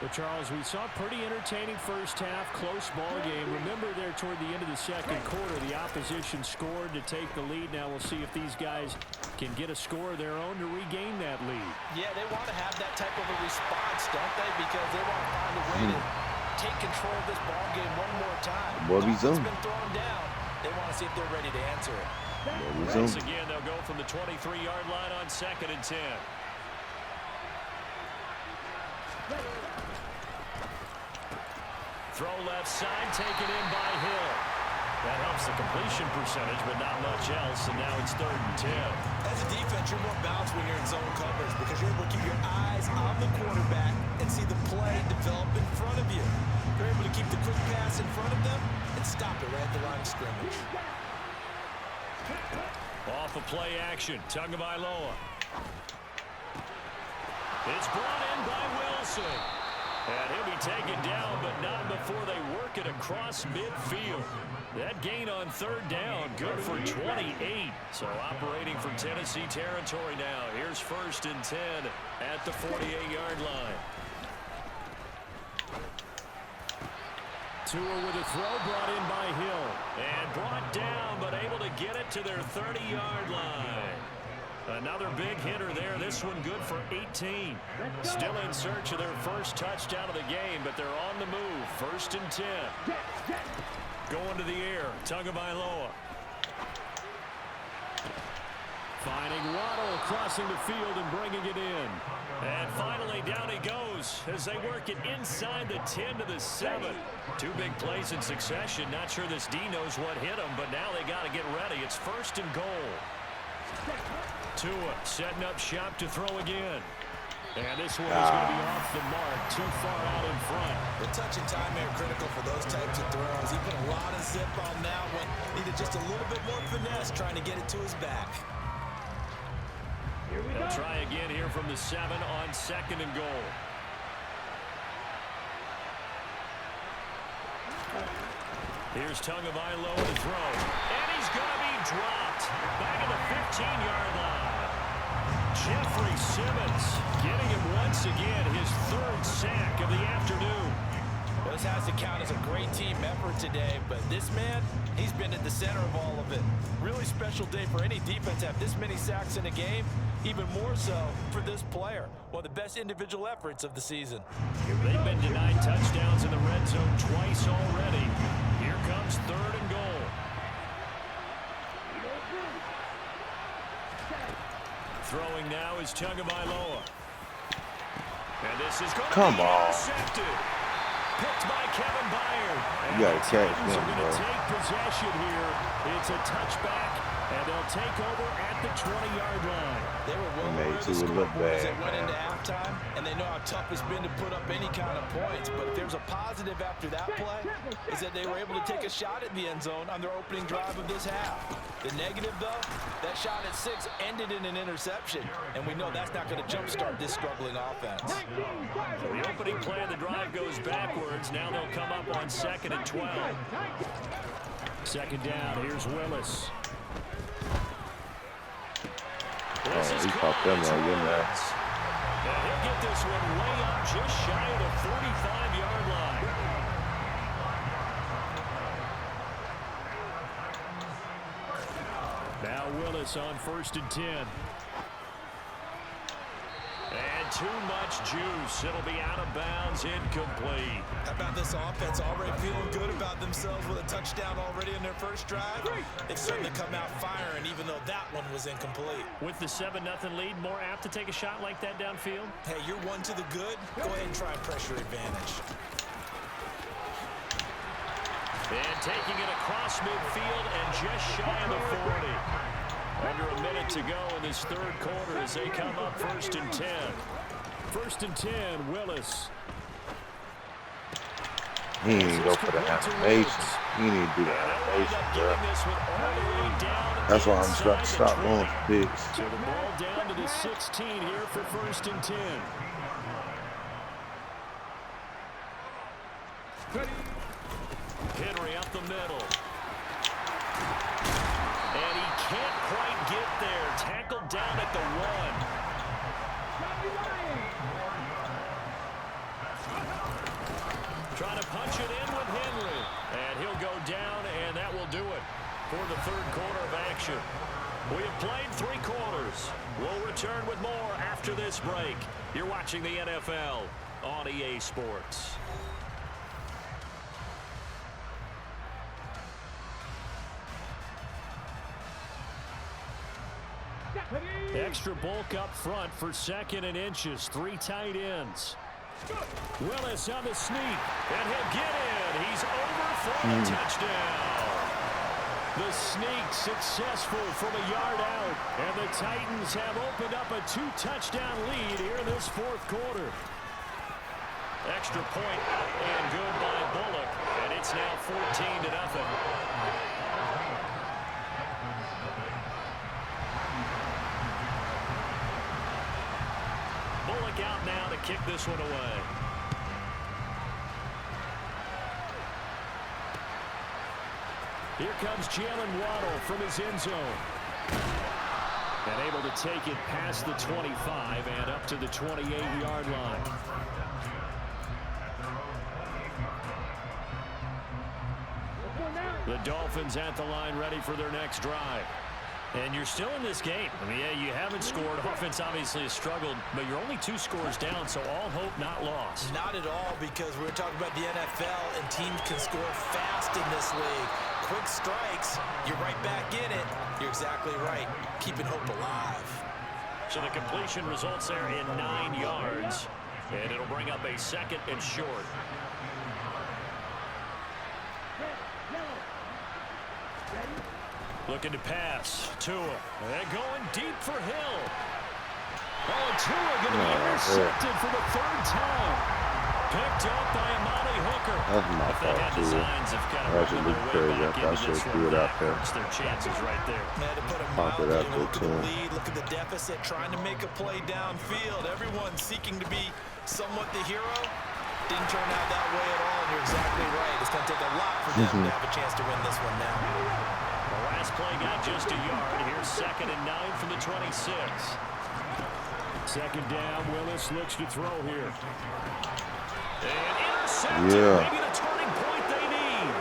Well, Charles, we saw a pretty entertaining first half, close ball game. Remember there toward the end of the 2nd quarter, the opposition scored to take the lead. Now we'll see if these guys can get a score of their own to regain that lead. Yeah, they want to have that type of a response, don't they? Because they want to find a way to take control of this ball game one more time. It's been thrown down. They want to see if they're ready to answer it. Once again, they'll go from the 23-yard line on 2nd and 10. throw left side, taken in by Hill. That helps the completion percentage, but not much else, and now it's 3rd and 10. As a defense, you're more balanced when you're in zone coverage because you're able to keep your eyes on the quarterback and see the play develop in front of you. You're able to keep the quick pass in front of them and stop it right at the line of scrimmage. Off of play action, Tagovailoa. It's brought in by Wilson. And he'll be taken down, but not before they work it across midfield. That gain on 3rd down, good for 28. So operating from Tennessee territory now. Here's 1st and 10 at the 48-yard line. Tua with a throw brought in by Hill. And brought down, but able to get it to their 30-yard line. Another big hitter there. This one good for 18. Still in search of their first touchdown of the game, but they're on the move. 1st and 10. Going to the air. Tagovailoa. Finding Waddle crossing the field and bringing it in. And finally down he goes as they work it inside the 10 to the 7. 2 big plays in succession. Not sure this D knows what hit him, but now they got to get ready. It's 1st and goal. Tua setting up shop to throw again. And this one is going to be off the mark, too far out in front. The touch and time are critical for those types of throws. He put a lot of zip on that one. Needed just a little bit more finesse trying to get it to his back. They'll try again here from the 7 on 2nd and goal. Here's Tagovailoa to throw. And he's going to be dropped. Back at the 15-yard line. Jeffrey Simmons getting him once again his 3rd sack of the afternoon. Well, this has to count as a great team effort today, but this man, he's been at the center of all of it. Really special day for any defense to have this many sacks in a game, even more so for this player. One of the best individual efforts of the season. They've been denied touchdowns in the red zone twice already. Here comes 3rd and goal. Throwing now is Tagovailoa. And this is going to be intercepted. Picked by Kevin Byard. And you gotta catch them, going to take possession here. It's a touchback, and they'll take over at the 20-yard line. They were well aware of the scoreboard as they went into halftime, and they know how tough it's been to put up any kind of points. But if there's a positive after that play, is that they were able to take a shot at the end zone on their opening drive of this half. The negative, though, that shot at 6 ended in an interception, and we know that's not going to jumpstart this struggling offense. So the opening play of the drive goes backwards. Now they'll come up on 2nd and 12. 2nd down. Here's Willis. He popped them right in there. And he'll get this one way up just shy of the 45-yard line. Now Willis on 1st and 10. And too much juice. It'll be out of bounds, incomplete. How about this offense already feeling good about themselves with a touchdown already in their first drive? They've certainly come out firing, even though that one was incomplete. With the 7-0 lead, more apt to take a shot like that downfield? Hey, you're one to the good. Go ahead and try pressure advantage. And taking it across midfield and just shy of the 40. Under a minute to go in this 3rd quarter as they come up 1st and 10. 1st and 10, Willis. He didn't go for the animation. He didn't do the animation, bro. That's why I'm trying to stop going for picks. So the ball down to the 16 here for 1st and 10. Henry up the middle. And he can't quite get there. Tackled down at the 1. Trying to punch it in with Henry. And he'll go down, and that will do it for the 3rd quarter of action. We have played 3 quarters. We'll return with more after this break. You're watching the NFL on EA Sports. Extra bulk up front for 2nd and inches. 3 tight ends. Willis on the sneak, and he'll get in. He's over for a touchdown. The sneak successful from a yard out, and the Titans have opened up a 2-touchdown lead here in this fourth quarter. Extra point and good by Bullock, and it's now 14-0. Bullock out now to kick this one away. Here comes Jalen Waddle from his end zone. And able to take it past the 25 and up to the 28-yard line. The Dolphins at the line ready for their next drive. And you're still in this game. I mean, yeah, you haven't scored. Offense obviously has struggled, but you're only 2 scores down, so all hope not lost. Not at all, because we're talking about the NFL, and teams can score fast in this league. Quick strikes, you're right back in it. You're exactly right. Keeping hope alive. So the completion results there in 9 yards, and it'll bring up a 2nd and short. Looking to pass. Tua. And going deep for Hill. Oh, Tua going to be intercepted for the 3rd time. Picked up by Amani Hooker. That's my fault, too. That's a bit crazy. I should do it out there. Their chances right there. Man, to put a Pump it up look at there, the too. lead, look at the deficit, trying to make a play downfield. Everyone seeking to be somewhat the hero. Didn't turn out that way at all, and you're exactly right. It's going to take a lot for them to have a chance to win this one now. The last play got just a yard. Here's 2nd and 9 from the 26. 2nd down. Willis looks to throw here. And intercepted. Maybe the turning point they need.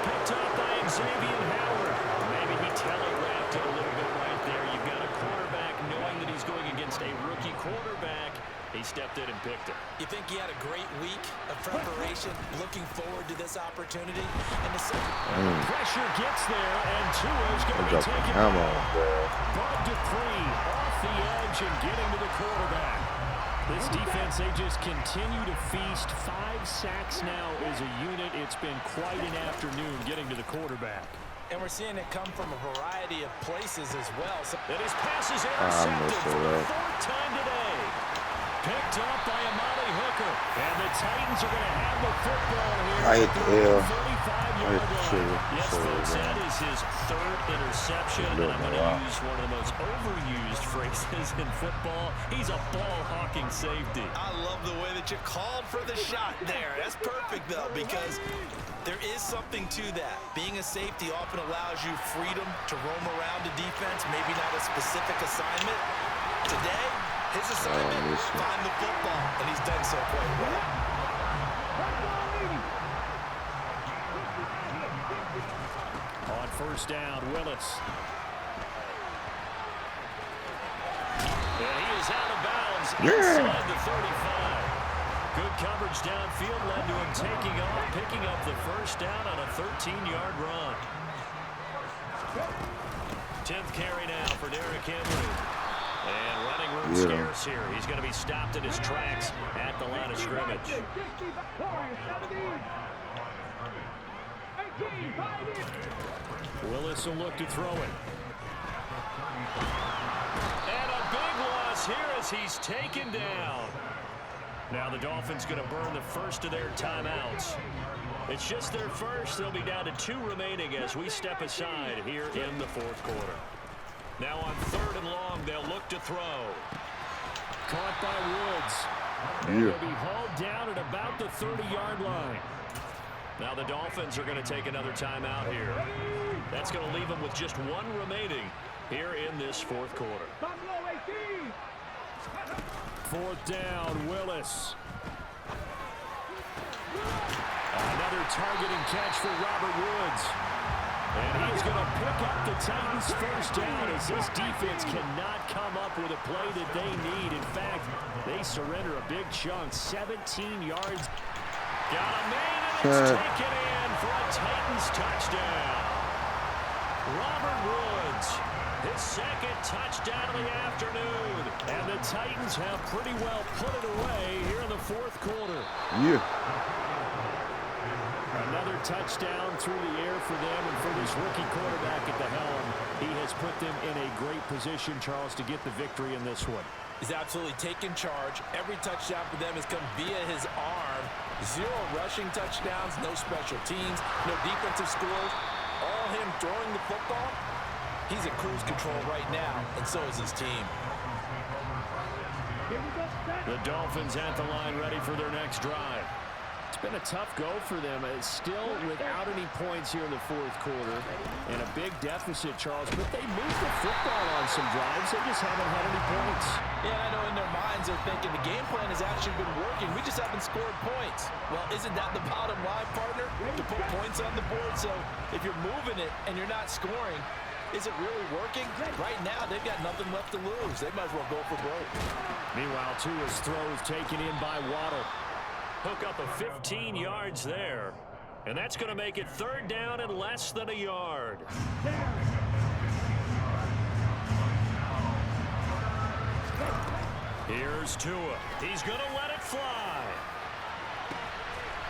Picked up by Xavier Howard. Maybe he telegraphed it a little bit right there. You've got a quarterback knowing that he's going against a rookie quarterback. He stepped in and picked it. You think he had a great week of preparation, looking forward to this opportunity? And the pressure gets there, and Tua's going to be taken down. Bud Dupree off the edge and getting to the quarterback. This defense, they just continue to feast. 5 sacks now as a unit. It's been quite an afternoon getting to the quarterback. And we're seeing it come from a variety of places as well. And his pass is intercepted for the 4th time today. Picked up by Amani Hooker. And the Titans are going to have the football here. I hit the L. 35-yard line. Yes, folks, that is his 3rd interception. And I'm going to use one of the most overused phrases in football. He's a ball-hawking safety. I love the way that you called for the shot there. That's perfect, though, because there is something to that. Being a safety often allows you freedom to roam around the defense, maybe not a specific assignment. Today, his assignment, find the football, and he's done so quite well. On 1st down, Willis. And he is out of bounds inside the 35. Good coverage downfield led to him taking off, picking up the 1st down on a 13-yard run. 10th carry now for Derrick Henry. And running room scarce here. He's going to be stopped in his tracks at the line of scrimmage. Willis will look to throw it. And a big loss here as he's taken down. Now the Dolphins going to burn the 1st of their timeouts. It's just their 1st. They'll be down to 2 remaining as we step aside here in the 4th quarter. Now on 3rd and long, they'll look to throw. Caught by Woods. And they'll be hauled down at about the 30-yard line. Now the Dolphins are going to take another timeout here. That's going to leave them with just 1 remaining here in this 4th quarter. 4th down, Willis. Another targeting catch for Robert Woods. And he's going to pick up the Titans' 1st down as this defense cannot come up with a play that they need. In fact, they surrender a big chunk, 17 yards. Got a man, and it's taken in for a Titans touchdown. Robert Woods His second touchdown of the afternoon. And the Titans have pretty well put it away here in the fourth quarter. Yeah. Another touchdown through the air for them, and for this rookie quarterback at the helm, he has put them in a great position, Charles, to get the victory in this one. He's absolutely taken charge. Every touchdown for them has come via his arm. 0 rushing touchdowns, no special teams, no defensive scores. All him throwing the football. He's at cruise control right now, and so is his team. The Dolphins at the line ready for their next drive. It's been a tough go for them. It's still without any points here in the fourth quarter and a big deficit, Charles, but they moved the football on some drives. They just haven't had any points. Yeah, I know in their minds they're thinking the game plan has actually been working. We just haven't scored points. Well, isn't that the bottom line, partner? To put points on the board. So if you're moving it and you're not scoring, is it really working? Right now, they've got nothing left to lose. They might as well go for broke. Meanwhile, Tua's throw is taken in by Waddle. Hook up of 15 yards there. And that's going to make it third down and less than a yard. Here's Tua. He's going to let it fly.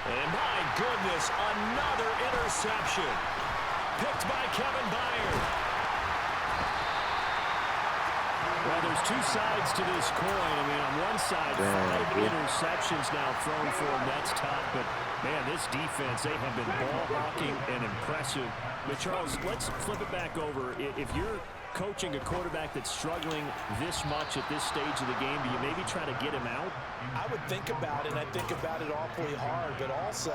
And my goodness, another interception. Picked by Kevin Byard. Well, there's two sides to this coin. I mean, on one side, 5 interceptions now thrown for him. That's tough. But, man, this defense, they have been ball-hawking and impressive. But, Charles, let's flip it back over. If you're coaching a quarterback that's struggling this much at this stage of the game, do you maybe try to get him out? I would think about it, and I think about it awfully hard. But also,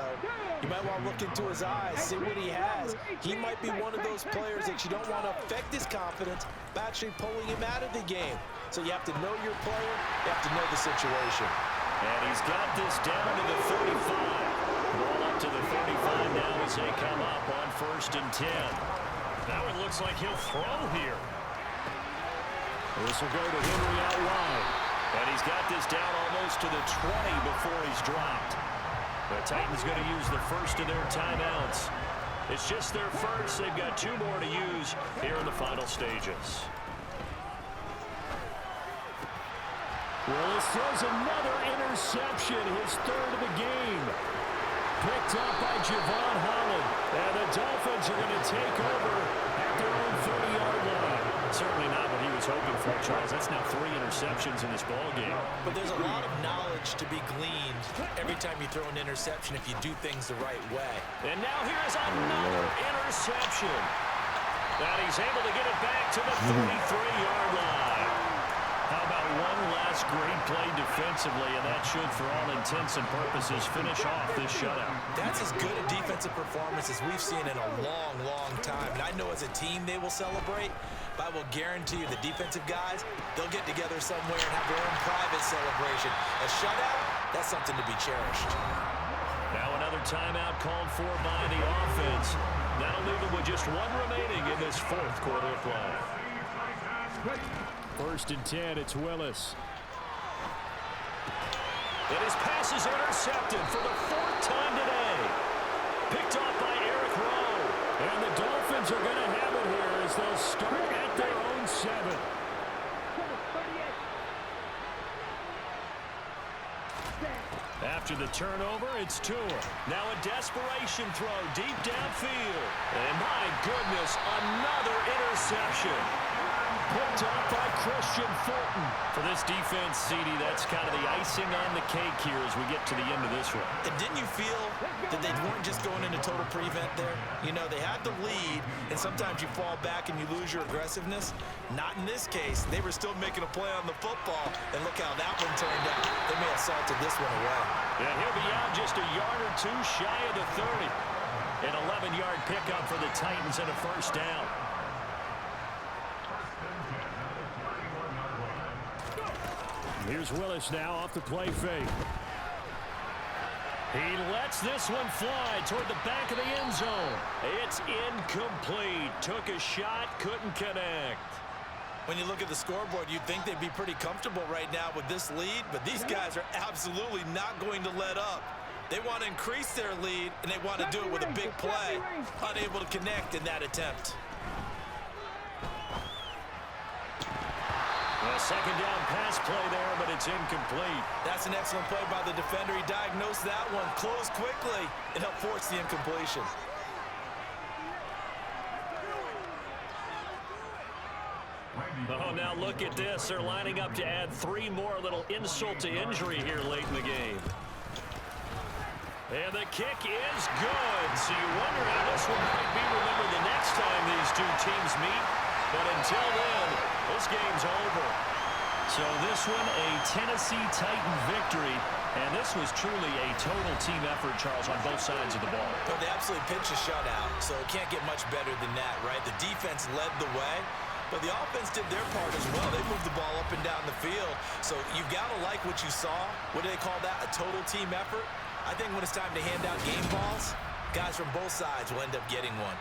you might want to look into his eyes, see what he has. He might be one of those players that you don't want to affect his confidence by actually pulling him out of the game. So you have to know your player. You have to know the situation. And he's got this down to the 35. Ball up to the 35 now as they come up on 1st and 10. Now it looks like he'll throw here. This will go to Henry out wide. And he's got this down almost to the 20 before he's dropped. The Titans going to use the first of their timeouts. It's just their first. They've got 2 more to use here in the final stages. Willis throws another interception, his 3rd of the game. Picked up by Javon Holland. And the Dolphins are going to take over at their own 30-yard line. Certainly not what he was hoping for, Charles. That's now 3 interceptions in this ballgame. But there's a lot of knowledge to be gleaned every time you throw an interception if you do things the right way. And now here's another interception. And he's able to get it back to the 33-yard line. How about one last great play defensively, and that should, for all intents and purposes, finish off this shutout. That's as good a defensive performance as we've seen in a long, long time. And I know as a team they will celebrate, but I will guarantee you the defensive guys, they'll get together somewhere and have their own private celebration. A shutout, that's something to be cherished. Now another timeout called for by the offense. That'll leave them with just 1 remaining in this 4th quarter of play. 1st and 10, it's Willis. And his pass is intercepted for the 4th time today. Picked off by Eric Rowe. And the Dolphins are going to have it here as they'll start at their own 7. After the turnover, it's Tua. Now a desperation throw deep downfield. And my goodness, another interception. Picked up by Christian Fulton. For this defense, CD, that's kind of the icing on the cake here as we get to the end of this one. And didn't you feel that they weren't just going into total prevent there? You know, they had the lead, and sometimes you fall back and you lose your aggressiveness. Not in this case. They were still making a play on the football, and look how that one turned out. They may have salted this one away. Yeah, he'll be out just a yard or 2 shy of the 30. An 11-yard pickup for the Titans and a 1st down. Here's Willis now off the play fake. He lets this one fly toward the back of the end zone. It's incomplete. Took a shot, couldn't connect. When you look at the scoreboard, you'd think they'd be pretty comfortable right now with this lead, but these guys are absolutely not going to let up. They want to increase their lead, and they want to do it with a big play. Unable to connect in that attempt. second down pass play there, but it's incomplete. That's an excellent play by the defender. He diagnosed that one, closed quickly, and helped force the incompletion. Oh, now look at this. They're lining up to add 3 more, a little insult to injury here late in the game. And the kick is good. So you wonder how this one might be remembered the next time these two teams meet. But until then, this game's over. So this one, a Tennessee Titan victory. And this was truly a total team effort, Charles, on both sides of the ball. But they absolutely pitched a shutout, so it can't get much better than that, right? The defense led the way, but the offense did their part as well. They moved the ball up and down the field. So you've got to like what you saw. What do they call that? A total team effort? I think when it's time to hand out game balls, guys from both sides will end up getting one.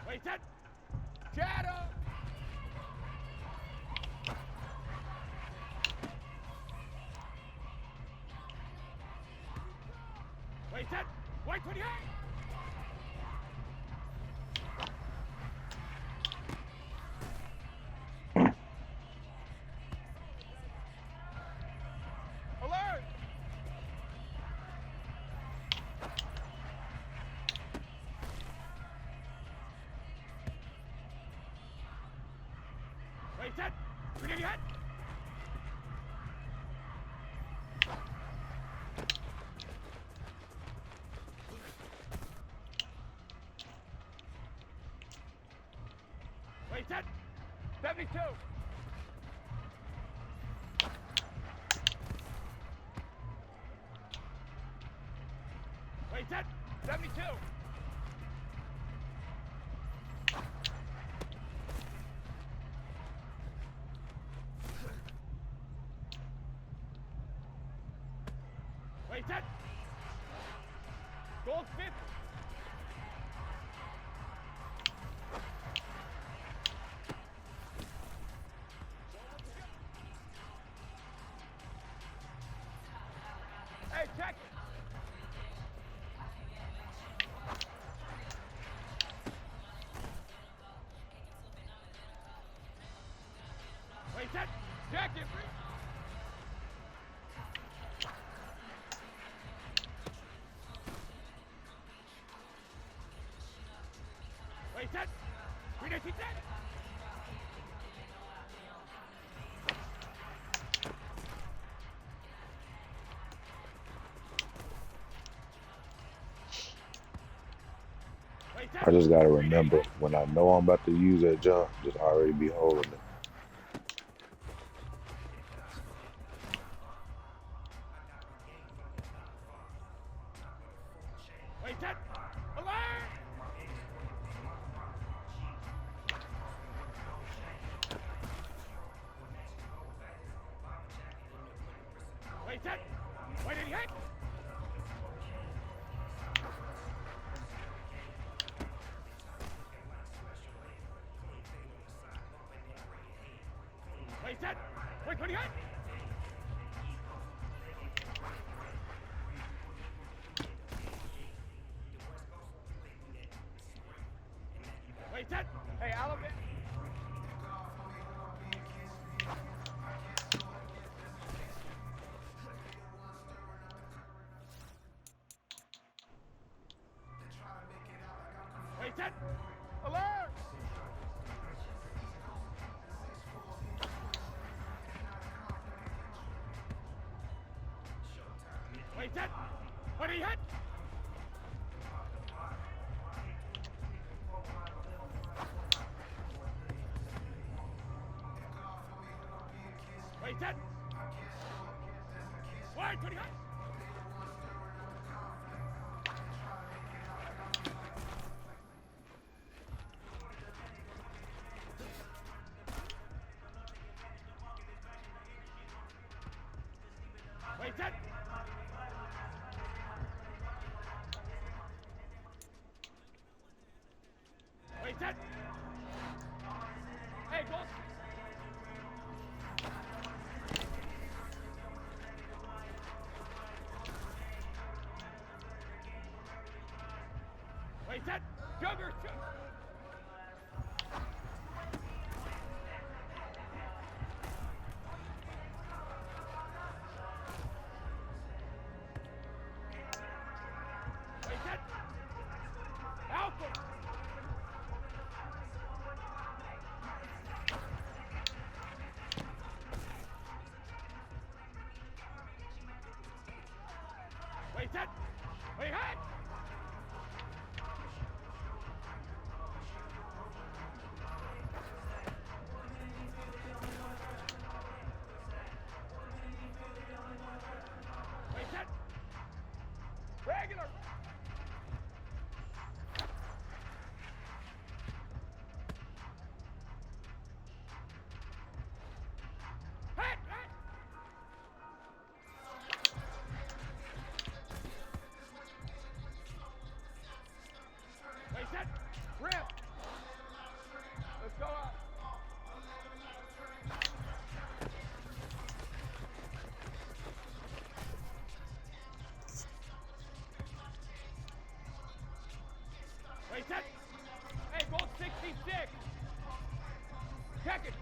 Wait, set. Shadow. Wait, set. White 28. Alert. Wait, set. Grenade hit. Wait, set. 72. Wait, set. 72. Wait, set. Gold 50. Hey, check it. Wait, set. Check it. Wait, set. Grenade hit. I just gotta remember when I know I'm about to use that jump, just already be holding it. Wait, set. Alert. Wait, set. Wait, did he hit? Wait, set. Wait, what do you hit? Wait, set. Hey, Alabama. Wait, set. Alert. Wait, set. What did he hit? Wait, set. Wait, what did he hit? Wait, set. Wait, set. Hey, go. Wait, set. Jugger, shoot. Wait, set. Alpha. Wait, set. Hey, goal 66. Check it.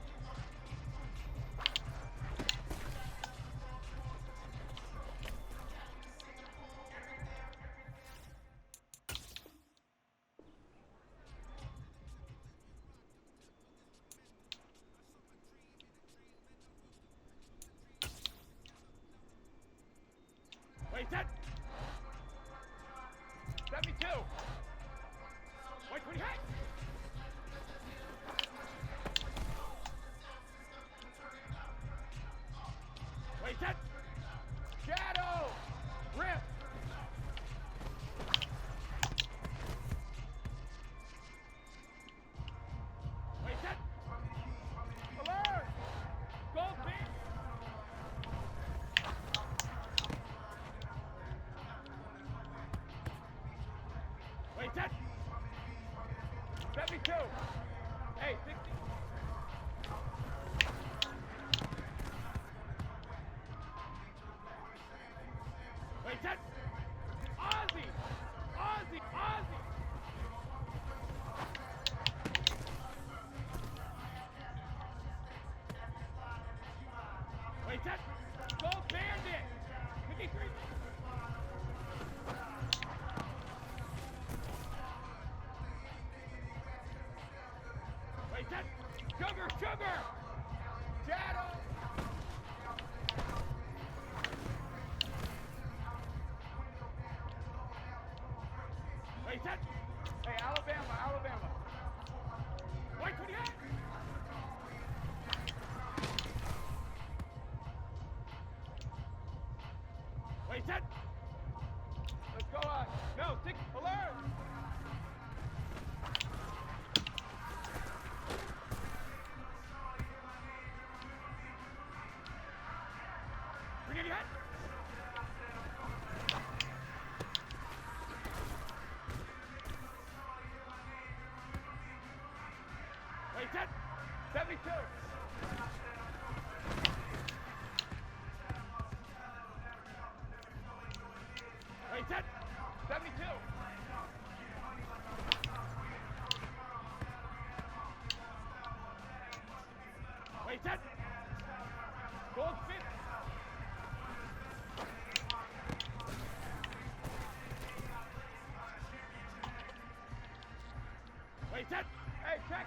Wait, set. 72. Wait, 28. Wait, set. Shadow. Rip. Wait, set. Alert. Go, big. Wait, set. 72. Hey, 60. Wait, set. Ozzy. Ozzy. Ozzy. Wait, set. Go Bandit. 53. Wait, set. Sugar, sugar. Shadow. Wait, set. Hey, Alabama, Alabama. Wait, 28. Wait, set. Let's go, no, 6, alert. Bring it yet? Wait, set. 72. Wait, set. 72. Wait, set. Gold 50. Wait, set. Hey, check.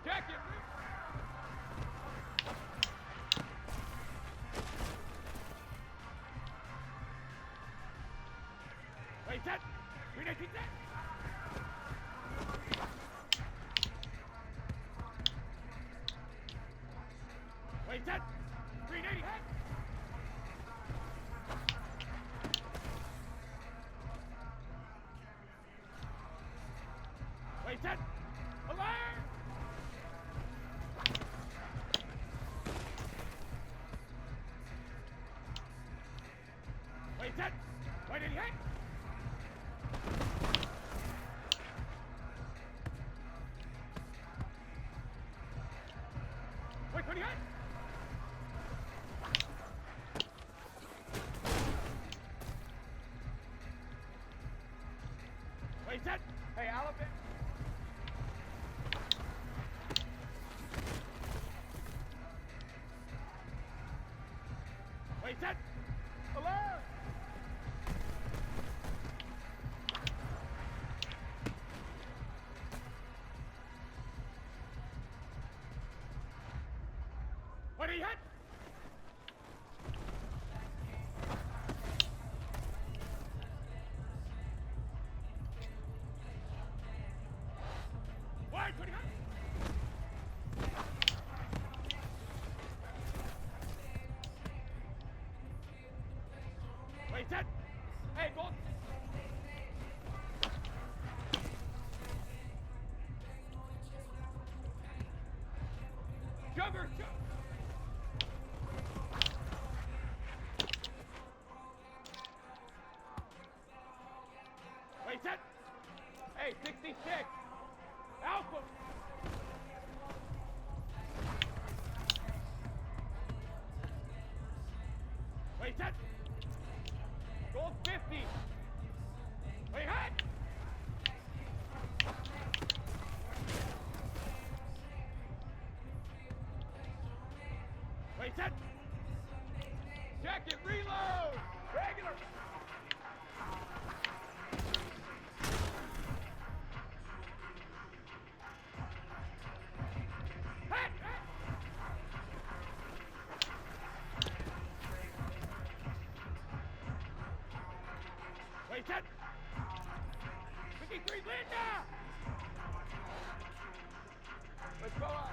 Check it. Wait, set. 319 set. Wait, set. 380 head. Wait, set. Alert. Wait, set. Wait, did he hit? Wait, what did he hit? Wait, set. Hey, Alabama. Wait, set. Alert. What did he hit? Wait, what did he hit? Wait, set. Hey, gold. Sugar, sugar. Wait, set. Hey, 66. Alpha. Wait, set. Gold 50. Wait, hit. Wait, set. Check it, reload. Regular. Hit. Wait, set. 53, Linda. Let's go up.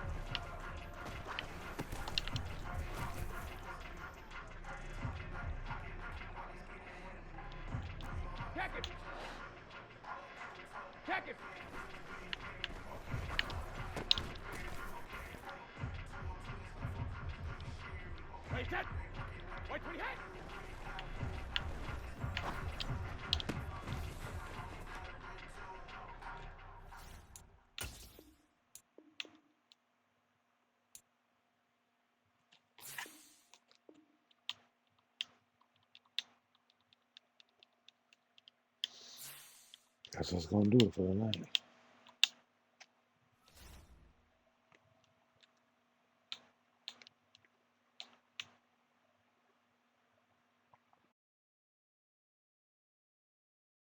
Check it. Check it. Wait, set. Wait, we hit. That's what's gonna do it for the night.